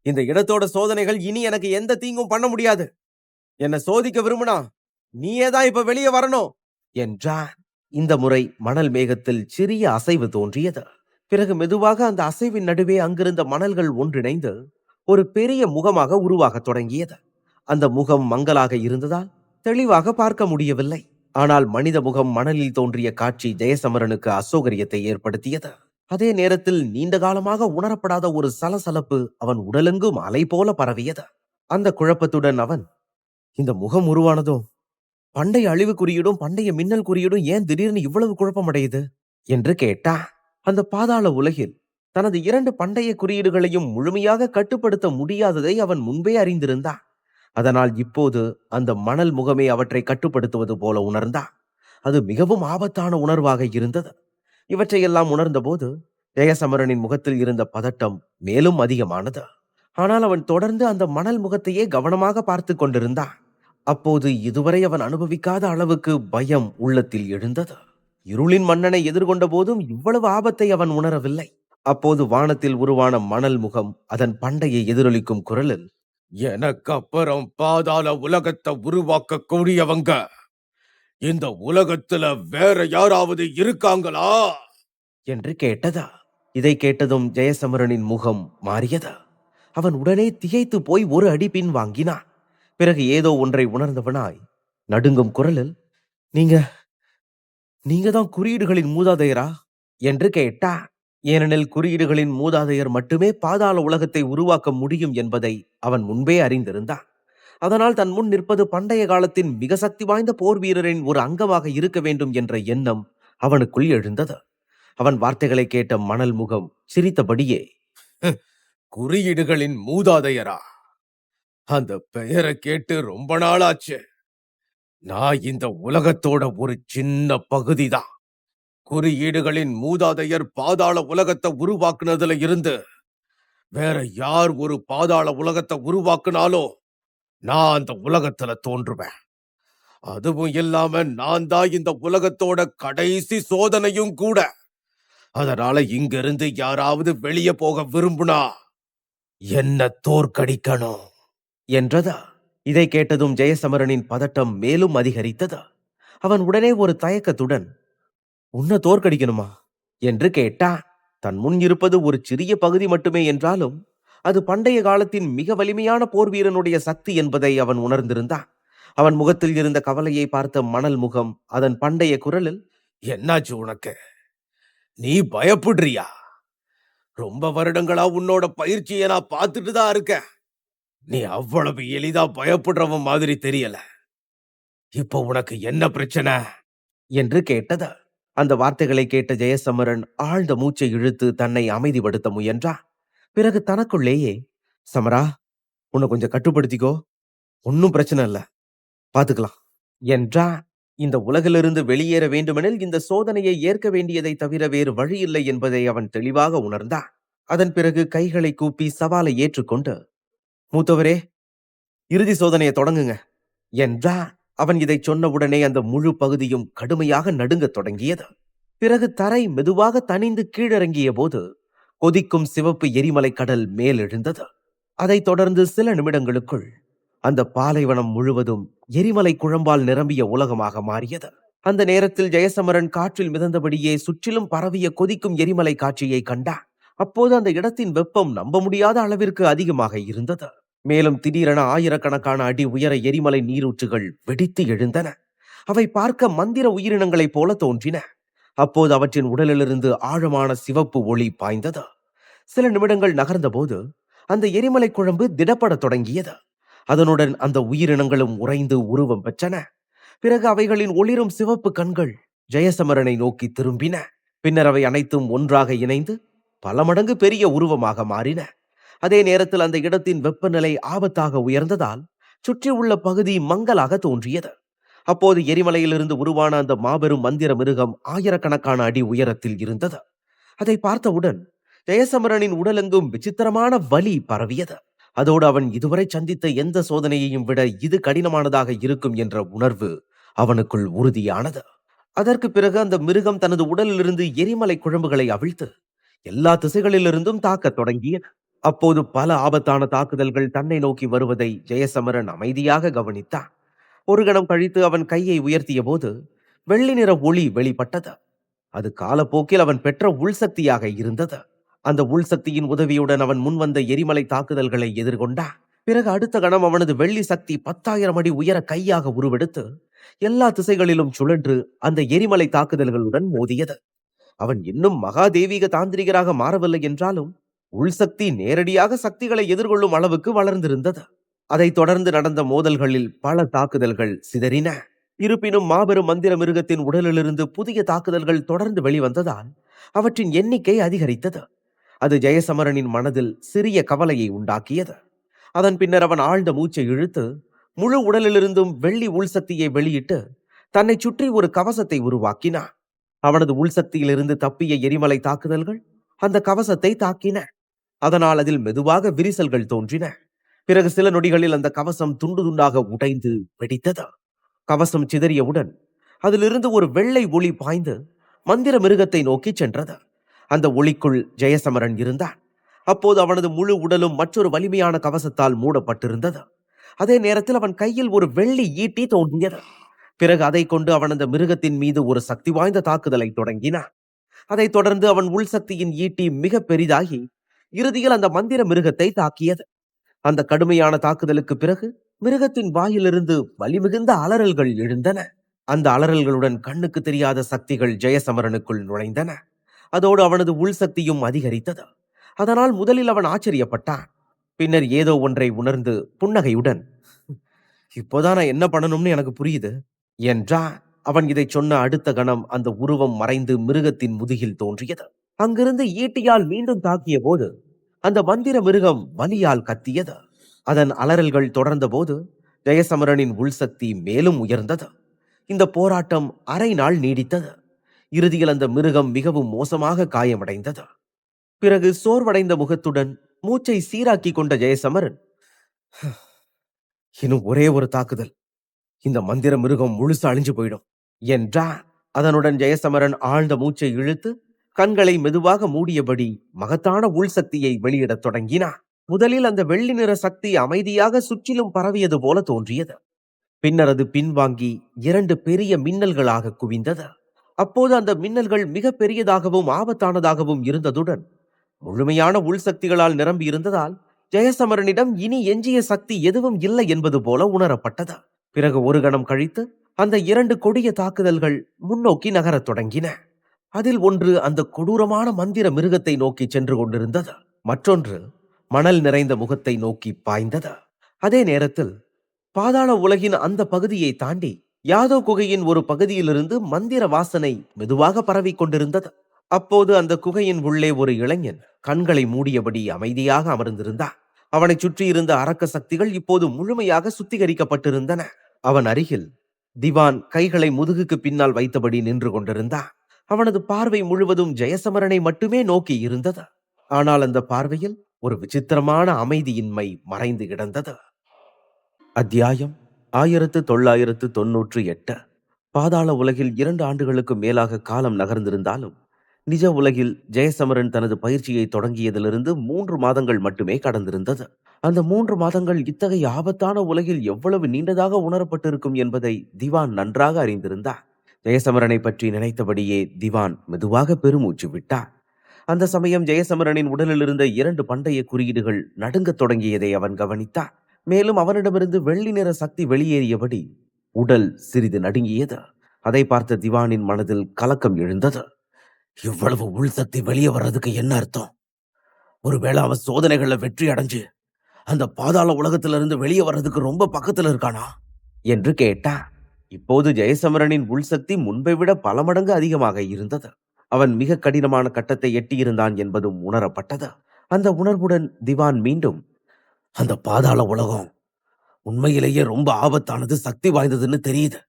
இந்த இடத்தோட சோதனைகள் இனி எனக்கு எந்த தீங்கும் பண்ண முடியாது. என்னை சோதிக்க விரும்பினா நீயே தான் இப்ப வெளியே வரணும் என்றான். இந்த முறை மணல் மேகத்தில் சிறிய அசைவு தோன்றியது. பிறகு மெதுவாக அந்த அசைவின் நடுவே அங்கிருந்த மணல்கள் ஒன்றிணைந்து ஒரு பெரிய முகமாக உருவாகத் தொடங்கியது. அந்த முகம் மங்கலாக இருந்ததால் தெளிவாக பார்க்க முடியவில்லை. ஆனால் மனித முகம் மணலில் தோன்றிய காட்சி ஜெயசமரனுக்கு அசௌகரியத்தை ஏற்படுத்தியது. அதே நேரத்தில் நீண்ட காலமாக உணரப்படாத ஒரு சலசலப்பு அவன் உடலெங்கும் அலை போல பரவியது. அந்த குழப்பத்துடன் அவன், இந்த முகம் உருவானதும் பண்டைய அழிவு குறியீடும் பண்டைய மின்னல் குறியீடும் ஏன் திடீர்னு இவ்வளவு குழப்பமடையுது என்று கேட்டான். அந்த பாதாள உலகில் தனது 2 பண்டைய குறியீடுகளையும் முழுமையாக கட்டுப்படுத்த முடியாததை அவன் முன்பே அறிந்திருந்தான். அதனால் இப்போது அந்த மணல் முகமே அவற்றை கட்டுப்படுத்துவது போல உணர்ந்தான். அது மிகவும் ஆபத்தான உணர்வாக இருந்தது. இவற்றையெல்லாம் உணர்ந்தபோது ஜெயசமரனின் முகத்தில் இருந்த பதட்டம் மேலும் அதிகமானது. ஆனால் அவன் தொடர்ந்து அந்த மணல் முகத்தையே கவனமாக பார்த்து கொண்டிருந்தான். அப்போது இதுவரை அவன் அனுபவிக்காத அளவுக்கு பயம் உள்ளத்தில் எழுந்தது. இருளின் மன்னனை எதிர்கொண்ட போதும் இவ்வளவு ஆபத்தை அவன் உணரவில்லை. அப்போது வானத்தில் உருவான மணல் முகம் அதன் பண்டைய எதிரொலிக்கும் குரலில், எனக்கு அப்புறம் பாதாள உலகத்தை உருவாக்க கூடியவங்க இந்த உலகத்துல வேற யாராவது இருக்காங்களா என்று கேட்டதா. இதை கேட்டதும் ஜெயசமரனின் முகம் மாறியது. அவன் உடனே திகைத்து போய் ஒரு அடி பின் வாங்கினான். பிறகு ஏதோ ஒன்றை உணர்ந்தவனாய் நடுங்கும் குரலில், நீங்க தான் குறியீடுகளின் மூதாதையரா என்று கேட்டா. ஏனெனில் குறியீடுகளின் மூதாதையர் மட்டுமே பாதாள உலகத்தை உருவாக்க முடியும் என்பதை அவன் முன்பே அறிந்திருந்தான். அதனால் தன் முன் நிற்பது பண்டைய காலத்தின் மிக சக்தி வாய்ந்த போர் வீரரின் ஒரு அங்கமாக இருக்க வேண்டும் என்ற எண்ணம் அவனுக்குள் எழுந்தது. அவன் வார்த்தைகளை கேட்ட மணல் முகம் சிரித்தபடியே, குறியீடுகளின் மூதாதையரா? அந்த பெயரை கேட்டு ரொம்ப நாளாச்சு. நான் இந்த உலகத்தோட ஒரு சின்ன பகுதிதான். குறியீடுகளின் மூதாதையர் பாதாள உலகத்தை உருவாக்குனதுல இருந்து வேற யார் ஒரு பாதாள உலகத்தை உருவாக்குனாலோ நான் அந்த உலகத்துல தோன்றுவேன். அதுவும் இல்லாம நான் தான் இந்த உலகத்தோட கடைசி சோதனையும் கூட. அதனால இங்கிருந்து யாராவது வெளியே போக விரும்புனா என்ன தோற்கடிக்கணும் என்றதா. இதை கேட்டதும் ஜெயசமரனின் பதட்டம் மேலும் அதிகரித்தது. அவன் உடனே ஒரு தயக்கத்துடன், உன்னை தோற்கடிக்கணுமா என்று கேட்டான். தன் முன் இருப்பது ஒரு சிறிய பகுதி மட்டுமே என்றாலும் அது பண்டைய காலத்தின் மிக வலிமையான போர் வீரனுடைய சக்தி என்பதை அவன் உணர்ந்திருந்தான். அவன் முகத்தில் இருந்த கவலையை பார்த்த மணல் முகம் அதன் பண்டைய குரலில், என்னாச்சு உனக்கு? நீ பயப்படுறியா? ரொம்ப வருடங்களா உன்னோட பயிற்சியை நான் பார்த்துட்டு தான் இருக்கேன். நீ அவ்வளவு எளிதா பயப்படுறவன் மாதிரி தெரியல. இப்போ உனக்கு என்ன பிரச்சனை என்று கேட்டது. அந்த வார்த்தைகளை கேட்ட ஜெயசமரன் ஆழ்ந்த மூச்சை இழுத்து தன்னை அமைதிப்படுத்த முயன்றான். பிறகு தனக்குள்ளேயே, சமரா, உன்னை கொஞ்சம் கட்டுப்படுத்திக்கோ, ஒன்னும் பிரச்சனை இல்ல, பாத்துக்கலாம் என்றான். இந்த உலகிலிருந்து வெளியேற வேண்டுமெனில் இந்த சோதனையை ஏற்க வேண்டியதை தவிர வேறு வழி இல்லை என்பதை அவன் தெளிவாக உணர்ந்தான். அதன் பிறகு கைகளை கூப்பி சவாலை ஏற்றுக்கொண்டு, மூத்தவரே, இறுதி சோதனையை தொடங்குங்க என்றான். அவன் இதை சொன்னவுடனே அந்த முழு பகுதியும் கடுமையாக நடுங்கத் தொடங்கியது. பிறகு தரை மெதுவாக தணிந்து கீழிறங்கிய போது கொதிக்கும் சிவப்பு எரிமலை கடல் மேலெழுந்தது. அதைத் தொடர்ந்து சில நிமிடங்களுக்குள் அந்த பாலைவனம் முழுவதும் எரிமலை குழம்பால் நிரம்பிய உலகமாக மாறியது. அந்த நேரத்தில் ஜெயசமரன் காற்றில் மிதந்தபடியே சுற்றிலும் பரவிய கொதிக்கும் எரிமலை காட்சியை கண்டான். அப்போது அந்த இடத்தின் வெப்பம் நம்ப முடியாத அளவிற்கு அதிகமாக இருந்தது. மேலும் திடீரென ஆயிரக்கணக்கான அடி உயர எரிமலை நீரூற்றுகள் வெடித்து எழுந்தன. அவை பார்க்க மந்திர உயிரினங்களைப் போல தோன்றின. அப்போது அவற்றின் உடலிலிருந்து ஆழமான சிவப்பு ஒளி பாய்ந்தது. சில நிமிடங்கள் நகர்ந்தபோது அந்த எரிமலை குழம்பு திடப்படத் தொடங்கியது. அதனுடன் அந்த உயிரினங்களும் உறைந்து உருவம் பெற்றன. பிறகு அவைகளின் ஒளிரும் சிவப்பு கண்கள் ஜெயசமரனை நோக்கி திரும்பின. பின்னர் அவை அனைத்தும் ஒன்றாக இணைந்து பல மடங்கு பெரிய உருவமாக மாறின. அதே நேரத்தில் அந்த இடத்தின் வெப்பநிலை ஆபத்தாக உயர்ந்ததால் சுற்றியுள்ள பகுதி மங்கலாக தோன்றியது. அப்போது எரிமலையிலிருந்து உருவான அந்த மாபெரும் மந்திர மிருகம் ஆயிரக்கணக்கான அடி உயரத்தில் இருந்தது. அதை பார்த்தவுடன் ஜெயசமரனின் உடலெங்கும் விசித்திரமான வலி பரவியது. அதோடு அவன் இதுவரை சந்தித்த எந்த சோதனையையும் விட இது கடினமானதாக இருக்கும் என்ற உணர்வு அவனுக்குள் உறுதியானது. அதற்கு பிறகு அந்த மிருகம் தனது உடலிலிருந்து எரிமலை குழம்புகளை அவிழ்த்து எல்லா திசைகளிலிருந்தும் தாக்கத் தொடங்கியது. அப்போது பல ஆபத்தான தாக்குதல்கள் தன்னை நோக்கி வருவதை ஜெயசமரன் அமைதியாக கவனித்தான். ஒரு கணம் கழித்து அவன் கையை உயர்த்திய போது வெள்ளி நிற ஒளி வெளிப்பட்டது. அது காலப்போக்கில் அவன் பெற்ற உள்சக்தியாக இருந்தது. அந்த உள்சக்தியின் உதவியுடன் அவன் முன்வந்த எரிமலை தாக்குதல்களை எதிர்கொண்டான். பிறகு அடுத்த கணம் அவனது வெள்ளி சக்தி 10,000 அடி உயர கையாக உருவெடுத்து எல்லா திசைகளிலும் சுழன்று அந்த எரிமலை தாக்குதல்களுடன் மோதியது. அவன் இன்னும் மகாதேவீக தாந்திரிகராக மாறவில்லை என்றாலும் உள்சக்தி நேரடியாக சக்திகளை எதிர்கொள்ளும் அளவுக்கு வளர்ந்திருந்தது. அதைத் தொடர்ந்து நடந்த மோதல்களில் பல தாக்குதல்கள் சிதறின. இருப்பினும் மாபெரும் மந்திர மிருகத்தின் உடலிலிருந்து புதிய தாக்குதல்கள் தொடர்ந்து வெளிவந்ததால் அவற்றின் எண்ணிக்கை அதிகரித்தது. அது ஜெயசமரனின் மனதில் சிறிய கவலையை உண்டாக்கியது. அதன் பின்னர் அவன் ஆழ்ந்த மூச்சை இழுத்து முழு உடலிலிருந்தும் வெள்ளி உள்சக்தியை வெளியிட்டு தன்னை சுற்றி ஒரு கவசத்தை உருவாக்கினான். அவனது உள்சக்தியிலிருந்து தப்பிய எரிமலை தாக்குதல்கள் அந்த கவசத்தை தாக்கின. அதனால் அதில் மெதுவாக விரிசல்கள் தோன்றின. பிறகு சில நொடிகளில் அந்த கவசம் துண்டு துண்டாக உடைந்து வெடித்தது. கவசம் சிதறியவுடன் அதிலிருந்து ஒரு வெள்ளை ஒளி பாய்ந்து மந்திர மிருகத்தை நோக்கி சென்றது. அந்த ஒளிக்குள் ஜெயசமரன் இருந்தான். அப்போது அவனது முழு உடலும் மற்றொரு வலிமையான கவசத்தால் மூடப்பட்டிருந்தது. அதே நேரத்தில் அவன் கையில் ஒரு வெள்ளி ஈட்டி தோன்றியது. பிறகு அதை கொண்டு அவன் அந்த மிருகத்தின் மீது ஒரு சக்தி வாய்ந்த தாக்குதலை தொடங்கினான். அதைத் தொடர்ந்து அவன் உள்சக்தியின் ஈட்டி மிக பெரிதாகி இறுதியில் அந்த மந்திர மிருகத்தை தாக்கியது. அந்த கடுமையான தாக்குதலுக்கு பிறகு மிருகத்தின் வாயிலிருந்து வலிமிகுந்த அலறல்கள் எழுந்தன. அந்த அலறல்களுடன் கண்ணுக்கு தெரியாத சக்திகள் ஜெயசமரனுக்குள் நுழைந்தன. அதோடு அவனது உள்சக்தியும் அதிகரித்தது. அதனால் முதலில் அவன் ஆச்சரியப்பட்டான். பின்னர் ஏதோ ஒன்றை உணர்ந்து புன்னகையுடன், இப்போதான் நான் என்ன பண்ணணும்னு எனக்கு புரியுது என்றான். அவன் இதை சொன்ன அடுத்த கணம் அந்த உருவம் மறைந்து மிருகத்தின் முதுகில் தோன்றியது. அங்கிருந்து ஈட்டியால் மீண்டும் தாக்கிய போது அந்த மந்திர மிருகம் வலியால் கத்தியது. அதன் அலறல்கள் தொடர்ந்த போது ஜெயசமரனின் உள்சக்தி மேலும் உயர்ந்தது. இந்த போராட்டம் அரை நாள் நீடித்தது. இறுதியில் அந்த மிருகம் மிகவும் மோசமாக காயமடைந்தது. பிறகு சோர்வடைந்த முகத்துடன் மூச்சை சீராக்கி கொண்ட ஜெயசமரன், இன்னும் ஒரே ஒரு தாக்குதல், இந்த மந்திர மிருகம் முழுசா அழிஞ்சு போயிடும் என்றான். அதனுடன் ஜெயசமரன் ஆழ்ந்த மூச்சை இழுத்து கண்களை மெதுவாக மூடியபடி மகத்தான உள்சக்தியை வெளியிடத் தொடங்கினான். முதலில் அந்த வெள்ளி நிற சக்தி அமைதியாக சுற்றிலும் பரவியது போல தோன்றியது. பின்னர் அது பின்வாங்கி 2 பெரிய மின்னல்களாக குவிந்தது. அப்போது அந்த மின்னல்கள் மிக பெரியதாகவும் ஆபத்தானதாகவும் இருந்ததுடன் முழுமையான உள்சக்திகளால் நிரம்பி இருந்ததால் ஜெயசமரனிடம் இனி எஞ்சிய சக்தி எதுவும் இல்லை என்பது போல உணரப்பட்டது. பிறகு ஒரு கணம் கழித்து அந்த 2 கொடிய தாக்குதல்கள் முன்னோக்கி நகரத் தொடங்கின. அதில் ஒன்று அந்த கொடூரமான மந்திர மிருகத்தை நோக்கி சென்று கொண்டிருந்தது. மற்றொன்று மணல் நிறைந்த முகத்தை நோக்கி பாய்ந்தது. அதே நேரத்தில் பாதாள உலகின் அந்த பகுதியை தாண்டி யாதோ குகையின் ஒரு பகுதியிலிருந்து மந்திர வாசனை மெதுவாக பரவிக் கொண்டிருந்தது. அப்போது அந்த குகையின் உள்ளே ஒரு இளைஞன் கண்களை மூடியபடி அமைதியாக அமர்ந்திருந்தான். அவனை சுற்றியிருந்த அரக்க சக்திகள் இப்போது முழுமையாக சுத்திகரிக்கப்பட்டிருந்தன. அவன் அருகில் திவான் கைகளை முதுகுக்கு பின்னால் வைத்தபடி நின்று கொண்டிருந்தான். அவனது பார்வை முழுவதும் ஜெயசமரனை மட்டுமே நோக்கி இருந்தது. ஆனால் அந்த பார்வையில் ஒரு விசித்திரமான அமைதியின்மை மறைந்து கிடந்தது. அத்தியாயம் 1998. பாதாள உலகில் 2 ஆண்டுகளுக்கு மேலாக காலம் நகர்ந்திருந்தாலும் நிஜ உலகில் ஜெயசமரன் தனது பயிற்சியை தொடங்கியதிலிருந்து 3 மாதங்கள் மட்டுமே கடந்திருந்தது. அந்த 3 மாதங்கள் இத்தகைய ஆபத்தான உலகில் எவ்வளவு நீண்டதாக உணரப்பட்டிருக்கும் என்பதை திவான் நன்றாக அறிந்திருந்தார். ஜெயசமரனை பற்றி நினைத்தபடியே திவான் மெதுவாக பெருமூச்சு விட்டார். அந்த சமயம் ஜெயசமரனின் உடலில் இருந்த 2 பண்டைய குறியீடுகள் நடுங்கத் தொடங்கியதை அவன் கவனித்தார். மேலும் அவனிடமிருந்து வெள்ளி நிற சக்தி வெளியேறியபடி உடல் சிறிது நடுங்கியது. அதை பார்த்த திவானின் மனதில் கலக்கம் எழுந்தது. இவ்வளவு உள்சக்தி வெளியே வர்றதுக்கு என்ன அர்த்தம்? ஒருவேளை அவன் சோதனைகள்ல வெற்றி அடைஞ்சு அந்த பாதாள உலகத்திலிருந்து வெளியே வர்றதுக்கு ரொம்ப பக்கத்துல இருக்கானா என்று கேட்டான். இப்போது ஜெயசமரனின் உள்சக்தி முன்பை விட பல மடங்கு அதிகமாக இருந்தது. அவன் மிக கடினமான கட்டத்தை எட்டியிருந்தான் என்பதும் உணரப்பட்டது. அந்த உணர்வுடன் திவான் மீண்டும், அந்த பாதாள உலகம் உண்மையிலேயே ரொம்ப ஆபத்தானது, சக்தி வாய்ந்ததுன்னு தெரியுது.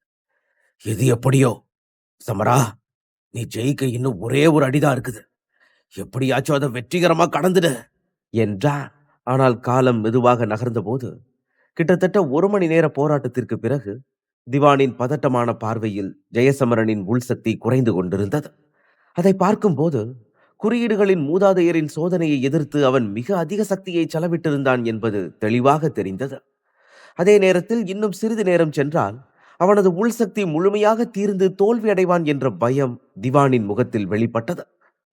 எது எப்படியோ சமரா, நீ ஜெயிக்க இன்னும் ஒரே ஒரு அடிதான் இருக்குது. எப்படியாச்சும் அதை வெற்றிகரமா கடந்துடு என்றான். ஆனால் காலம் மெதுவாக நகர்ந்த போது கிட்டத்தட்ட 1 மணி நேர போராட்டத்திற்கு பிறகு திவானின் பதட்டமான பார்வையில் ஜெயசமரனின் உள்சக்தி குறைந்து கொண்டிருந்தது. அதை பார்க்கும்போது குறியீடுகளின் மூதாதையரின் சோதனையை எதிர்த்து அவன் மிக அதிக சக்தியை செலவிட்டிருந்தான் என்பது தெளிவாக தெரிந்தது. அதே நேரத்தில் இன்னும் சிறிது நேரம் சென்றால் அவனது உள்சக்தி முழுமையாக தீர்ந்து தோல்வி அடைவான் என்ற பயம் திவானின் முகத்தில் வெளிப்பட்டது.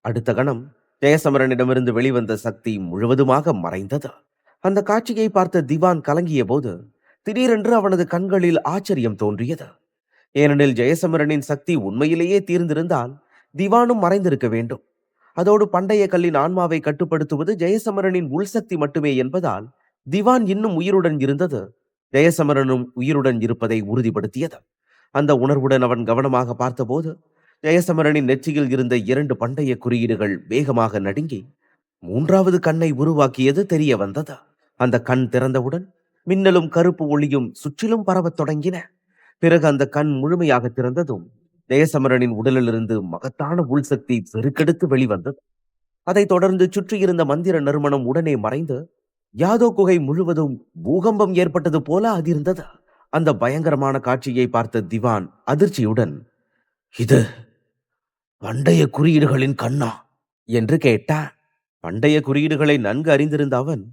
அடுத்த கணம் ஜெயசமரனிடமிருந்து வெளிவந்த சக்தி முழுவதுமாக மறைந்தது. அந்த காட்சியை பார்த்த திவான் கலங்கிய போது திடீரென்று அவனது கண்களில் ஆச்சரியம் தோன்றியது. ஏனெனில் ஜெயசமரனின் சக்தி உண்மையிலேயே தீர்ந்திருந்தால் திவானும் மறைந்திருக்க வேண்டும். அதோடு பண்டைய கல்லின் ஆன்மாவை கட்டுப்படுத்துவது ஜெயசமரனின் உள்சக்தி மட்டுமே என்பதால் திவான் இன்னும் உயிருடன் இருந்தது ஜெயசமரனும் உயிருடன் இருப்பதை உறுதிப்படுத்தியது. அந்த உணர்வுடன் அவன் கவனமாக பார்த்தபோது ஜெயசமரனின் நெற்றியில் இருந்த 2 பண்டைய குறியீடுகள் வேகமாக நடுங்கி 3வது கண்ணை உருவாக்கியது தெரிய வந்தது. அந்த கண் திறந்தவுடன் மின்னலும் கருப்பு ஒளியும் சுற்றிலும் பரவத் தொடங்கின. பிறகு அந்த கண் முழுமையாக திறந்ததும் ஜெயசமரனின் உடலிலிருந்து மகத்தான உள்சக்தி பெருக்கெடுத்து வெளிவந்தது. அதைத் தொடர்ந்து சுற்றியிருந்த மந்திர நறுமணம் உடனே மறைந்து யாதோ குகை முழுவதும் பூகம்பம் ஏற்பட்டது போல அதிர்ந்தது. அந்த பயங்கரமான காட்சியை பார்த்த திவான் அதிர்ச்சியுடன், இது பண்டைய குறியீடுகளின் கண்ணா என்று கேட்டான். பண்டைய குறியீடுகளை நன்கு அறிந்திருந்த அவன்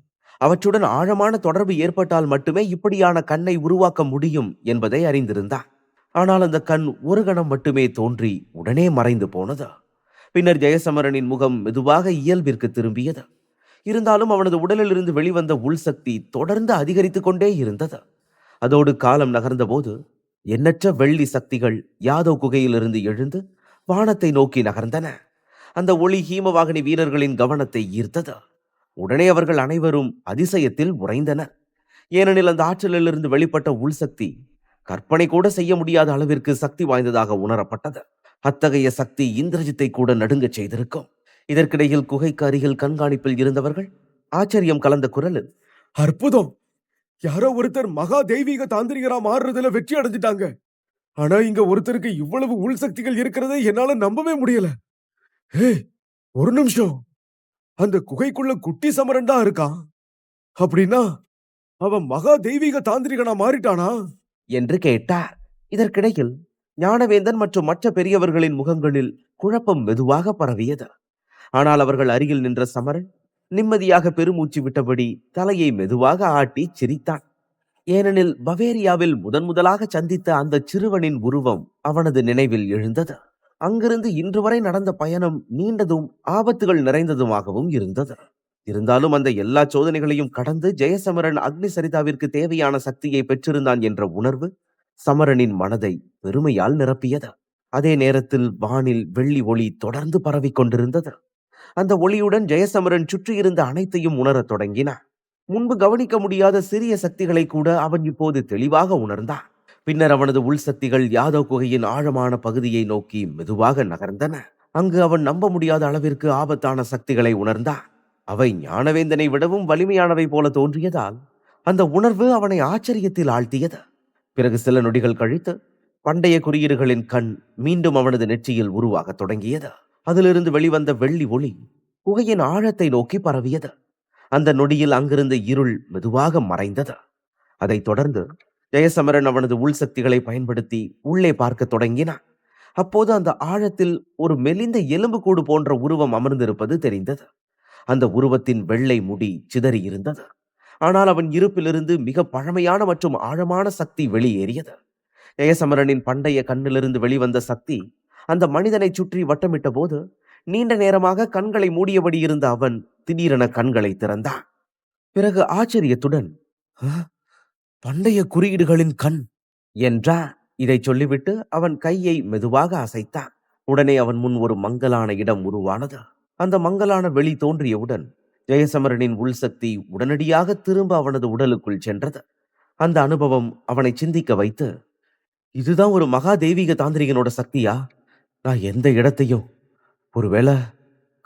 அவற்றுடன் ஆழமான தொடர்பு ஏற்பட்டால் மட்டுமே இப்படியான கண்ணை உருவாக்க முடியும் என்பதை அறிந்திருந்தான். ஆனால் அந்த கண் ஒரு கணம் மட்டுமே தோன்றி உடனே மறைந்து போனது. பின்னர் ஜெயசமரனின் முகம் மெதுவாக இயல்பிற்கு திரும்பியது. இருந்தாலும் அவனது உடலிலிருந்து வெளிவந்த உள்சக்தி தொடர்ந்து அதிகரித்துக் கொண்டே இருந்தது. அதோடு காலம் நகர்ந்த போது எண்ணற்ற வெள்ளி சக்திகள் யாதோ குகையிலிருந்து எழுந்து வானத்தை நோக்கி நகர்ந்தன. அந்த ஒளி ஹீமவாகினி வீரர்களின் கவனத்தை ஈர்த்தது. உடனே அவர்கள் அனைவரும் அதிசயத்தில் உறைந்தனர். ஏனெனில் அந்த ஆற்றலிலிருந்து வெளிப்பட்ட உள்சக்தி கற்பனை கூட செய்ய முடியாத அளவிற்கு சக்தி வாய்ந்ததாக உணரப்பட்டது. அத்தகைய சக்தி இந்திரஜித்தை கூட நடுங்கச் செய்திருக்கும். இதற்கிடையில் குகைக்கு அருகில் கண்காணிப்பில் இருந்தவர்கள் ஆச்சரியம் கலந்த குரலில், அற்புதம்! யாரோ ஒருத்தர் மகா தெய்வீக தாந்திரிகரா மாறுறதுல வெற்றி அடைஞ்சிட்டாங்க. ஆனா இங்க ஒருத்தருக்கு இவ்வளவு உள் சக்திகள் இருக்கிறதை என்னால நம்பவே முடியல. ஏய், ஒரு நிமிஷம். அந்த குகைக்குள்ள குட்டி சமரன் தான் இருக்கான். அப்படின்னா அவன் மகா தெய்வீக தாந்திரிகனா மாறிட்டானா? என்று கேட்டார். இதற்கிடையில் ஞானவேந்தன் மற்றும் மற்ற பெரியவர்களின் முகங்களில் குழப்பம் மெதுவாக பரவியது. ஆனால் அவர்கள் அருகில் நின்ற சமரன் நிம்மதியாக பெருமூச்சு விட்டபடி தலையை மெதுவாக ஆட்டி சிரித்தான். ஏனெனில் பவேரியாவில் முதலாக சந்தித்த அந்த சிறுவனின் உருவம் அவனது நினைவில் எழுந்தது. அங்கிருந்து இன்று வரை நடந்த பயணம் நீண்டதும் ஆபத்துகள் நிறைந்ததுமாகவும் இருந்தது. இருந்தாலும் அந்த எல்லா சோதனைகளையும் கடந்து ஜெயசமரன் அக்னி சரிதாவிற்கு தேவையான சக்தியை பெற்றிருந்தான் என்ற உணர்வு சமரனின் மனதை பெருமையால் நிரப்பியது. அதே நேரத்தில் வானில் வெள்ளி ஒளி தொடர்ந்து பரவிக் கொண்டிருந்தது. அந்த ஒளியுடன் ஜெயசமரன் சுற்றியிருந்த அனைத்தையும் உணரத் தொடங்கினான். முன்பு கவனிக்க முடியாத சிறிய சக்திகளை கூட அவன் இப்போது தெளிவாக உணர்ந்தான். பின்னர் அவனது உள் சக்திகள் யாதவ் குகையின் ஆழமான பகுதியை நோக்கி மெதுவாக நகர்ந்தன. அங்கு அவன் நம்ப முடியாத அளவிற்கு ஆபத்தான சக்திகளை உணர்ந்தான். அவை ஞானவேந்தனை விடவும் வலிமையானவை போல தோன்றியதால் அந்த உணர்வு அவனை ஆச்சரியத்தில் ஆழ்த்தியது. பிறகு சில நொடிகள் கழித்து பண்டைய குறியீடுகளின் கண் மீண்டும் அவனது நெற்றியில் உருவாகத் தொடங்கியது. அதிலிருந்து வெளிவந்த வெள்ளி ஒளி குகையின் ஆழத்தை நோக்கி பரவியது. அந்த நொடியில் அங்கிருந்த இருள் மெதுவாக மறைந்தது. அதைத் தொடர்ந்து ஜெயசமரன் அவனது உள் சக்திகளை பயன்படுத்தி உள்ளே பார்க்க தொடங்கினான். அப்போது அந்த ஆழத்தில் ஒரு மெலிந்த எலும்புக்கூடு போன்ற உருவம் அமர்ந்திருப்பது தெரிந்தது. அந்த உருவத்தின் வெள்ளை முடி சிதறி இருந்தது. ஆனால் அவன் இருப்பிலிருந்து மிக பழமையான மற்றும் ஆழமான சக்தி வெளியேறியது. ஜெயசமரனின் பண்டைய கண்ணிலிருந்து வெளிவந்த சக்தி அந்த மனிதனை சுற்றி வட்டமிட்ட போது நீண்ட நேரமாக கண்களை மூடியபடி இருந்த அவன் திடீரென கண்களை திறந்தான். பிறகு ஆச்சரியத்துடன், "ஆ, பண்டைய குறியீடுகளின் கண்" என்றான். இதை சொல்லிவிட்டு அவன் கையை மெதுவாக அசைத்தான். உடனே அவன் முன் ஒரு மங்கலான இடம் உருவானது. அந்த மங்கலான வெளி தோன்றியவுடன் ஜெயசமரனின் உள்சக்தி உடனடியாக திரும்ப அவனது உடலுக்குள் சென்றது. அந்த அனுபவம் அவனை சிந்திக்க வைத்து, இதுதான் ஒரு மகா தெய்வீக தாந்திரிகனோட சக்தியா? நான் எந்த இடத்தையும், ஒருவேளை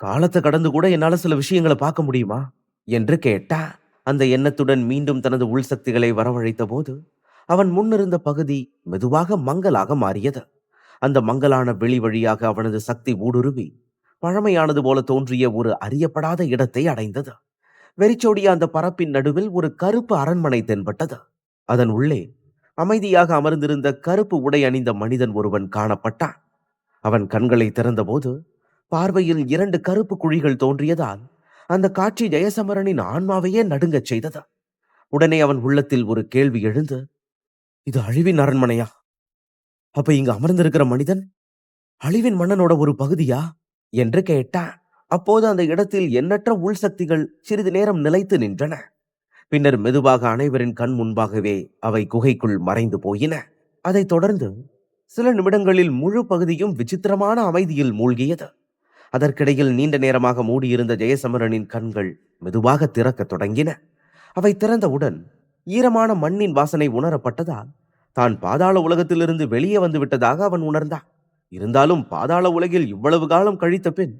காலத்தை கடந்து கூட என்னால சில விஷயங்களை பார்க்க முடியுமா என்று கேட்டா. அந்த எண்ணத்துடன் மீண்டும் தனது உள்சக்திகளை வரவழைத்த போது அவன் முன்னிருந்த பகுதி மெதுவாக மங்கலாக மாறியது. அந்த மங்கலான வெளி வழியாக அவனது சக்தி ஊடுருவி பழமையானது போல தோன்றிய ஒரு அறியப்படாத இடத்தை அடைந்தது. வெறிச்சோடிய அந்த பரப்பின் நடுவில் ஒரு கருப்பு அரண்மனை தென்பட்டது. அதன் உள்ளே அமைதியாக அமர்ந்திருந்த கருப்பு உடை அணிந்த மனிதன் ஒருவன் காணப்பட்டான். அவன் கண்களை திறந்தபோது பார்வையில் 2 கருப்பு குழிகள் தோன்றியதால் அந்த காட்சி ஜெயசமரனின் ஆன்மாவையே நடுங்கச் செய்தது. உடனே அவன் உள்ளத்தில் ஒரு கேள்வி எழுந்து, இது அழிவின் அரண்மனையா? அப்ப இங்க அமர்ந்திருக்கிற மனிதன் அழிவின் மன்னனோட ஒரு பகுதியா என்று கேட்டான். அப்போது அந்த இடத்தில் எண்ணற்ற உள் சக்திகள் சிறிது நேரம் நிலைத்து நின்றன. பின்னர் மெதுவாக அனைவரின் கண் முன்பாகவே அவை குகைக்குள் மறைந்து போயின. அதைத் தொடர்ந்து சில நிமிடங்களில் முழு பகுதியும் விசித்திரமான அமைதியில் மூழ்கியது. அதற்கிடையில் நீண்ட நேரமாக மூடியிருந்த ஜெயசமரனின் கண்கள் மெதுவாக திறக்கத் தொடங்கின. அவை திறந்தவுடன் ஈரமான மண்ணின் வாசனை உணரப்பட்டதால் தான் பாதாள உலகத்திலிருந்து வெளியே வந்து விட்டதாக அவன் உணர்ந்தான். இருந்தாலும் பாதாள உலகில் இவ்வளவு காலம் கழித்த பின்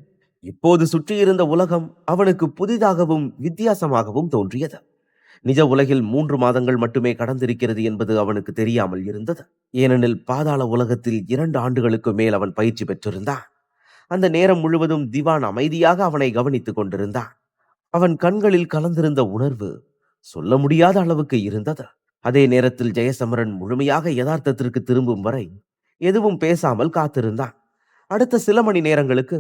இப்போது சுற்றியிருந்த உலகம் அவனுக்கு புதிதாகவும் வித்தியாசமாகவும் தோன்றியது. நிஜ உலகில் 3 மாதங்கள் மட்டுமே கடந்திருக்கிறது என்பது அவனுக்கு தெரியாமல் இருந்தது. ஏனெனில் பாதாள உலகத்தில் 2 ஆண்டுகளுக்கு மேல் அவன் பயிற்சி பெற்றிருந்தான். அந்த நேரம் முழுவதும் திவான் அமைதியாக அவனை கவனித்துக் கொண்டிருந்தான். அவன் கண்களில் கலந்திருந்த உணர்வு சொல்ல முடியாத அளவுக்கு இருந்தது. அதே நேரத்தில் ஜெயசமரன் முழுமையாக யதார்த்தத்திற்கு திரும்பும் வரை எதுவும் பேசாமல் காத்திருந்தான். அடுத்த சில மணி நேரங்களுக்கு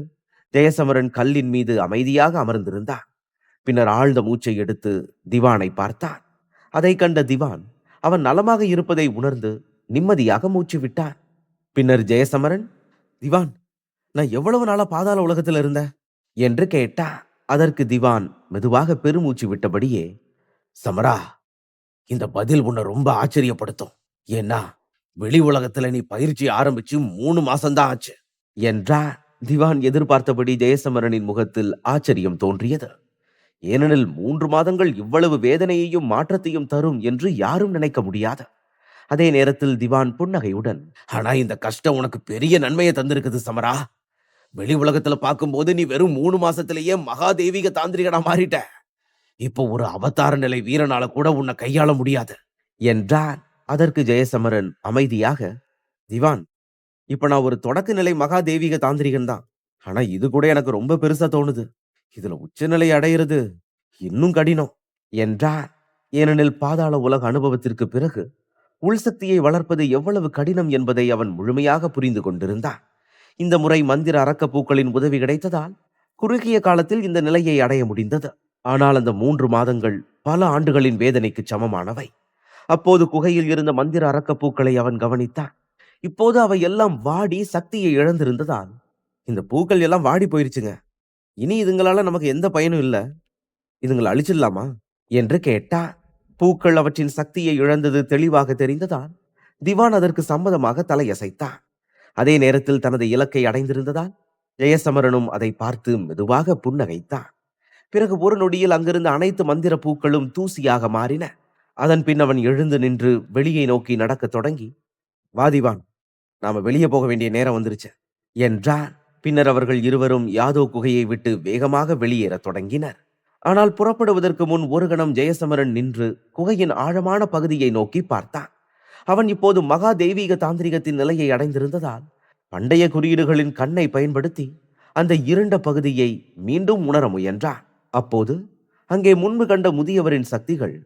ஜெயசமரன் கல்லின் மீது அமைதியாக அமர்ந்திருந்தான். பின்னர் ஆழ்ந்த மூச்சை எடுத்து திவானை பார்த்தான். அதை கண்ட திவான் அவன் நலமாக இருப்பதை உணர்ந்து நிம்மதியாக மூச்சு விட்டான். பின்னர் ஜெயசமரன், திவான், நான் எவ்வளவு நாளா பாதாள உலகத்தில் இருந்த என்று கேட்டா. அதற்கு திவான் மெதுவாக பெருமூச்சு விட்டபடியே, சமரா, இந்த பதில் உன்னை ரொம்ப ஆச்சரியப்படுத்தும். ஏன்னா வெளி உலகத்துல நீ பயிற்சி ஆரம்பிச்சு 3 மாசம்தான் ஆச்சு என்றான். திவான் எதிர்பார்த்தபடி ஜெயசமரனின் முகத்தில் ஆச்சரியம் தோன்றியது. ஏனெனில் 3 மாதங்கள் இவ்வளவு வேதனையையும் மாற்றத்தையும் தரும் என்று யாரும் நினைக்க முடியாது. அதே நேரத்தில் திவான் புன்னகையுடன், ஆனா இந்த கஷ்டம் உனக்கு பெரிய நன்மையை தந்திருக்குது சமரா. வெளி உலகத்துல பார்க்கும்போது நீ வெறும் 3 மாசத்திலேயே மகாதேவிக தாந்திரிகனா மாறிட்ட. இப்போ ஒரு அவதார நிலை வீரனால கூட உன்னை கையாள முடியாது என்றார். அதற்கு ஜெயசமரன் அமைதியாக, திவான், இப்ப நான் ஒரு தொடக்க நிலை மகாதேவிக தாந்திரிகன் தான். ஆனா இது கூட எனக்கு ரொம்ப பெருசா தோணுது. இதுல உச்சநிலை அடையிறது இன்னும் கடினம் என்றார். ஏனெனில் பாதாள உலக அனுபவத்திற்கு பிறகு உள்சக்தியை வளர்ப்பது எவ்வளவு கடினம் என்பதை அவன் முழுமையாக புரிந்து கொண்டிருந்தான். இந்த முறை மந்திர அரக்க பூக்களின் உதவி கிடைத்ததால் குறுகிய காலத்தில் இந்த நிலையை அடைய முடிந்தது. ஆனால் அந்த 3 மாதங்கள் பல ஆண்டுகளின் வேதனைக்கு சமமானவை. அப்போது குகையில் இருந்த மந்திர அரக்க பூக்களை அவன் கவனித்தான். இப்போது அவை எல்லாம் வாடி சக்தியை இழந்திருந்ததால், இந்த பூக்கள் எல்லாம் வாடி போயிருச்சுங்க. இனி இதுங்களால நமக்கு எந்த பயனும் இல்ல. இதுங்களை அழிச்சிடலாமா என்று கேட்டார். பூக்கள் அவற்றின் சக்தியை இழந்தது தெளிவாக தெரிந்ததால் திவான் அதற்கு சம்மதமாக தலையசைத்தான். அதே நேரத்தில் தனது இலக்கை அடைந்திருந்ததால் ஜெயசமரனும் அதை பார்த்து மெதுவாக புன்னகைத்தான். பிறகு ஒரு நொடியில் அங்கிருந்த அனைத்து மந்திர பூக்களும் தூசியாக மாறின. அதன் பின் அவன் எழுந்து நின்று வெளியை நோக்கி நடக்கத் தொடங்கி, வா திவான், நாம வெளியே போக வேண்டிய நேரம் வந்துருச்சு என்றார். பின்னர் அவர்கள் இருவரும் யாதோ குகையை விட்டு வேகமாக வெளியேறத் தொடங்கினர். ஆனால் புறப்படுவதற்கு முன் ஒரு கணம் ஜெயசமரன் நின்று குகையின் ஆழமான பகுதியை நோக்கி பார்த்தான். அவன் இப்போது மகா தெய்வீக தாந்திரிகத்தின் நிலையை அடைந்திருந்ததால் பண்டைய குறியீடுகளின் கண்ணை பயன்படுத்தி அந்த இருண்ட பகுதியை மீண்டும் உணர முயன்றான். அப்போது அங்கே முன்பு கண்ட முதியவரின் சக்திகள்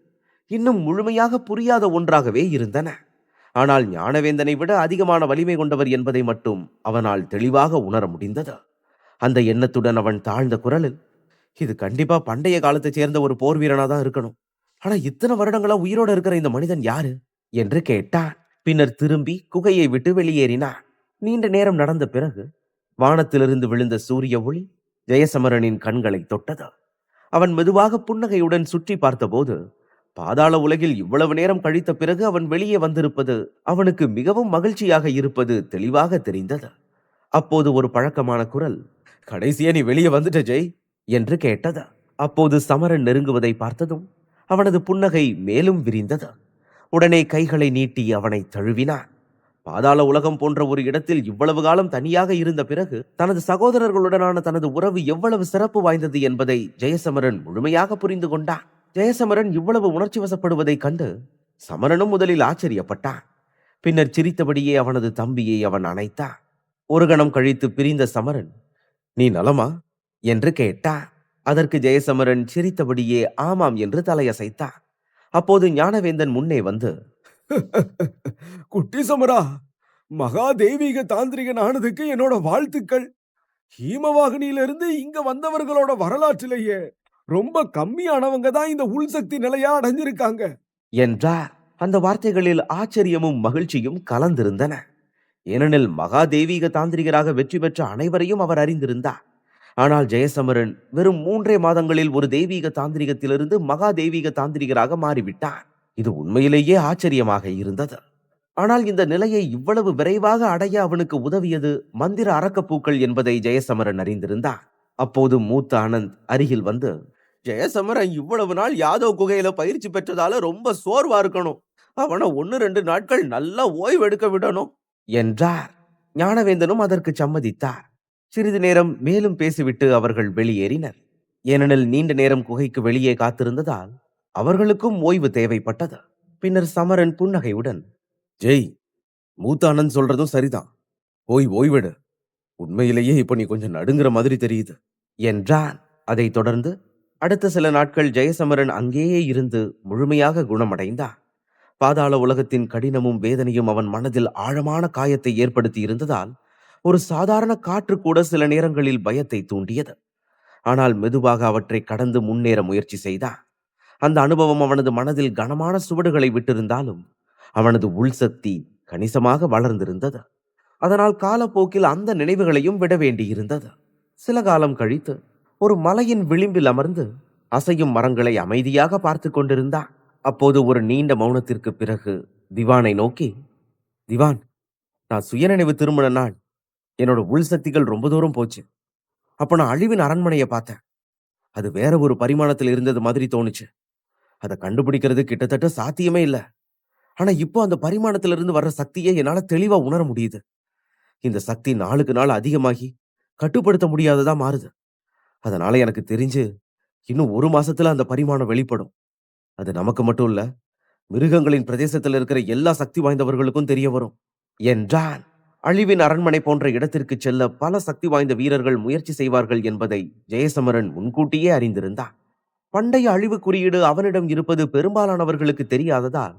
இன்னும் முழுமையாக புரியாத ஒன்றாகவே இருந்தன. ஆனால் ஞானவேந்தனை விட அதிகமான வலிமை கொண்டவர் என்பதை மட்டும் அவனால் தெளிவாக உணர முடிந்தது. அந்த எண்ணத்துடன் அவன் தாழ்ந்த குரலில், இது கண்டிப்பா பண்டைய காலத்தை சேர்ந்த ஒரு போர் வீரனா தான் இருக்கணும். ஆனா இத்தனை வருடங்களா உயிரோட இருக்கிற இந்த மனிதன் யாரு என்று கேட்டான். பின்னர் திரும்பி குகையை விட்டு வெளியேறினான். நீண்ட நேரம் நடந்த பிறகு வானத்திலிருந்து விழுந்த சூரிய ஒளி ஜெயசமரனின் கண்களை தொட்டது. அவன் மெதுவாக புன்னகையுடன் சுற்றி பார்த்தபோது பாதாள உலகில் இவ்வளவு நேரம் கழித்த பிறகு அவன் வெளியே வந்திருப்பது அவனுக்கு மிகவும் மகிழ்ச்சியாக இருப்பது தெளிவாக தெரிந்தது. அப்போது ஒரு பழக்கமான குரல், கடைசியா நீ வெளியே வந்துட்ட ஜெய் என்று கேட்டது. அப்போது சமரன் நெருங்குவதை பார்த்ததும் அவனது புன்னகை மேலும் விரிந்தது. உடனே கைகளை நீட்டி அவனை தழுவினான். பாதாள உலகம் போன்ற ஒரு இடத்தில் இவ்வளவு காலம் தனியாக இருந்த பிறகு தனது சகோதரர்களுடனான தனது உறவு எவ்வளவு சிறப்பு வாய்ந்தது என்பதை ஜெயசமரன் முழுமையாக புரிந்து கொண்டான். ஜெயசமரன் இவ்வளவு உணர்ச்சி வசப்படுவதை கண்டு சமரனும் முதலில் ஆச்சரியப்பட்டான். பின்னர் சிரித்தபடியே அவனது தம்பியை அவன் அணைத்தான். ஒரு கணம் கழித்து பிரிந்த சமரன், நீ நலமா என்று கேட்டான். அதற்கு ஜெயசமரன் சிரித்தபடியே ஆமாம் என்று தலையசைத்தான். அப்போது ஞானவேந்தன் முன்னே வந்து, குட்டி சமரா, மகா தெய்வீக தாந்திரிகன் ஆனதுக்கு என்னோட வாழ்த்துக்கள். ஹீமவாகினியிலிருந்து இங்க வந்தவர்களோட வரலாற்றிலேயே ரொம்ப கம்மியானவங்க தான் இந்த உள்சக்தி நிலையா அடைஞ்சிருக்காங்க என்றார். அந்த வார்த்தைகளில் ஆச்சரியமும் மகிழ்ச்சியும் கலந்திருந்தன. ஏனெனில் மகா தெய்வீக தாந்திரிகராக வெற்றி பெற்ற அனைவரையும் அவர் அறிந்திருந்தார். ஆனால் ஜெயசமரன் வெறும் 3 மாதங்களில் ஒரு தெய்வீக தாந்திரிகத்திலிருந்து மகா தெய்வீக தாந்திரிகராக மாறிவிட்டார். இது உண்மையிலேயே ஆச்சரியமாக இருந்தது. ஆனால் இந்த நிலையை இவ்வளவு விரைவாக அடைய அவனுக்கு உதவியது மந்திர அரக்கப்பூக்கள் என்பதை ஜெயசமரன் அறிந்திருந்தார். அப்போது மூத்த ஆனந்த் அருகில் வந்து, ஜெயசமரன் இவ்வளவு நாள் யாதவ் குகையில பயிற்சி பெற்றதால ரொம்ப சோர்வா இருக்கணும். அவனை 1-2 நாட்கள் நல்லா ஓய்வெடுக்க விடணும் என்றார். ஞானவேந்தனும் அதற்கு சம்மதித்தார். சிறிது நேரம் மேலும் பேசிவிட்டு அவர்கள் வெளியேறினர். ஏனெனில் நீண்ட நேரம் குகைக்கு வெளியே காத்திருந்ததால் அவர்களுக்கும் ஓய்வு தேவைப்பட்டது. பின்னர் சமரன் புன்னகையுடன், ஜெய், மூத்த ஆனந்த் சொல்றதும் சரிதான். போய் ஓய்வெடு. உண்மையிலேயே இப்ப நீ கொஞ்சம் நடுங்குற மாதிரி தெரியுது என்றான். அதைத் தொடர்ந்து அடுத்த சில நாட்கள் ஜெயசமரன் அங்கேயே இருந்து முழுமையாக குணமடைந்தான். பாதாள உலகத்தின் கடினமும் வேதனையும் அவன் மனதில் ஆழமான காயத்தை ஏற்படுத்தி இருந்ததால் ஒரு சாதாரண காற்று கூட சில நேரங்களில் பயத்தை தூண்டியது. ஆனால் மெதுவாக அவற்றை கடந்து முன்னேற முயற்சி செய்தான். அந்த அனுபவம் அவனது மனதில் கனமான சுவடுகளை விட்டிருந்தாலும் அவனது உள்சக்தி கணிசமாக வளர்ந்திருந்தது. அதனால் காலப்போக்கில் அந்த நினைவுகளையும் விட வேண்டியிருந்தது. சில காலம் கழித்து ஒரு மலையின் விளிம்பில் அமர்ந்து அசையும் மரங்களை அமைதியாக பார்த்து கொண்டிருந்தான். அப்போது ஒரு நீண்ட மௌனத்திற்கு பிறகு திவானை நோக்கி, திவான், நான் சுயநினைவு திருமண நாள் என்னோட உள் சக்திகள் ரொம்ப தூரம் போச்சு. அப்ப நான் அழிவின் அரண்மனைய பார்த்தேன். அது வேற ஒரு பரிமாணத்துல இருந்தது மாதிரி தோணுச்சு. அத கண்டுபிடிக்கிறது கிட்டத்தட்ட சாத்தியமே இல்ல. ஆனா இப்போ அந்த பரிமாணத்துல இருந்து வர்ற சக்தியை என்னால தெளிவா உணர முடியுது. இந்த சக்தி நாளுக்கு நாள் அதிகமாகி கட்டுப்படுத்த முடியாததா மாறுது. அதனால எனக்கு தெரிஞ்சு இன்னும் 1 மாசத்துல அந்த பரிமாணம் வெளிப்படும். அது நமக்கு மட்டும் இல்ல, மிருகங்களின் பிரதேசத்துல இருக்கிற எல்லா சக்தி வாய்ந்தவர்களுக்கும் தெரிய வரும் என்றான். அழிவின் அரண்மனை போன்ற இடத்திற்கு செல்ல பல சக்தி வாய்ந்த வீரர்கள் முயற்சி செய்வார்கள் என்பதை ஜெயசமரன் முன்கூட்டியே அறிந்திருந்தான். பண்டைய அழிவு குறியீடு அவனிடம் இருப்பது பெரும்பாலானவர்களுக்கு தெரியாததால்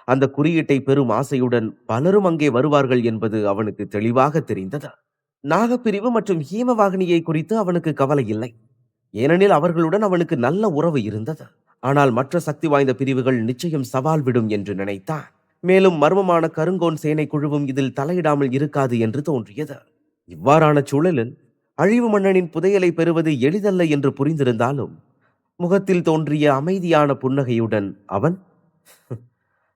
அந்த குறியீட்டை பெரும் ஆசையுடன் பலரும் அங்கே வருவார்கள் என்பது அவனுக்கு தெளிவாக தெரிந்தது. நாகப்பிரிவு மற்றும் ஹீமவாகினியை குறித்து அவனுக்கு கவலை இல்லை. ஏனெனில் அவர்களுடன் அவனுக்கு நல்ல உறவு இருந்தது. ஆனால் மற்ற சக்தி வாய்ந்த பிரிவுகள் நிச்சயம் சவால் விடும் என்று நினைத்தான். மேலும் மர்மமான கருங்கோன் சேனை குழுவும் இதில் தலையிடாமல் இருக்காது என்று தோன்றியது. இவ்வாறான சூழலில் அழிவு மன்னனின் புதையலை பெறுவது எளிதல்ல என்று புரிந்திருந்தாலும் முகத்தில் தோன்றிய அமைதியான புன்னகையுடன் அவன்,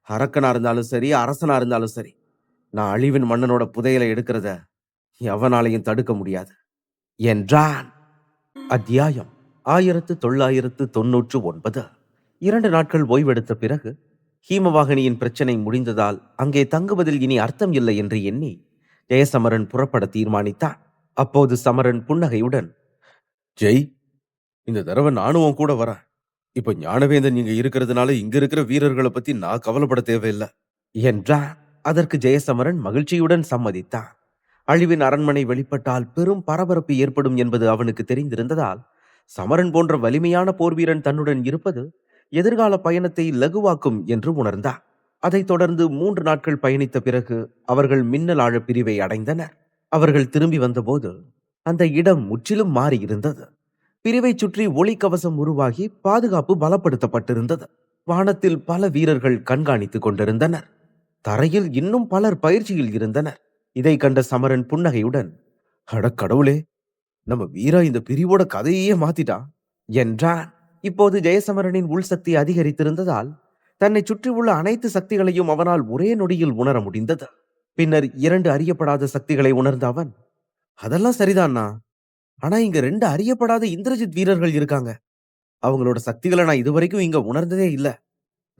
அரக்கனா இருந்தாலும் சரி, அரசனா இருந்தாலும் சரி, நான் அழிவின் மன்னனோட புதையலை எடுக்கிறத எவனாலையும் தடுக்க முடியாது என்றான். அத்தியாயம் 1999. 2 நாட்கள் ஓய்வெடுத்த பிறகு ஹீமவாகினியின் பிரச்சனை முடிந்ததால் அங்கே தங்குவதில் இனி அர்த்தம் இல்லை என்று எண்ணி ஜெயசமரன் புறப்பட தீர்மானித்தான். அப்போது சமரன் புன்னகையுடன், ஜெய், இந்த தடவை நானும் உன் கூட வரேன். இப்ப ஞானவேந்தன் இங்க இருக்கிறதுனால இங்க இருக்கிற வீரர்களை பத்தி நான் கவலைப்பட தேவையில்லை என்றான். அதற்கு ஜெயசமரன் மகிழ்ச்சியுடன் சம்மதித்தான். அழிவின் அரண்மனை வெளிப்பட்டால் பெரும் பரபரப்பு ஏற்படும் என்பது அவனுக்கு தெரிந்திருந்ததால் சமரன் போன்ற வலிமையான போர்வீரன் தன்னுடன் இருப்பது எதிர்கால பயணத்தை லகுவாக்கும் என்று உணர்ந்தார். அதைத் தொடர்ந்து 3 நாட்கள் பயணித்த பிறகு அவர்கள் மின்னல் ஆழ பிரிவை அடைந்தனர். அவர்கள் திரும்பி வந்தபோது அந்த இடம் முற்றிலும் மாறியிருந்தது. பிரிவை சுற்றி ஒளி கவசம் உருவாகி பாதுகாப்பு பலப்படுத்தப்பட்டிருந்தது. வானத்தில் பல வீரர்கள் கண்காணித்துக் கொண்டிருந்தனர். தரையில் இன்னும் பலர் பயிற்சியில் இருந்தனர். இதை கண்ட சமரன் புன்னகையுடன், அட கடவுளே, நம்ம வீரா இந்த பிரிவோட கதையே மாத்திட்டான் என்றான். இப்போது ஜெயசமரனின் உள்சக்தி அதிகரித்திருந்ததால் தன்னை சுற்றியுள்ள அனைத்து சக்திகளையும் அவனால் ஒரே நொடியில் உணர முடிந்தது. பின்னர் 2 அறியப்படாத சக்திகளை உணர்ந்த அவன், அதெல்லாம் சரிதான்னா, ஆனா இங்க 2 அறியப்படாத இந்திரஜித் வீரர்கள் இருக்காங்க. அவங்களோட சக்திகளை நான் இதுவரைக்கும் இங்க உணர்ந்ததே இல்ல.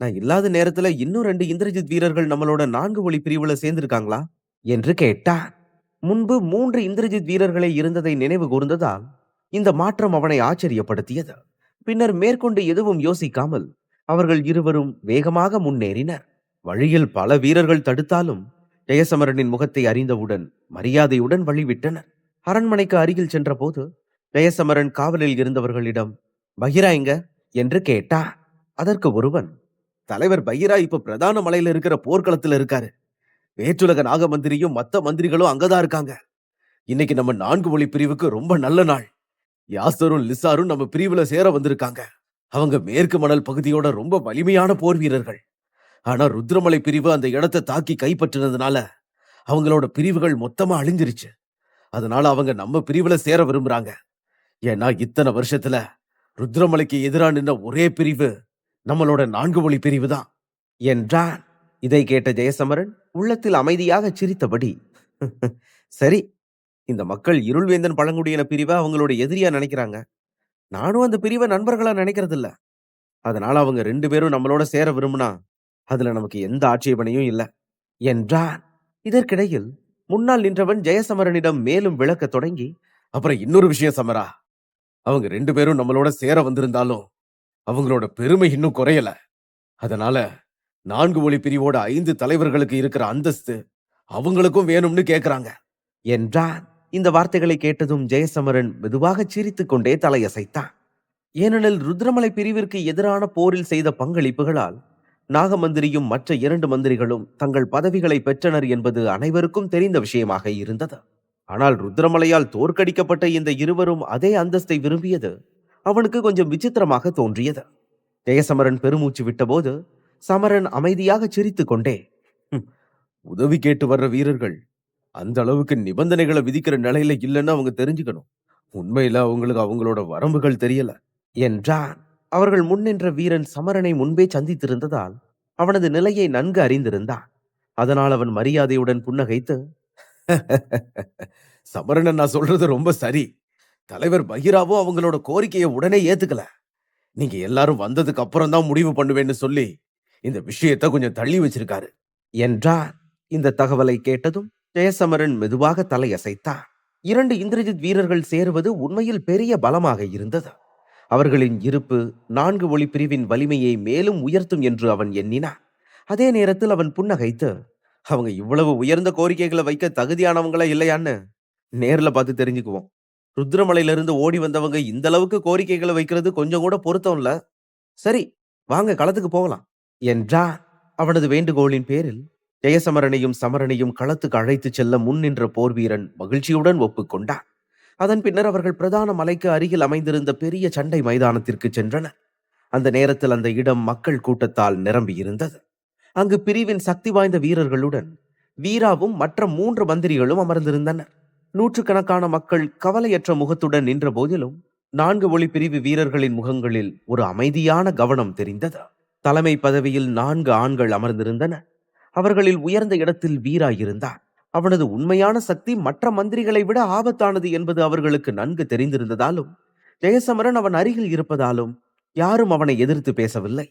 நான் இல்லாத நேரத்துல இன்னும் 2 இந்திரஜித் வீரர்கள் நம்மளோட 4 ஒளி பிரிவுல சேர்ந்திருக்காங்களா என்று கேட்டான். முன்பு 3 இந்திரஜித் வீரர்களே இருந்ததை நினைவு கூர்ந்ததால் இந்த மாற்றம் அவனை ஆச்சரியப்படுத்தியது. பின்னர் மேற்கொண்டு எதுவும் யோசிக்காமல் அவர்கள் இருவரும் வேகமாக முன்னேறினர். வழியில் பல வீரர்கள் தடுத்தாலும் ஜெயசமரனின் முகத்தை அறிந்தவுடன் மரியாதையுடன் வழிவிட்டனர். அரண்மனைக்கு அருகில் சென்றபோது ஜெயசமரன் காவலில் இருந்தவர்களிடம், பகிரா எங்க என்று கேட்டான். அதற்கு ஒருவன், தலைவர் பைரா இப்ப பிரதான மலையில இருக்கிற போர்க்களத்துல இருக்காரு. வேற்றுலக நாகமந்திரியும் மத்த மந்திரிகளும் அங்கதான் இருக்காங்க. இன்னைக்கு நம்ம 4 ஒளி பிரிவுக்கு ரொம்ப நல்ல நாள். யாசரும் லிசாரும் நம்ம பிரிவுல சேர வந்திருக்காங்க. அவங்க மேற்கு மணல் பகுதியோட ரொம்ப வலிமையான போர் வீரர்கள். ஆனா ருத்ரமலை பிரிவு அந்த இடத்தை தாக்கி கைப்பற்றினதுனால அவங்களோட பிரிவுகள் மொத்தமா அழிஞ்சிருச்சு. அதனால அவங்க நம்ம பிரிவுல சேர விரும்புறாங்க. ஏன்னா இத்தனை வருஷத்துல ருத்ரமலைக்கு எதிரா நின்ன ஒரே பிரிவு நம்மளோட 4 ஒளி பிரிவு தான் என்றான். இதை கேட்ட ஜெயசமரன் உள்ளத்தில் அமைதியாக சிரித்தபடி, சரி, இந்த மக்கள் இருள்வேந்தன் பழங்குடியின பிரிவை அவங்களோட எதிரியா நினைக்கிறாங்க. நானும் அந்த பிரிவை நண்பர்களா நினைக்கிறது இல்ல. அதனால அவங்க 2 பேரும் நம்மளோட சேர விரும்புனா அதுல நமக்கு எந்த ஆட்சேபனையும் இல்ல என்றான். இதற்கிடையில் முன்னால் நின்றவன் ஜெயசமரனிடம் மேலும் விளக்க தொடங்கி, அப்புறம் இன்னொரு விஷயம் சமரா, அவங்க 2 பேரும் நம்மளோட சேர வந்திருந்தாலும் அவங்களோட பெருமை இன்னும் குறையல. அதனால 4 ஒளி பிரிவோட 5 தலைவர்களுக்கு இருக்கிற அந்தஸ்து அவங்களுக்கும் வேணும்னு கேக்குறாங்க என்றான். இந்த வார்த்தைகளை கேட்டதும் ஜெயசமரன் மெதுவாக சிரித்துக் கொண்டே தலையசைத்தான். ஏனெனில் ருத்ரமலை பிரிவிற்கு எதிரான போரில் செய்த பங்களிப்புகளால் நாகமந்திரியும் மற்ற 2 மந்திரிகளும் தங்கள் பதவிகளை பெற்றனர் என்பது அனைவருக்கும் தெரிந்த விஷயமாக இருந்தது. ஆனால் ருத்ரமலையால் தோற்கடிக்கப்பட்ட இந்த இருவரும் அதே அந்தஸ்தை விரும்பியது அவனுக்கு கொஞ்சம் விசித்திரமாக தோன்றியது. ஜெயசமரன் பெருமூச்சு விட்டபோது சமரன் அமைதியாக சிரித்துக் கொண்டே, உதவி கேட்டு வர்ற வீரர்கள் அந்த அளவுக்கு நிபந்தனைகளை விதிக்கிற நிலையில இல்லைன்னு அவங்க தெரிஞ்சுக்கணும். உண்மையில அவங்களுக்கு அவங்களோட வரம்புகள் தெரியல என்றான். அவர்கள் முன்னின்ற வீரன் சமரனை முன்பே சந்தித்திருந்ததால் அவனது நிலையை நன்கு அறிந்திருந்தான். அதனால் அவன் மரியாதையுடன் புன்னகைத்து, சமரன் நான் சொல்றது ரொம்ப சரி. தலைவர் பகீராவும் அவங்களோட கோரிக்கையை உடனே ஏத்துக்கல. நீங்க எல்லாரும் வந்ததுக்கு அப்புறம் தான் முடிவு பண்ணுவேன்னு சொல்லி இந்த விஷயத்தை கொஞ்சம் தள்ளி வச்சிருக்காரு என்றார். இந்த தகவலை கேட்டதும் ஜெயசமரன் மெதுவாக தலையசைத்தார். 2 இந்திரஜித் வீரர்கள் சேருவது உண்மையில் பெரிய பலமாக இருந்தது. அவர்களின் இருப்பு 4 ஒளி பிரிவின் வலிமையை மேலும் உயர்த்தும் என்று அவன் எண்ணினான். அதே நேரத்தில் அவன் புன்னகைத்து, அவங்க இவ்வளவு உயர்ந்த கோரிக்கைகளை வைக்க தகுதியானவங்களா இல்லையான்னு நேர்ல பார்த்து தெரிஞ்சுக்குவோம். ருத்ரமலையிலிருந்து ஓடி வந்தவங்க இந்த அளவுக்கு கோரிக்கைகளை வைக்கிறது கொஞ்சம் கூட பொருத்தம் இல்ல. சரி, வாங்க களத்துக்கு போகலாம் என்றார். அவனது வேண்டுகோளின் பேரில் ஜெயசமரனையும் சமரனையும் களத்துக்கு அழைத்துச் செல்ல முன் நின்ற போர் வீரன் மகிழ்ச்சியுடன் ஒப்புக்கொண்டான். அதன் பின்னர் அவர்கள் பிரதான மலைக்கு அருகில் அமைந்திருந்த பெரிய சண்டை மைதானத்திற்கு சென்றனர். அந்த நேரத்தில் அந்த இடம் மக்கள் கூட்டத்தால் நிரம்பியிருந்தது. அங்கு பிரிவின் சக்தி வாய்ந்த வீரர்களுடன் வீராவும் மற்ற 3 மந்திரிகளும் அமர்ந்திருந்தனர். நூற்றுக்கணக்கான மக்கள் கவலையற்ற முகத்துடன் நின்ற போதிலும் 4 ஒளி பிரிவு வீரர்களின் முகங்களில் ஒரு அமைதியான கவனம் தெரிந்தது. தலைமை பதவியில் 4 ஆண்கள் அமர்ந்திருந்தனர். அவர்களில் உயர்ந்த இடத்தில் வீரா இருந்தார். அவனது உண்மையான சக்தி மற்ற மந்திரிகளை விட ஆபத்தானது என்பது அவர்களுக்கு நன்கு தெரிந்திருந்ததாலும் ஜெயசமரன் அவன் அருகில் இருப்பதாலும் யாரும் அவனை எதிர்த்து பேசவில்லை.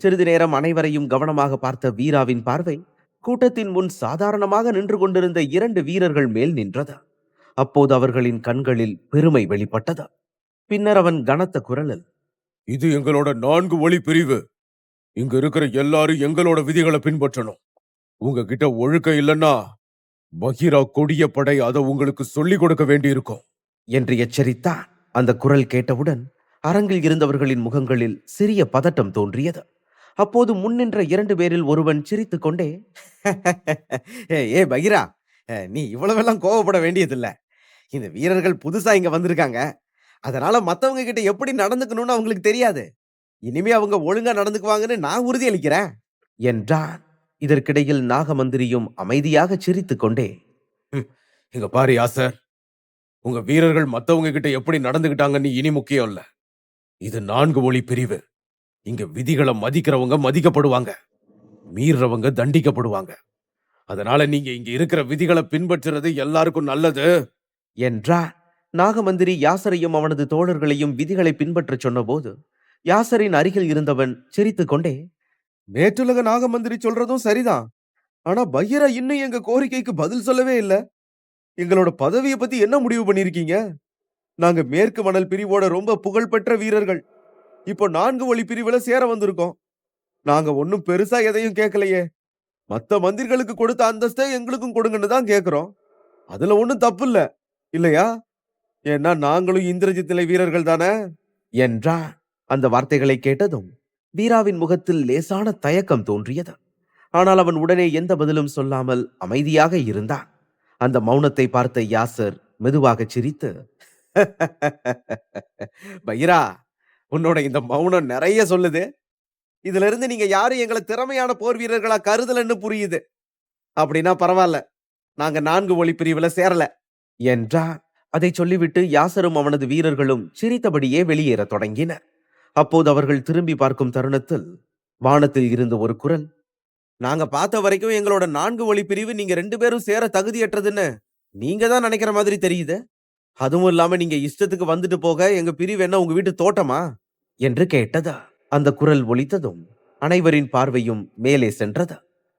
சிறிது நேரம் அனைவரையும் கவனமாக பார்த்த வீராவின் பார்வை கூட்டத்தின் முன் சாதாரணமாக நின்று கொண்டிருந்த 2 வீரர்கள் மேல் நின்றது. அப்போது அவர்களின் கண்களில் பெருமை வெளிப்பட்டது. பின்னர் அவன் கனத்த குரலில், இது எங்களோட 4 ஒளி பிரிவு. இங்க இருக்கிற எல்லாரும் எங்களோட விதிகளை பின்பற்றணும். உங்ககிட்ட ஒழுக்கம் இல்லைன்னா பகீரா கொடிய படை அதை உங்களுக்கு சொல்லிக் கொடுக்க வேண்டியிருக்கும் என்று எச்சரித்தார். அந்த குரல் கேட்டவுடன் அரங்கில் இருந்தவர்களின் முகங்களில் சிறிய பதட்டம் தோன்றியது. அப்போது முன்னின்ற 2 பேரில் ஒருவன் சிரித்துக் கொண்டே, ஏ பகீரா, நீ இவ்வளவெல்லாம் கோவப்பட வேண்டியதில்லை. இந்த வீரர்கள் புதுசா இங்க வந்திருக்காங்க. அதனால மத்தவங்க கிட்ட எப்படி நடந்துக்கணும்னு அவங்களுக்கு தெரியாது. இனிமே அவங்க ஒழுங்கா நடந்துக்குவாங்கன்னு நான் உறுதியளிக்கிறேன் என்றான். இதற்கிடையில் நாகமந்திரியும் அமைதியாக சிரித்துக் கொண்டே, இங்க பாரு யாசர், உங்க வீரர்கள் மத்தவங்க கிட்ட எப்படி நடந்துகிட்டாங்கன்னு இனி முக்கியம் இல்ல. இது 4 ஒளி பிரிவு. இங்க விதிகளை மதிக்கிறவங்க மதிக்கப்படுவாங்க, மீறவங்க தண்டிக்கப்படுவாங்க. அதனால நீங்க இங்க இருக்கிற விதிகளை பின்பற்றுறது எல்லாருக்கும் நல்லது என்றார். நாகமந்திரி யாசரையும் அவனது தோழர்களையும் விதிகளை பின்பற்றச் சொன்னபோது யாசரின் அருகில் இருந்தவன் சிரித்துக் கொண்டே, நேற்றுலக நாகமந்திரி சொல்றதும் சரிதான். ஆனா பகீரா இன்னும் எங்க கோரிக்கைக்கு பதில் சொல்லவே இல்ல. எங்களோட பதவியை பத்தி என்ன முடிவு பண்ணிருக்கீங்க? நாங்க மேற்கு மணல் பிரிவோட ரொம்ப புகழ்பெற்ற வீரர்கள். இப்போ 4 ஒளி பிரிவுல சேர வந்திருக்கோம். நாங்க ஒன்னும் பெருசா எதையும் கேட்கலையே. மத்த மந்திரிகளுக்கு கொடுத்த அந்தஸ்தை எங்களுக்கும் கொடுங்கன்னு தான் கேக்குறோம். அதுல ஒண்ணும் தப்பு இல்ல, இல்லையா? ஏன்னா நாங்களும் இந்திரஜித் நிலை வீரர்கள் தானே என்றார். அந்த வார்த்தைகளை கேட்டதும் வீராவின் முகத்தில் லேசான தயக்கம் தோன்றியது. ஆனால் அவன் உடனே எந்த பதிலும் சொல்லாமல் அமைதியாக இருந்தான். அந்த மௌனத்தை பார்த்த யாசர் மெதுவாக சிரித்து, பகீரா, உன்னோட இந்த மௌனம் நிறைய சொல்லுது. இதுல இருந்து நீங்க யாரும் எங்களை திறமையான போர் வீரர்களா கருதலன்னு புரியுது. அப்படின்னா பரவாயில்ல, நாங்க 4 ஒளி பிரிவுல சேரல என்றார். அதை சொல்லிவிட்டு யாசரும் அவனது வீரர்களும் சிரித்தபடியே வெளியேறத் தொடங்கினர். அப்போது அவர்கள் திரும்பி பார்க்கும் தருணத்தில் வானத்தில் இருந்த ஒரு குரல், நாங்க பார்த்த வரைக்கும் எங்களோட 4 ஒளி பிரிவு நீங்க 2 பேரும் சேர தகுதியற்றதுன்னு நீங்க தான் நினைக்கிற மாதிரி தெரியுது. அதுவும் இல்லாம நீங்க இஷ்டத்துக்கு வந்துட்டு போக எங்க பிரிவு என்ன உங்க வீட்டு தோட்டமா என்று கேட்டது. அந்த குரல் ஒலித்ததும் அனைவரின் பார்வையும் மேலே சென்றது.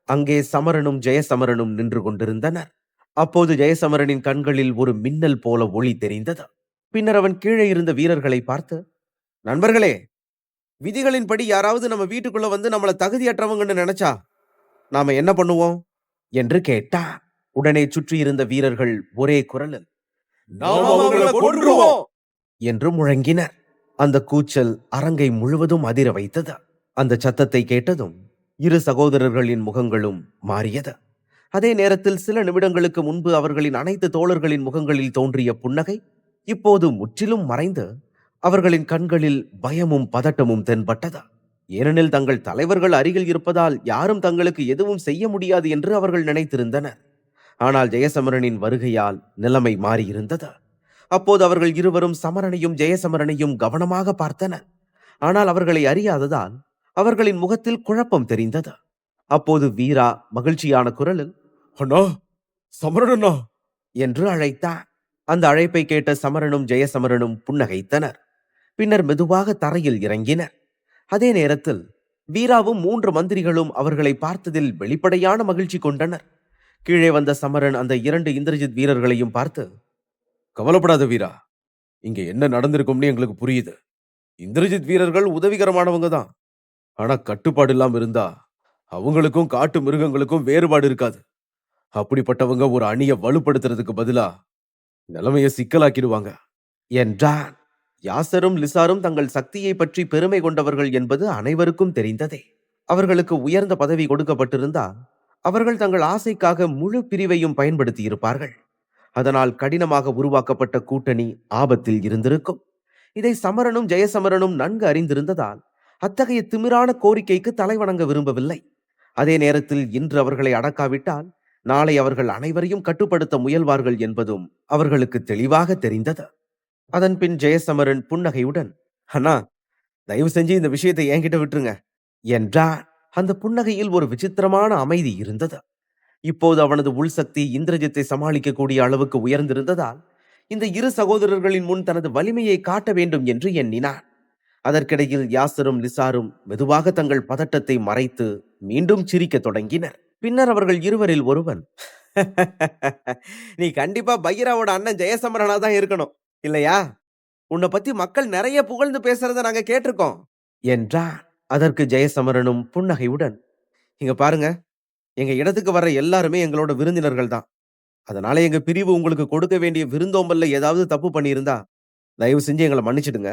அங்கே சமரனும் ஜெயசமரனும் நின்று கொண்டிருந்தனர். அப்போது ஜெயசமரனின் கண்களில் ஒரு மின்னல் போல ஒளி தெரிந்தது. பின்னர் அவன் கீழே இருந்த வீரர்களை பார்த்து, நண்பர்களே, விதிகளின்படி யாராவது நம்ம வீட்டுக்குள்ள வந்து நம்மள தகுதியற்றவங்கன்னு நினைச்சா நாம என்ன பண்ணுவோம் என்று கேட்டார். உடனே சுற்றியிருந்த வீரர்கள் ஒரே குரலில், நாம அவங்கள கொன்றுவோம் என்று முழங்கினர். அந்த கூச்சல் அரங்கை முழுவதும் அதிர வைத்தது. அந்த சத்தத்தை கேட்டதும் 2 சகோதரர்களின் முகங்களும் மாறியது. அதே நேரத்தில் சில நிமிடங்களுக்கு முன்பு அவர்களின் அனைத்து தோழர்களின் முகங்களில் தோன்றிய புன்னகை இப்போது முற்றிலும் மறைந்து அவர்களின் கண்களில் பயமும் பதட்டமும் தென்பட்டது. ஏனெனில் தங்கள் தலைவர்கள் அருகில் இருப்பதால் யாரும் தங்களுக்கு எதுவும் செய்ய முடியாது என்று அவர்கள் நினைத்திருந்தனர். ஆனால் ஜெயசமரனின் வருகையால் நிலைமை மாறியிருந்தது. அப்போது அவர்கள் இருவரும் சமரனையும் ஜெயசமரனையும் கவனமாக பார்த்தனர். ஆனால் அவர்களை அறியாததால் அவர்களின் முகத்தில் குழப்பம் தெரிந்தது. அப்போது வீரா மகிழ்ச்சியான குரலில், அண்ணா, சமரன் அண்ணா என்று அழைத்தார். அந்த அழைப்பை கேட்ட சமரனும் ஜெயசமரனும் புன்னகைத்தனர். பின்னர் மெதுவாக தரையில் இறங்கினர். அதே நேரத்தில் வீராவும் 3 மந்திரிகளும் அவர்களை பார்த்ததில் வெளிப்படையான மகிழ்ச்சி கொண்டனர். கீழே வந்த சமரன் அந்த 2 இந்திரஜித் வீரர்களையும் பார்த்து, கவலைப்படாத வீரா, இங்க என்ன நடந்திருக்கும்னு எங்களுக்கு புரியுது. இந்திரஜித் வீரர்கள் உதவிகரமானவங்க தான். ஆனா கட்டுப்பாடு இல்லாம இருந்தா அவங்களுக்கும் காட்டு மிருகங்களுக்கும் வேறுபாடு இருக்காது. அப்படிப்பட்டவங்க ஒரு அணியை வலுப்படுத்துறதுக்கு பதிலா நிலைமைய சிக்கலாக்கிடுவாங்க என்றான். யாசரும் லிசாரும் தங்கள் சக்தியை பற்றி பெருமை கொண்டவர்கள் என்பது அனைவருக்கும் தெரிந்ததே. அவர்களுக்கு உயர்ந்த பதவி கொடுக்கப்பட்டிருந்தால் அவர்கள் தங்கள் ஆசைக்காக முழு பிரிவையும் பயன்படுத்தி இருப்பார்கள். அதனால் கடினமாக உருவாக்கப்பட்ட கூட்டணி ஆபத்தில் இருந்திருக்கும். இதை சமரனும் ஜெயசமரனும் நன்கு அறிந்திருந்ததால் அத்தகைய திமிரான கோரிக்கைக்கு தலைவணங்க விரும்பவில்லை. அதே நேரத்தில் இன்று அவர்களை அடக்காவிட்டால் நாளை அவர்கள் அனைவரையும் கட்டுப்படுத்த முயல்வார்கள் என்பதும் அவர்களுக்கு தெளிவாக தெரிந்தது. அதன் பின் ஜெயசமரன் புன்னகையுடன், அண்ணா, தயவு செஞ்சு இந்த விஷயத்தை என்கிட்ட விட்டுருங்க என்றார். அந்த புன்னகையில் ஒரு விசித்திரமான அமைதி இருந்தது. இப்போது அவனது உள்சக்தி இந்திரஜித்தை சமாளிக்கக்கூடிய அளவுக்கு உயர்ந்திருந்ததால் இந்த 2 சகோதரர்களின் முன் தனது வலிமையை காட்ட வேண்டும் என்று எண்ணினான். அதற்கிடையில் யாசரும் லிசாரும் மெதுவாக தங்கள் பதட்டத்தை மறைத்து மீண்டும் சிரிக்க தொடங்கினர். பின்னர் அவர்கள் இருவரில் ஒருவன், நீ கண்டிப்பா பைராவோட அண்ணன் ஜெயசமரனா தான் இருக்கணும், இல்லையா? உன்னை பத்தி மக்கள் நிறைய புகழ்ந்து பேசுறத நாங்க கேட்டிருக்கோம் என்றார். அதற்கு ஜெயசமரனும் புன்னகையுடன், இங்க பாருங்க, எங்க இடத்துக்கு வர்ற எல்லாருமே எங்களோட விருந்தினர்கள் தான். அதனால எங்க பிரிவு உங்களுக்கு கொடுக்க வேண்டிய விருந்தோம்பல்ல ஏதாவது தப்பு பண்ணியிருந்தா தயவு செஞ்சு எங்களை மன்னிச்சிடுங்க.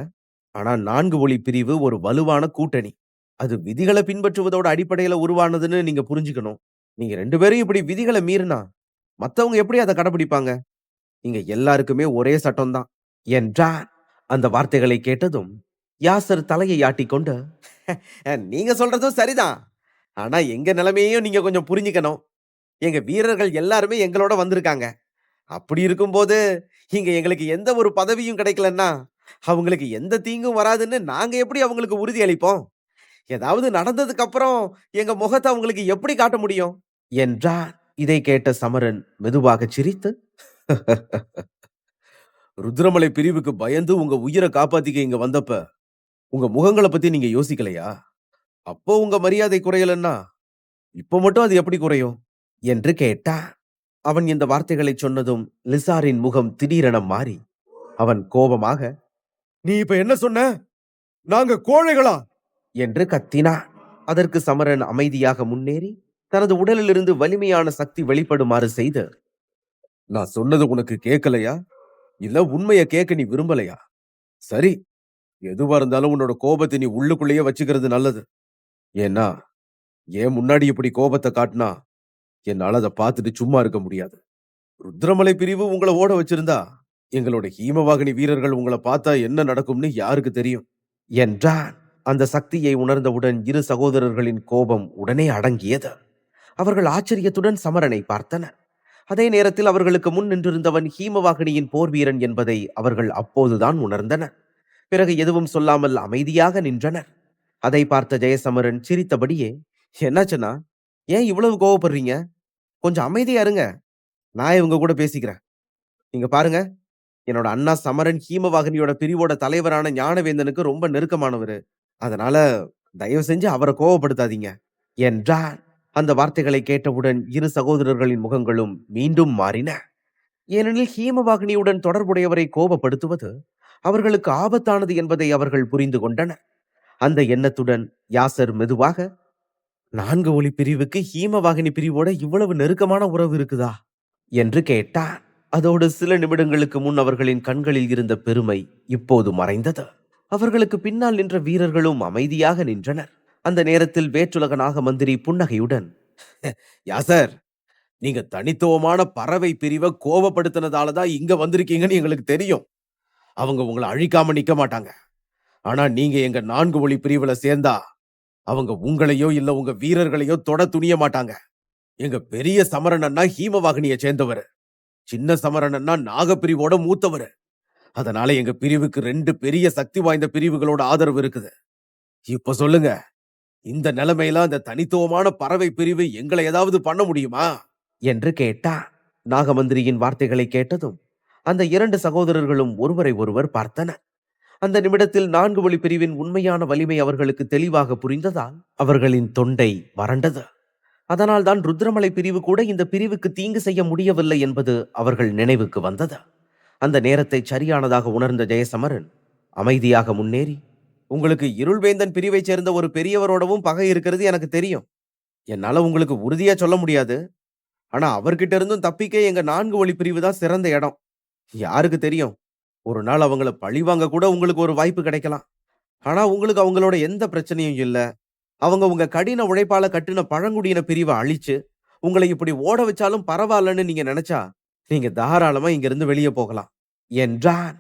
ஆனா 4 ஒளி பிரிவு ஒரு வலுவான கூட்டணி. அது விதிகளை பின்பற்றுவதோட அடிப்படையில உருவானதுன்னு நீங்க புரிஞ்சுக்கணும். நீங்க 2 பேரும் இப்படி விதிகளை மீறினா மத்தவங்க எப்படி அதை கடைபிடிப்பாங்க? இங்க எல்லாருக்குமே ஒரே சட்டம் தான் என்றார். அந்த வார்த்தைகளை கேட்டதும் யாசர் தலையை ஆட்டிக்கொண்டு, நீங்க சொல்றதும் சரிதான். ஆனா எங்க நிலைமையையும் நீங்க கொஞ்சம் புரிஞ்சுக்கணும். எங்க வீரர்கள் எல்லாருமே எங்களோட வந்திருக்காங்க. அப்படி இருக்கும்போது இங்க எங்களுக்கு எந்த ஒரு பதவியும் கிடைக்கலன்னா அவங்களுக்கு எந்த தீங்கும் வராதுன்னு நாங்க எப்படி அவங்களுக்கு உறுதி அளிப்போம்? ஏதாவது நடந்ததுக்கு அப்புறம் எங்க முகத்தை அவங்களுக்கு எப்படி காட்ட முடியும் என்றார். இதை கேட்ட சமரன் மெதுவாக சிரித்து, ருத்ரமலை பிரிவுக்கு பயந்து உங்க உயிரை காப்பாத்திக்க இங்க வந்தப்ப உங்க முகங்களை பத்தி நீங்க யோசிக்கலையா? அப்போ உங்க மரியாதை குறையலன்னா இப்ப மட்டும் அது எப்படி குறையும் என்று கேட்டார். அவன் இந்த வார்த்தைகளை சொன்னதும் லிசாரின் முகம் திடீரென மாறி அவன் கோபமாக, நீ இப்ப என்ன சொன்ன? நாங்க கோழைகளா என்று கத்தினார். அதற்கு சமரன் அமைதியாக முன்னேறி தனது உடலிலிருந்து வலிமையான சக்தி வெளிப்படுமாறு செய்து, நான் சொன்னது உனக்கு கேட்கலையா? இல்ல உண்மைய கேட்க நீ விரும்பலையா? சரி, எதுவா இருந்தாலும் உன்னோட கோபத்தை நீ உள்ளுக்குள்ளேயே வச்சுக்கிறது நல்லது. ஏன்னா ஏன் முன்னாடி இப்படி கோபத்தை காட்டினா என்னால அதை பார்த்துட்டு சும்மா இருக்க முடியாது. ருத்ரமலை பிரிவு உங்களை ஓட வச்சிருந்தா எங்களோட ஹீமவாகினி வீரர்கள் உங்களை பார்த்தா என்ன நடக்கும்னு யாருக்கு தெரியும் என்றான். அந்த சக்தியை உணர்ந்தவுடன் 2 சகோதரர்களின் கோபம் உடனே அடங்கியது. அவர்கள் ஆச்சரியத்துடன் சமரனை பார்த்தனர். அதே நேரத்தில் அவர்களுக்கு முன் நின்றிருந்தவன் ஹீமவாகினியின் போர் வீரன் என்பதை அவர்கள் அப்போதுதான் உணர்ந்தனர். பிறகு எதுவும் சொல்லாமல் அமைதியாக நின்றனர். அதை பார்த்த ஜெயசமரன் சிரித்தபடியே, என்னாச்சுன்னா, ஏன் இவ்வளவு கோவப்படுறீங்க? கொஞ்சம் அமைதியா இருங்க, நான் இவங்க கூட பேசிக்கிறேன். இங்க பாருங்க, என்னோட அண்ணா சமரன் ஹீமவாகினியோட பிரிவோட தலைவரான ஞானவேந்தனுக்கு ரொம்ப நெருக்கமானவரு. அதனால தயவு செஞ்சு அவரை கோவப்படுத்தாதீங்க என்றார். அந்த வார்த்தைகளை கேட்டவுடன் 2 சகோதரர்களின் முகங்களும் மீண்டும் மாறின. ஏனெனில் ஹீமவாகினியுடன் தொடர்புடையவரை கோபப்படுத்துவது அவர்களுக்கு ஆபத்தானது என்பதை அவர்கள் புரிந்து கொண்டனர். அந்த எண்ணத்துடன் யாசர் மெதுவாக, 4 ஒளி பிரிவுக்கு ஹீமவாகினி பிரிவோட இவ்வளவு நெருக்கமான உறவு இருக்குதா என்று கேட்டார். அதோடு சில நிமிடங்களுக்கு முன் அவர்களின் கண்களில் இருந்த பெருமை இப்போது மறைந்தது. அவர்களுக்கு பின்னால் நின்ற வீரர்களும் அமைதியாக நின்றனர். அந்த நேரத்தில் வேற்றுலக நாக மந்திரி புன்னகையுடன், யாசர், நீங்க தனித்துவமான பறவை பிரிவை கோபப்படுத்தினதாலதான் இங்க வந்திருக்கீங்கன்னு எங்களுக்கு தெரியும். அவங்க உங்களை அழிக்காம நிக்க மாட்டாங்க. ஆனா நீங்க எங்க 4 ஒளி பிரிவுல சேர்ந்தா அவங்க உங்களையோ இல்ல உங்க வீரர்களையோ தொட துணிய மாட்டாங்க. எங்க பெரிய சமரனன்னா ஹீமவாகினியை சேர்ந்தவர், சின்ன சமரனன்னா நாகப்பிரிவோட மூத்தவர். அதனால எங்க பிரிவுக்கு 2 பெரிய சக்தி வாய்ந்த பிரிவுகளோட ஆதரவு இருக்குது. இப்ப சொல்லுங்க, இந்த நிலைமையில அந்த தனித்துவமான பறவை பிரிவு எங்களை ஏதாவது பண்ண முடியுமா என்று கேட்டார். நாகமந்திரியின் வார்த்தைகளை கேட்டதும் அந்த 2 சகோதரர்களும் ஒருவரை ஒருவர் பார்த்தனர். அந்த நிமிடத்தில் 4 வழி பிரிவின் உண்மையான வலிமை அவர்களுக்கு தெளிவாக புரிந்ததால் அவர்களின் தொண்டை வறண்டது. அதனால் தான் ருத்ரமலை பிரிவு கூட இந்த பிரிவுக்கு தீங்கு செய்ய முடியவில்லை என்பது அவர்கள் நினைவுக்கு வந்தது. அந்த நேரத்தை சரியானதாக உணர்ந்த ஜெயசமரன் அமைதியாக முன்னேறி, உங்களுக்கு இருள்வேந்தன் பிரிவைச் சேர்ந்த ஒரு பெரியவரோடவும் பகை இருக்கிறது எனக்கு தெரியும். என்னால உங்களுக்கு உறுதியா சொல்ல முடியாது. ஆனா அவர்கிட்ட இருந்தும் தப்பிக்க எங்க 4 வழி பிரிவு தான் சிறந்த இடம். யாருக்கு தெரியும், ஒரு நாள் அவங்கள பழிவாங்க கூட உங்களுக்கு ஒரு வாய்ப்பு கிடைக்கலாம். ஆனா உங்களுக்கு அவங்களோட எந்த பிரச்சனையும் இல்ல. அவங்க உங்க கடின உழைப்பால கட்டின பழங்குடியின பிரிவை அழிச்சு உங்களை இப்படி ஓட வச்சாலும் பரவாயில்லன்னு நீங்க நினைச்சா நீங்க தாராளமா இங்க இருந்து வெளியே போகலாம் என்றான்.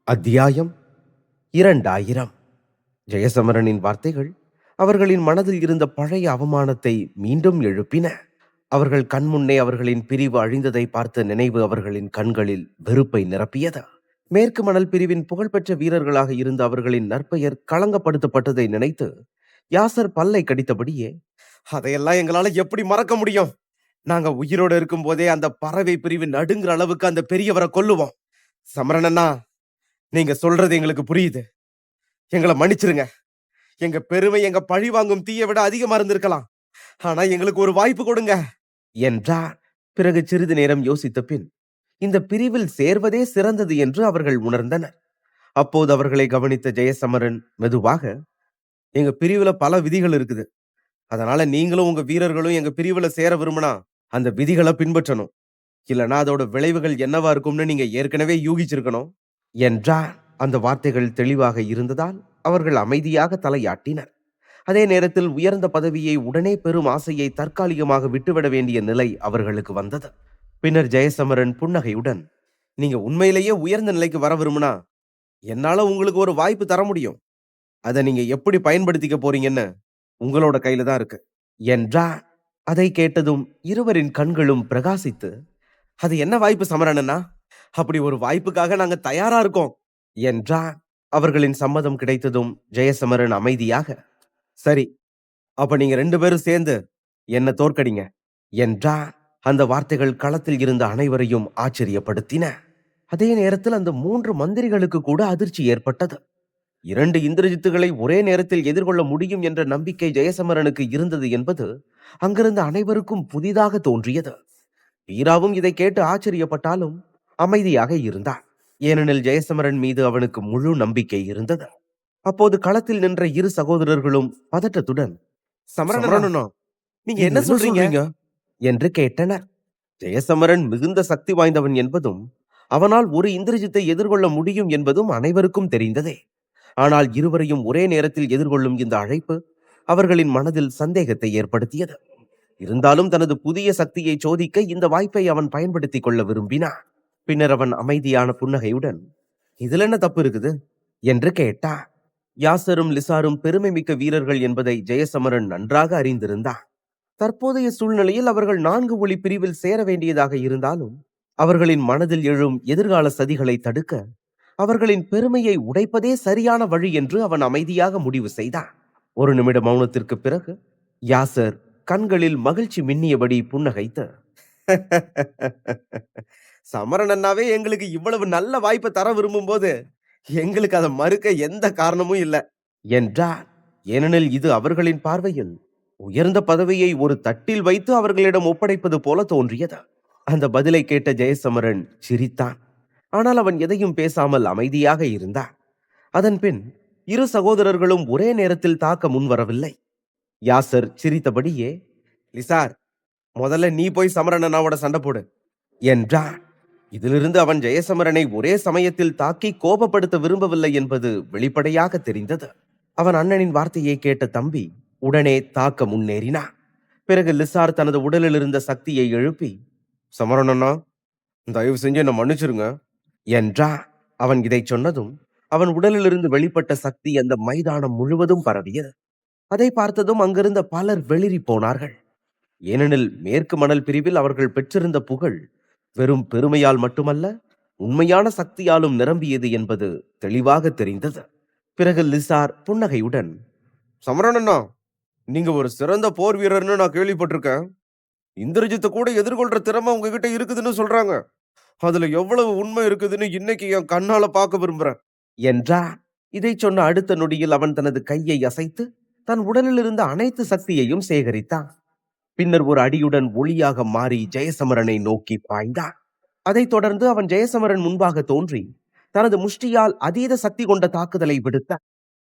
அத்தியாயம் 2000. ஜெயசமரனின் வார்த்தைகள் அவர்களின் மனதில் இருந்த பழைய அவமானத்தை மீண்டும் எழுப்பின. அவர்கள் கண்முன்னே அவர்களின் பிரிவு அழிந்ததை பார்த்த நினைவு அவர்களின் கண்களில் வெறுப்பை நிரப்பியது. மேற்கு மணல் பிரிவின் புகழ்பெற்ற வீரர்களாக இருந்த அவர்களின் நற்பெயர் களங்கப்படுத்தப்பட்டதை நினைத்து யாசர் பல்லை கடித்தபடியே, அதையெல்லாம் எங்களால எப்படி மறக்க முடியும்? நாங்க உயிரோடு இருக்கும் போதே அந்த பறவை பிரிவு நடுங்கிற அளவுக்கு அந்த பெரியவரை கொல்லுவோம். சமரனண்ணா, நீங்க சொல்றது எங்களுக்கு புரியுது. எங்களை மன்னிச்சிருங்க. எங்க பெருமை எங்க பழி வாங்கும் தீயை விட அதிகமா இருந்திருக்கலாம். ஆனா எங்களுக்கு ஒரு வாய்ப்பு கொடுங்க என்றார். பிறகு சிறிது நேரம் யோசித்த பின் இந்த பிரிவில் சேர்வதே சிறந்தது என்று அவர்கள் உணர்ந்தனர். அப்போது அவர்களை கவனித்த ஜெயசமரன் மெதுவாக, எங்க பிரிவுல பல விதிகள் இருக்குது. அதனால நீங்களும் உங்க வீரர்களும் எங்க பிரிவுல சேர விரும்பினா அந்த விதிகளை பின்பற்றணும். இல்லனா அதோட விளைவுகள் என்னவா இருக்கும்னு நீங்க ஏற்கனவே யூகிச்சிருக்கணும் என்றார். அந்த வார்த்தைகள் தெளிவாக இருந்ததால் அவர்கள் அமைதியாக தலையாட்டினர். அதே நேரத்தில் உயர்ந்த பதவியை உடனே பெறும் ஆசையை தற்காலிகமாக விட்டுவிட வேண்டிய நிலை அவர்களுக்கு வந்தது. பின்னர் ஜெயசமரன் புன்னகையுடன், நீங்க உண்மையிலேயே உயர்ந்த நிலைக்கு வர விரும்பினா என்னால உங்களுக்கு ஒரு வாய்ப்பு தர முடியும். அதை நீங்க எப்படி பயன்படுத்திக்க போறீங்கன்னு உங்களோட கையில தான் இருக்கு என்றார். அதை கேட்டதும் இருவரின் கண்களும் பிரகாசித்து, அது என்ன வாய்ப்பு சமரனண்ணா? அப்படி ஒரு வாய்ப்புக்காக நாங்க தயாரா இருக்கோம் என்றார். அவர்களின் சம்மதம் கிடைத்ததும் ஜெயசமரன் அமைதியாக, சரி, அப்ப நீங்க 2 பேரும் சேர்ந்து என்ன தோற்கடிங்க என்றார். அந்த வார்த்தைகள் களத்தில் இருந்த அனைவரையும் ஆச்சரியப்படுத்தின. அதே நேரத்தில் அந்த 3 மந்திரிகளுக்கு கூட அதிர்ச்சி ஏற்பட்டது. 2 இந்திரஜித்துகளை ஒரே நேரத்தில் எதிர்கொள்ள முடியும் என்ற நம்பிக்கை ஜெயசமரனுக்கு இருந்தது என்பது அங்கிருந்த அனைவருக்கும் புதிதாக தோன்றியது. வீராவும் இதை கேட்டு ஆச்சரியப்பட்டாலும் அமைதியாக இருந்தார். ஏனெனில் ஜெயசமரன் மீது அவனுக்கு முழு நம்பிக்கை இருந்தது. அப்போது களத்தில் நின்ற 2 சகோதரர்களும் பதட்டத்துடன், சமரனண்ணா, நீங்க என்ன சொல்றீங்க என்று கேட்டனர். ஜெயசமரன் மிகுந்த சக்தி வாய்ந்தவன் என்பதும் அவனால் ஒரு இந்திரஜித்தை எதிர்கொள்ள முடியும் என்பதும் அனைவருக்கும் தெரிந்ததே. ஆனால் இருவரையும் ஒரே நேரத்தில் எதிர்கொள்ளும் இந்த அழைப்பு அவர்களின் மனதில் சந்தேகத்தை ஏற்படுத்தியது. இருந்தாலும் தனது புதிய சக்தியை சோதிக்க இந்த வாய்ப்பை அவன் பயன்படுத்திக் கொள்ள விரும்பினான். பின்னர் அவன் அமைதியான புன்னகையுடன், இதுல என்ன தப்பு இருக்குது என்று கேட்டான். யாசரும் லிசாரும் பெருமை மிக்க வீரர்கள் என்பதை ஜெயசமரன் நன்றாக அறிந்திருந்தான். தற்போதைய சூழ்நிலையில் அவர்கள் 4 ஒளி பிரிவில் சேர வேண்டியதாக இருந்தாலும் அவர்களின் மனதில் எழும் எதிர்கால சதிகளை தடுக்க அவர்களின் பெருமையை உடைப்பதே சரியான வழி என்று அவன் அமைதியாக முடிவு செய்தான். 1 நிமிட மௌனத்திற்கு பிறகு யாசர் கண்களில் மகிழ்ச்சி மின்னியபடி புன்னகைத்து, சமரன் அண்ணாவே எங்களுக்கு இவ்வளவு நல்ல வாய்ப்பை தர விரும்பும் போது எங்களுக்கு அதை மறுக்க எந்த காரணமும் இல்லை என்றார். ஏனெனில் இது அவர்களின் பார்வையில் உயர்ந்த பதவியை ஒரு தட்டில் வைத்து அவர்களிடம் ஒப்படைப்பது போல தோன்றியது. அந்த பதிலை கேட்ட ஜெயசமரன் சிரித்தான். ஆனால் அவன் எதையும் பேசாமல் அமைதியாக இருந்தான். அதன் பின் 2 சகோதரர்களும் ஒரே நேரத்தில் தாக்க முன்வரவில்லை. யாசர் சிரித்தபடியே, லிசார், முதல்ல நீ போய் சமரனனாவோட சண்டை போடு என்றான். இதிலிருந்து அவன் ஜெயசமரனை ஒரே சமயத்தில் தாக்கி கோபப்படுத்த விரும்பவில்லை என்பது வெளிப்படையாக தெரிந்தது. அவன் அண்ணனின் வார்த்தையை கேட்ட தம்பி உடனே தாக்க முன்னேறினான். பிறகு லிசார் தனது உடலில் இருந்த சக்தியை எழுப்பி, சமரனண்ணா, தயவு செஞ்சு என்ன மன்னிச்சிருங்க என்றான். அவன் இதை சொன்னதும் அவன் உடலிலிருந்து வெளிப்பட்ட சக்தி அந்த மைதானம் முழுவதும் பரவியது. அதை பார்த்ததும் அங்கிருந்த பலர் வெளிரி போனார்கள். ஏனெனில் மேற்கு மணல் பிரிவில் அவர்கள் பெற்றிருந்த புகழ் வெறும் பெருமையால் மட்டுமல்ல, உண்மையான சக்தியாலும் நிரம்பியது என்பது தெளிவாக தெரிந்தது. பிறகு லிசார் புன்னகையுடன், சமரனண்ணா, நீங்க ஒரு சிறந்த போர் வீரர்னு நான் கேள்விப்பட்டிருக்கேன். இந்திரஜித்தை கூட எதிர்கொள்ற திறமை உங்ககிட்ட இருக்குதுன்னு சொல்றாங்க. அதுல எவ்வளவு உண்மை இருக்குதுன்னு இன்னைக்கு என் கண்ணால பார்க்க விரும்புறேன் என்றார். இதைச் சொன்ன அடுத்த நொடியில் அவன் தனது கையை அசைத்து தன் உடலில் இருந்த அனைத்து சக்தியையும் சேகரித்தான். பின்னர் ஒரு அடியுடன் ஒளியாக மாறி ஜெயசமரனை நோக்கி பாய்ந்தான். அதைத் தொடர்ந்து அவன் ஜெயசமரன் முன்பாக தோன்றி தனது முஷ்டியால் அதீத சக்தி கொண்ட தாக்குதலை விடுத்தான்.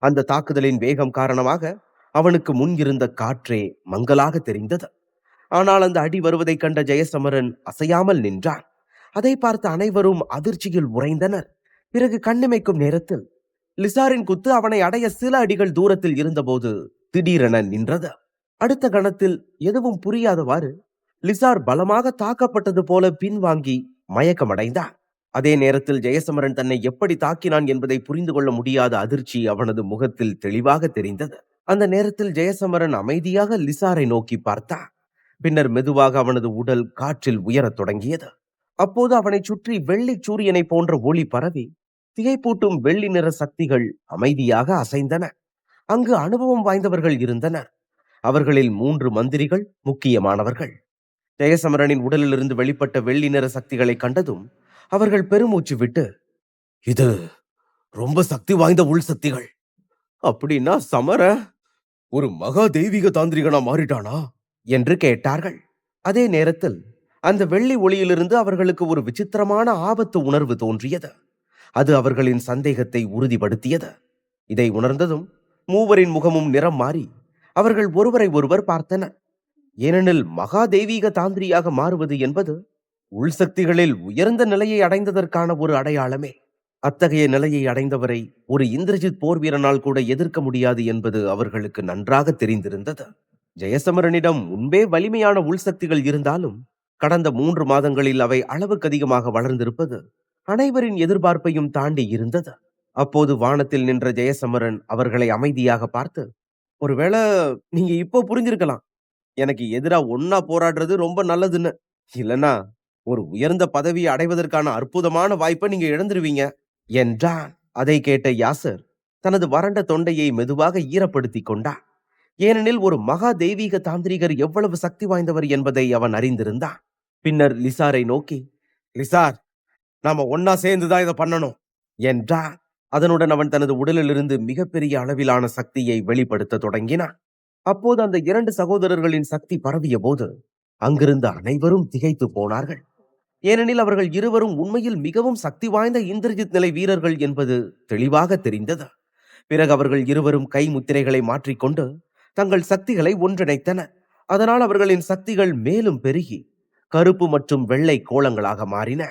அந்த தாக்குதலின் வேகம் காரணமாக அவனுக்கு முன் இருந்த காற்றே மங்கலாக தெரிந்தது. ஆனால் அந்த அடி வருவதைக் கண்ட ஜெயசமரன் அசையாமல் நின்றான். அதை பார்த்த அனைவரும் அதிர்ச்சியில் உறைந்தனர். பிறகு கண்ணிமைக்கும் நேரத்தில் லிசாரின் குத்து அவனை அடைய சில அடிகள் தூரத்தில் இருந்தபோது திடீரென நின்றது. அடுத்த கணத்தில் எதுவும் புரியாதவாறு லிசார் பலமாக தாக்கப்பட்டது போல பின்வாங்கி மயக்கமடைந்தான். அதே நேரத்தில் ஜெயசமரன் தன்னை எப்படி தாக்கினான் என்பதை புரிந்து கொள்ள முடியாத அதிர்ச்சி அவனது முகத்தில் தெளிவாக தெரிந்தது. அந்த நேரத்தில் ஜெயசமரன் அமைதியாக லிசாரை நோக்கி பார்த்தான். பின்னர் மெதுவாக அவனது உடல் காற்றில் உயரத் தொடங்கியது. அப்போது அவனை சுற்றி வெள்ளி சூரியனை போன்ற ஒளி பரவி திகைப்பூட்டும் வெள்ளி நிற சக்திகள் அமைதியாக அசைந்தன. அங்கு அனுபவம் வாய்ந்தவர்கள் இருந்தனர். அவர்களில் 3 மந்திரிகள் முக்கியமானவர்கள். ஜெயசமரனின் உடலிலிருந்து வெளிப்பட்ட வெள்ளி நிற சக்திகளை கண்டதும் அவர்கள் பெருமூச்சு விட்டு, இது ரொம்ப சக்தி வாய்ந்த உள் சக்திகள். அப்படின்னா சமர ஒரு மகா தெய்வீக தாந்திரிகனா மாறிட்டானா என்று கேட்டார்கள். அதே நேரத்தில் அந்த வெள்ளி ஒளியிலிருந்து அவர்களுக்கு ஒரு விசித்திரமான ஆபத்து உணர்வு தோன்றியது. அது அவர்களின் சந்தேகத்தை உறுதிப்படுத்தியது. இதை உணர்ந்ததும் மூவரின் முகமும் நிறம் மாறி அவர்கள் ஒருவரை ஒருவர் பார்த்தனர். ஏனெனில் மகா தெய்வீக தாந்திரியாக மாறுவது என்பது உள்சக்திகளில் உயர்ந்த நிலையை அடைந்ததற்கான ஒரு அடையாளமே. அத்தகைய நிலையை அடைந்தவரை ஒரு இந்திரஜித் போர் வீரனால் கூட எதிர்க்க முடியாது என்பது அவர்களுக்கு நன்றாக தெரிந்திருந்தது. ஜெயசமரனிடம் முன்பே வலிமையான உள்சக்திகள் இருந்தாலும் கடந்த 3 மாதங்களில் அவை அளவுக்கு அதிகமாக வளர்ந்திருப்பது அனைவரின் எதிர்பார்ப்பையும் தாண்டி இருந்தது. அப்போது வானத்தில் நின்ற ஜெயசமரன் அவர்களை அமைதியாக பார்த்து, ஒருவேளை நீங்க இப்போ புரிஞ்சிருக்கலாம், எனக்கு எதிரா ஒன்னா போராடுறது ரொம்ப நல்லதுன்னு. இல்லனா ஒரு உயர்ந்த பதவியை அடைவதற்கான அற்புதமான வாய்ப்பை நீங்க இழந்துருவீங்க என்றான். அதை கேட்ட யாசர் தனது வறண்ட தொண்டையை மெதுவாக ஈரப்படுத்தி கொண்டான். ஏனெனில் ஒரு மகா தெய்வீக தாந்திரிகர் எவ்வளவு சக்தி வாய்ந்தவர் என்பதை அவன் அறிந்திருந்தான். பின்னர் லிசாரை நோக்கி, லிசார், நாம ஒன்னா சேர்ந்துதான் இதை பண்ணணும் என்றான். அதனுடன் அவன் தனது உடலிலிருந்து மிகப்பெரிய அளவிலான சக்தியை வெளிப்படுத்த தொடங்கினான். அப்போது அந்த 2 சகோதரர்களின் சக்தி பரவிய போது அங்கிருந்த அனைவரும் திகைத்து போனார்கள். ஏனெனில் அவர்கள் இருவரும் உண்மையில் மிகவும் சக்தி வாய்ந்த இந்திரஜித் நிலை வீரர்கள் என்பது தெளிவாக தெரிந்தது. பிறகு அவர்கள் இருவரும் கை முத்திரைகளை மாற்றிக்கொண்டு தங்கள் சக்திகளை ஒன்றிணைத்தனர். அதனால் அவர்களின் சக்திகள் மேலும் பெருகி கருப்பு மற்றும் வெள்ளை கோலங்களாக மாறின.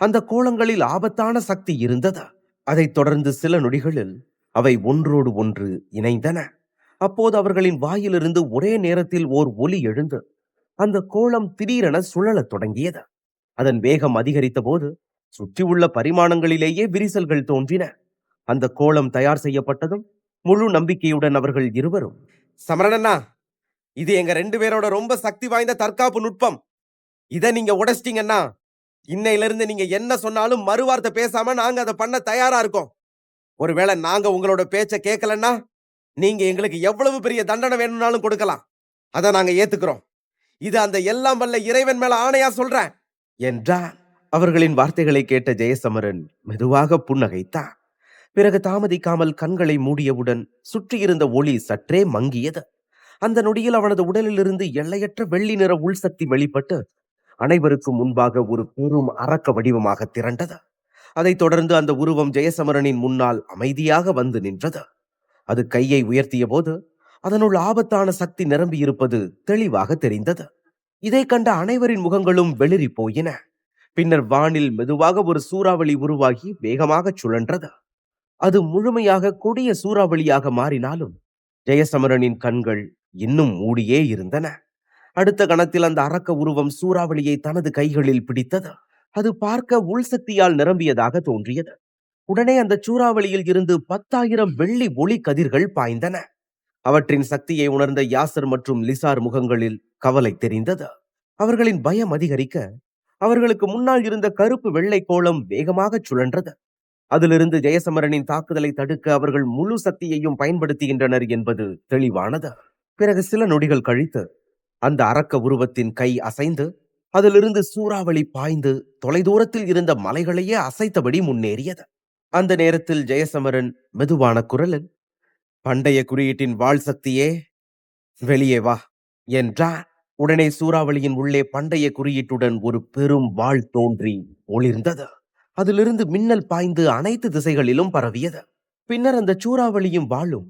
அந்த கோலங்களில் ஆபத்தான சக்தி இருந்தது. அதைத் தொடர்ந்து சில நொடிகளில் அவை ஒன்றோடு ஒன்று இணைந்தன. அப்போது அவர்களின் வாயிலிருந்து ஒரே நேரத்தில் ஓர் ஒலி எழுந்து அந்த கோலம் திடீரென சுழலத் தொடங்கியது. அதன் வேகம் அதிகரித்த போது சுற்றியுள்ள பரிமாணங்களிலேயே விரிசல்கள் தோன்றின. அந்த கோலம் தயார் செய்யப்பட்டதும் முழு நம்பிக்கையுடன் அவர்கள் இருவரும், சமரணண்ணா, இது எங்க 2 பேரோட ரொம்ப சக்தி வாய்ந்த தற்காப்பு நுட்பம். இதை நீங்க உடைச்சிட்டீங்கன்னா இன்னையிலிருந்து நீங்க என்ன சொன்னாலும் மறுவார்த்தை பேசாம நாங்க அதை பண்ண தயாரா இருக்கோம். ஒருவேளை நாங்க உங்களோட பேச்ச கேட்கலன்னா நீங்க எங்களுக்கு எவ்வளவு பெரிய தண்டனை வேணும்னாலும் கொடுக்கலாம். அதை நாங்க ஏத்துக்கிறோம். இது அந்த எல்லாம் வல்ல இறைவன் மேல ஆணையா சொல்றேன் என்றான். அவர்களின் வார்த்தைகளை கேட்ட ஜெயசமரன் மெதுவாக புன்னகைத்தான். பிறகு தாமதிக்காமல் கண்களை மூடியவுடன் சுற்றியிருந்த ஒளி சற்றே மங்கியது. அந்த நொடியில் அவனது உடலிலிருந்து எல்லையற்ற வெள்ளி நிற உள்சக்தி வெளிப்பட்டு அனைவருக்கும் முன்பாக ஒரு பெரும் அரக்க வடிவமாக திரண்டது. அதைத் தொடர்ந்து அந்த உருவம் ஜெயசமரனின் முன்னால் அமைதியாக வந்து நின்றது. அது கையை உயர்த்திய போது அதனுள் ஆபத்தான சக்தி நிரம்பியிருப்பது தெளிவாக தெரிந்தது. இதை கண்ட அனைவரின் முகங்களும் வெளிரி போயின. பின்னர் வானில் மெதுவாக ஒரு சூறாவளி உருவாகி வேகமாக சுழன்றது. அது முழுமையாக கொடிய சூறாவளியாக மாறினாலும் ஜெயசமரனின் கண்கள் இன்னும் மூடியே இருந்தன. அடுத்த கணத்தில் அந்த அரக்க உருவம் சூறாவளியை தனது கைகளில் பிடித்தது. அது பார்க்க உள்சக்தியால் நிரம்பியதாக தோன்றியது. உடனே அந்த சூறாவளியில் இருந்து 10,000 வெள்ளி ஒளி கதிர்கள் பாய்ந்தன. அவற்றின் சக்தியை உணர்ந்த யாசர் மற்றும் லிசார் முகங்களில் கவலை தெரிந்தது. அவர்களின் பயம் அதிகரிக்க அவர்களுக்கு முன்னால் இருந்த கருப்பு வெள்ளை கோலம் வேகமாக சுழன்றது. அதிலிருந்து ஜெயசமரனின் தாக்குதலை தடுக்க அவர்கள் முழு சக்தியையும் பயன்படுத்துகின்றனர் என்பது தெளிவானது. பிறகு சில நொடிகள் கழித்து அந்த அரக்க உருவத்தின் கை அசைந்து அதிலிருந்து சூறாவளி பாய்ந்து தொலைதூரத்தில் இருந்த மலைகளையே அசைத்தபடி முன்னேறியது. அந்த நேரத்தில் ஜெயசமரன் மெதுவான குரலில், பண்டைய குறியீட்டின் வாள் சக்தியே, வெளியே வா என்றார். உடனே சூறாவளியின் உள்ளே பண்டைய குறியீட்டுடன் ஒரு பெரும் வாள் தோன்றி ஒளிர்ந்தது. அதிலிருந்து மின்னல் பாய்ந்து அனைத்து திசைகளிலும் பரவியது. பின்னர் அந்த சூறாவளியும் வாளும்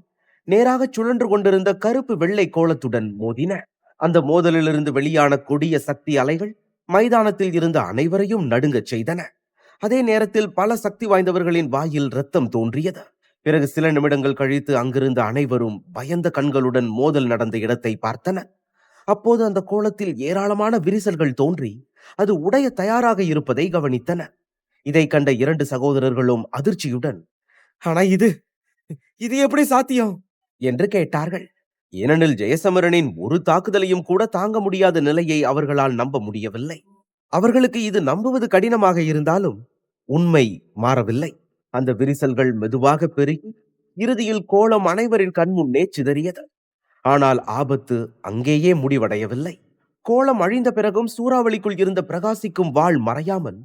நேராக சுழன்று கொண்டிருந்த கருப்பு வெள்ளை கோலத்துடன் மோதின. அந்த மோதலிலிருந்து வெளியான கொடிய சக்தி அலைகள் மைதானத்தில் இருந்த அனைவரையும் நடுங்கச் செய்தன. அதே நேரத்தில் பல சக்தி வாய்ந்தவர்களின் வாயில் இரத்தம் தோன்றியது. பிறகு சில நிமிடங்கள் கழித்து அங்கிருந்த அனைவரும் பயந்த கண்களுடன் மோதல் நடந்த இடத்தை பார்த்தனர். அப்போது அந்த கோலத்தில் ஏராளமான விரிசல்கள் தோன்றி அது உடைய தயாராக இருப்பதை கவனித்தனர். இதை கண்ட 2 சகோதரர்களும் அதிர்ச்சியுடன், ஆனா இது இது எப்படி சாத்தியம் என்று கேட்டார்கள். ஏனெனில் ஜெயசமரனின் ஒரு தாக்குதலையும் கூட தாங்க முடியாத நிலையை அவர்களால் நம்ப முடியவில்லை. அவர்களுக்கு இது நம்புவது கடினமாக இருந்தாலும் உண்மை மாறவில்லை. அந்த விரிசல்கள் மெதுவாக பெருகி இறுதியில் கோலம் அனைவரின் கண் முன்னே சிதறியது. ஆனால் ஆபத்து அங்கேயே முடிவடையவில்லை. கோலம் அழிந்த பிறகும் சூறாவளிக்குள் இருந்த பிரகாசிக்கும் வாள் மறையாமல்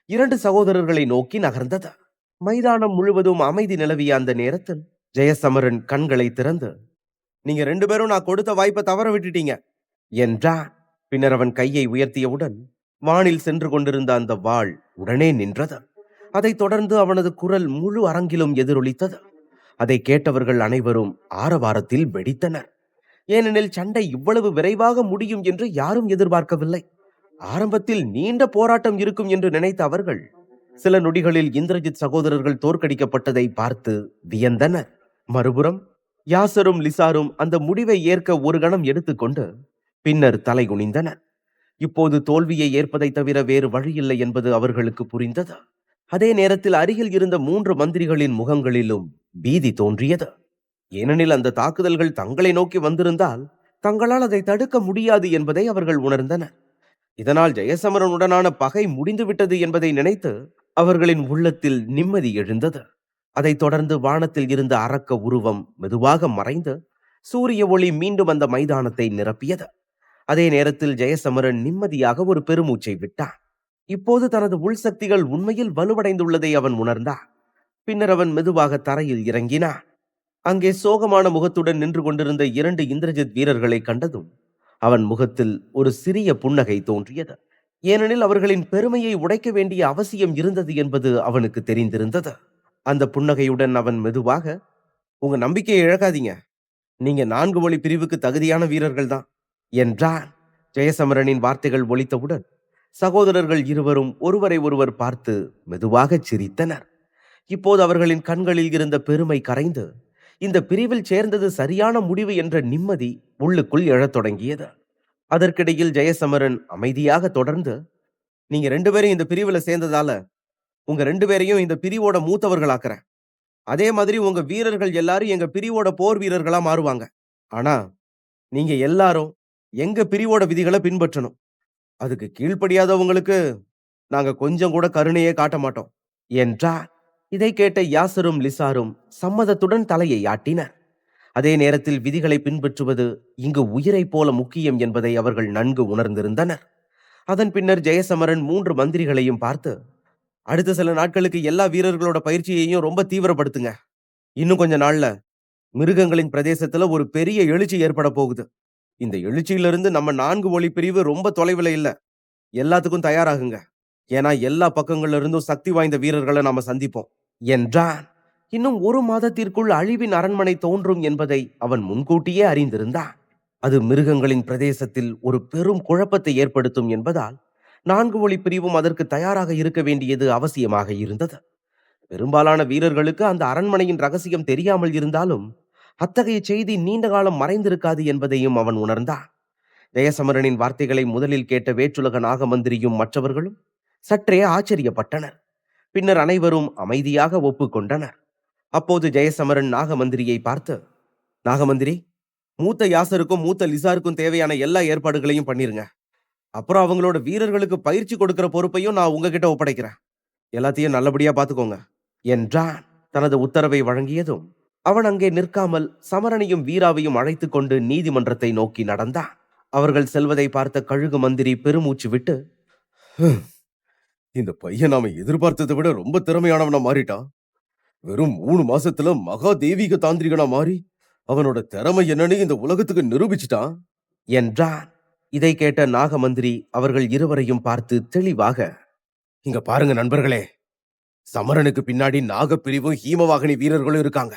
2 சகோதரர்களை நோக்கி நகர்ந்தது. மைதானம் முழுவதும் அமைதி நிலவிய அந்த நேரத்தில் ஜெயசமரன் கண்களை திறந்து, நீங்க 2 பேரும் நான் கொடுத்த வாய்ப்பை தவற விட்டுட்டீங்க என்றான். பின்னர் அவன் கையை உயர்த்தியவுடன் வானில் சென்று கொண்டிருந்த அந்த வாள் உடனே நின்றது. அதைத் தொடர்ந்து அவனது குரல் முழு அரங்கிலும் எதிரொலித்தது. அதை கேட்டவர்கள் அனைவரும் ஆரவாரத்தில் வெடித்தனர். ஏனெனில் சண்டை இவ்வளவு விரைவாக முடியும் என்று யாரும் எதிர்பார்க்கவில்லை. ஆரம்பத்தில் நீண்ட போராட்டம் இருக்கும் என்று நினைத்த அவர்கள் சில நொடிகளில் இந்திரஜித் சகோதரர்கள் தோற்கடிக்கப்பட்டதை பார்த்து வியந்தனர். மறுபுறம் யாசரும் லிசாரும் அந்த முடிவை ஏற்க ஒரு கணம் எடுத்துக்கொண்டு பின்னர் தலை குனிந்தனர். இப்போது தோல்வியை ஏற்பதை தவிர வேறு வழியில்லை என்பது அவர்களுக்கு புரிந்தது. அதே நேரத்தில் அருகில் இருந்த 3 மந்திரிகளின் முகங்களிலும் பீதி தோன்றியது. ஏனெனில் அந்த தாக்குதல்கள் தங்களை நோக்கி வந்திருந்தால் தங்களால் அதை தடுக்க முடியாது என்பதை அவர்கள் உணர்ந்தனர். இதனால் ஜெயசமரனுடனான பகை முடிந்துவிட்டது என்பதை நினைத்து அவர்களின் உள்ளத்தில் நிம்மதி எழுந்தது. அதைத் தொடர்ந்து வானத்தில் இருந்த அரக்க உருவம் மெதுவாக மறைந்து சூரிய ஒளி மீண்டும் அந்த மைதானத்தை நிரப்பியது. அதே நேரத்தில் ஜெயசமரன் நிம்மதியாக ஒரு பெருமூச்சை விட்டான். இப்போது தனது உள்சக்திகள் உண்மையில் வலுவடைந்துள்ளதை அவன் உணர்ந்தான். பின்னர் அவன் மெதுவாக தரையில் இறங்கினான். அங்கே சோகமான முகத்துடன் நின்று கொண்டிருந்த 2 இந்திரஜித் வீரர்களை கண்டதும் அவன் முகத்தில் ஒரு சிறிய புன்னகை தோன்றியது. ஏனெனில் அவர்களின் பெருமையை உடைக்க வேண்டிய அவசியம் இருந்தது என்பது அவனுக்கு தெரிந்திருந்தது. அந்த புன்னகையுடன் அவன் மெதுவாக, உங்க நம்பிக்கையை இழக்காதீங்க, நீங்க 4 வழி பிரிவுக்கு தகுதியான வீரர்கள் தான் என்றான். ஜெயசமரனின் வார்த்தைகள் ஒலித்தவுடன் சகோதரர்கள் இருவரும் ஒருவரை ஒருவர் பார்த்து மெதுவாக சிரித்தனர். இப்போது அவர்களின் கண்களில் இருந்த பெருமை கரைந்து இந்த பிரிவில் சேர்ந்தது சரியான முடிவு என்ற நிம்மதி உள்ளுக்குள் எழத் தொடங்கியது. அதற்கிடையில் ஜெயசமரன் அமைதியாக தொடர்ந்து, நீங்க 2 பேரும் இந்த பிரிவுல சேர்ந்ததால உங்க 2 பேரையும் இந்த பிரிவோட மூத்தவர்களாக்குறேன். அதே மாதிரி உங்க வீரர்கள் எல்லாரும் எங்க பிரிவோட போர் வீரர்களா மாறுவாங்க. ஆனா நீங்க எல்லாரும் எங்க பிரிவோட விதிகளை பின்பற்றணும். அதுக்கு கீழ்ப்படியாதவங்களுக்கு நாங்க கொஞ்சம் கூட கருணையே காட்ட மாட்டோம் என்றார். இதை கேட்ட யாசரும் லிசாரும் சம்மதத்துடன் தலையை ஆட்டினர். அதே நேரத்தில் விதிகளை பின்பற்றுவது இங்கு உயிரை போல முக்கியம் என்பதை அவர்கள் நன்கு உணர்ந்திருந்தனர். அதன் பின்னர் ஜெயசமரன் 3 மந்திரிகளையும் பார்த்து, அடுத்த சில நாட்களுக்கு எல்லா வீரர்களோட பயிற்சியையும் ரொம்ப தீவிரப்படுத்துங்க. இன்னும் கொஞ்ச நாள்ல மிருகங்களின் பிரதேசத்துல ஒரு பெரிய எழுச்சி ஏற்பட போகுது. இந்த எழுச்சியிலிருந்து நம்ம 4 ஒளி பிரிவு ரொம்ப தொலைவில் இல்ல. எல்லாத்துக்கும் தயாராகுங்க. ஏன்னா எல்லா பக்கங்கள்ல இருந்தும் சக்தி வாய்ந்த வீரர்களை நாம சந்திப்போம் என்றான். இன்னும் 1 மாதத்திற்குள் அழிவின் அரண்மனை தோன்றும் என்பதை அவன் முன்கூட்டியே அறிந்திருந்தான். அது மிருகங்களின் பிரதேசத்தில் ஒரு பெரும் குழப்பத்தை ஏற்படுத்தும் என்பதால் 4 ஒளி பிரிவும் அதற்கு தயாராக இருக்க வேண்டியது அவசியமாக இருந்தது. பெரும்பாலான வீரர்களுக்கு அந்த அரண்மனையின் ரகசியம் தெரியாமல் இருந்தாலும் அத்தகைய செய்தி நீண்ட காலம் மறைந்திருக்காது என்பதையும் அவன் உணர்ந்தான். ஜெயசமரனின் வார்த்தைகளை முதலில் கேட்ட வேற்றுலக நாகமந்திரியும் மற்றவர்களும் சற்றே ஆச்சரியப்பட்டனர். பின்னர் அனைவரும் அமைதியாக ஒப்புக்கொண்டனர். அப்போது ஜெயசமரன் நாகமந்திரியை பார்த்து, நாகமந்திரி, மூத்த யாசருக்கும் மூத்த லிசாருக்கும் தேவையான எல்லா ஏற்பாடுகளையும் பண்ணிருங்க. அப்புறம் அவங்களோட வீரர்களுக்கு பயிற்சி கொடுக்கிற பொறுப்பையும் நான் உங்ககிட்ட ஒப்படைக்கிறேன். எல்லாத்தையும் நல்லபடியா பாத்துக்கோங்க என்றான். தனது உத்தரவை வழங்கியதும் அவன் அங்கே நிற்காமல் சமரனையும் வீராவையும் அழைத்து கொண்டு நீதிமன்றத்தை நோக்கி நடந்தான். அவர்கள் செல்வதை பார்த்த கழுகு மந்திரி பெருமூச்சு விட்டு இந்த பையன் நாம எதிர்பார்த்ததை விட ரொம்ப திறமையானவனா மாறிட்டான். வெறும் 3 மாசத்துல மகா தெய்வீக தாந்திரிகனா மாறி அவனோட திறமை என்னன்னு இந்த உலகத்துக்கு நிரூபிச்சிட்டான் என்றான். இதை கேட்ட நாகமந்திரி அவர்கள் இருவரையும் பார்த்து தெளிவாக, இங்க பாருங்க நண்பர்களே, சமரனுக்கு பின்னாடி நாகப்பிரிவும் ஹீமவாகினி வீரர்களும் இருக்காங்க.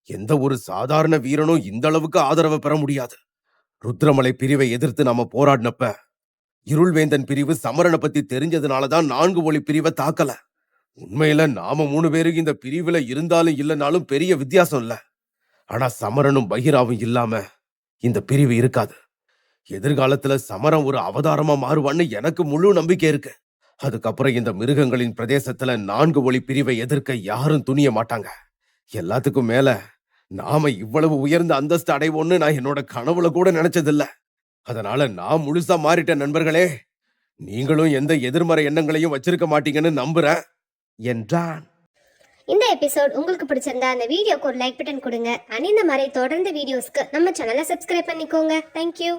எந்த ஒரு சாதாரண வீரனும் இந்த அளவுக்கு ஆதரவை பெற முடியாது. ருத்ரமலை பிரிவை எதிர்த்து நாம போராடினப்ப இருள்வேந்தன் பிரிவு சமரனை பத்தி தெரிஞ்சதுனாலதான் 4 ஒளி பிரிவை தாக்கல. உண்மையில நாம 3 பேருக்கு இந்த பிரிவுல இருந்தாலும் இல்லைனாலும் பெரிய வித்தியாசம் இல்ல. ஆனா சமரனும் பகிராவும் இல்லாம இந்த பிரிவு இருக்காது. எதிர்காலத்துல சமரன் ஒரு அவதாரமா மாறுவான்னு எனக்கு முழு நம்பிக்கை இருக்கு. அதுக்கப்புறம் இந்த மிருகங்களின் பிரதேசத்துல 4 ஒளி பிரிவை எதிர்க்க யாரும் துணிய மாட்டாங்க. எல்லாத்துக்கும் மேல நாம இவ்வளவு உயர்ந்த அந்தஸ்து அடைவோன்னு நான் என்னோட கனவுல கூட நினைச்சதில்ல. அதனால நான் முழுசா மாறிட்டேன் நண்பர்களே. நீங்களும் எந்த எதிர்மறை எண்ணங்களையும் வச்சிருக்க மாட்டீங்கன்னு நம்புறேன் என்றான். இந்த எபிசோட் உங்களுக்கு பிடிச்சிருந்தா அந்த வீடியோக்கு ஒரு லைக் பட்டன் கொடுங்க. அண்ட் இந்த மாதிரி தொடர்ந்து வீடியோஸ்க்கு நம்ம சேனலை சப்ஸ்கிரைப் பண்ணிக்கோங்க. தேங்க்யூ.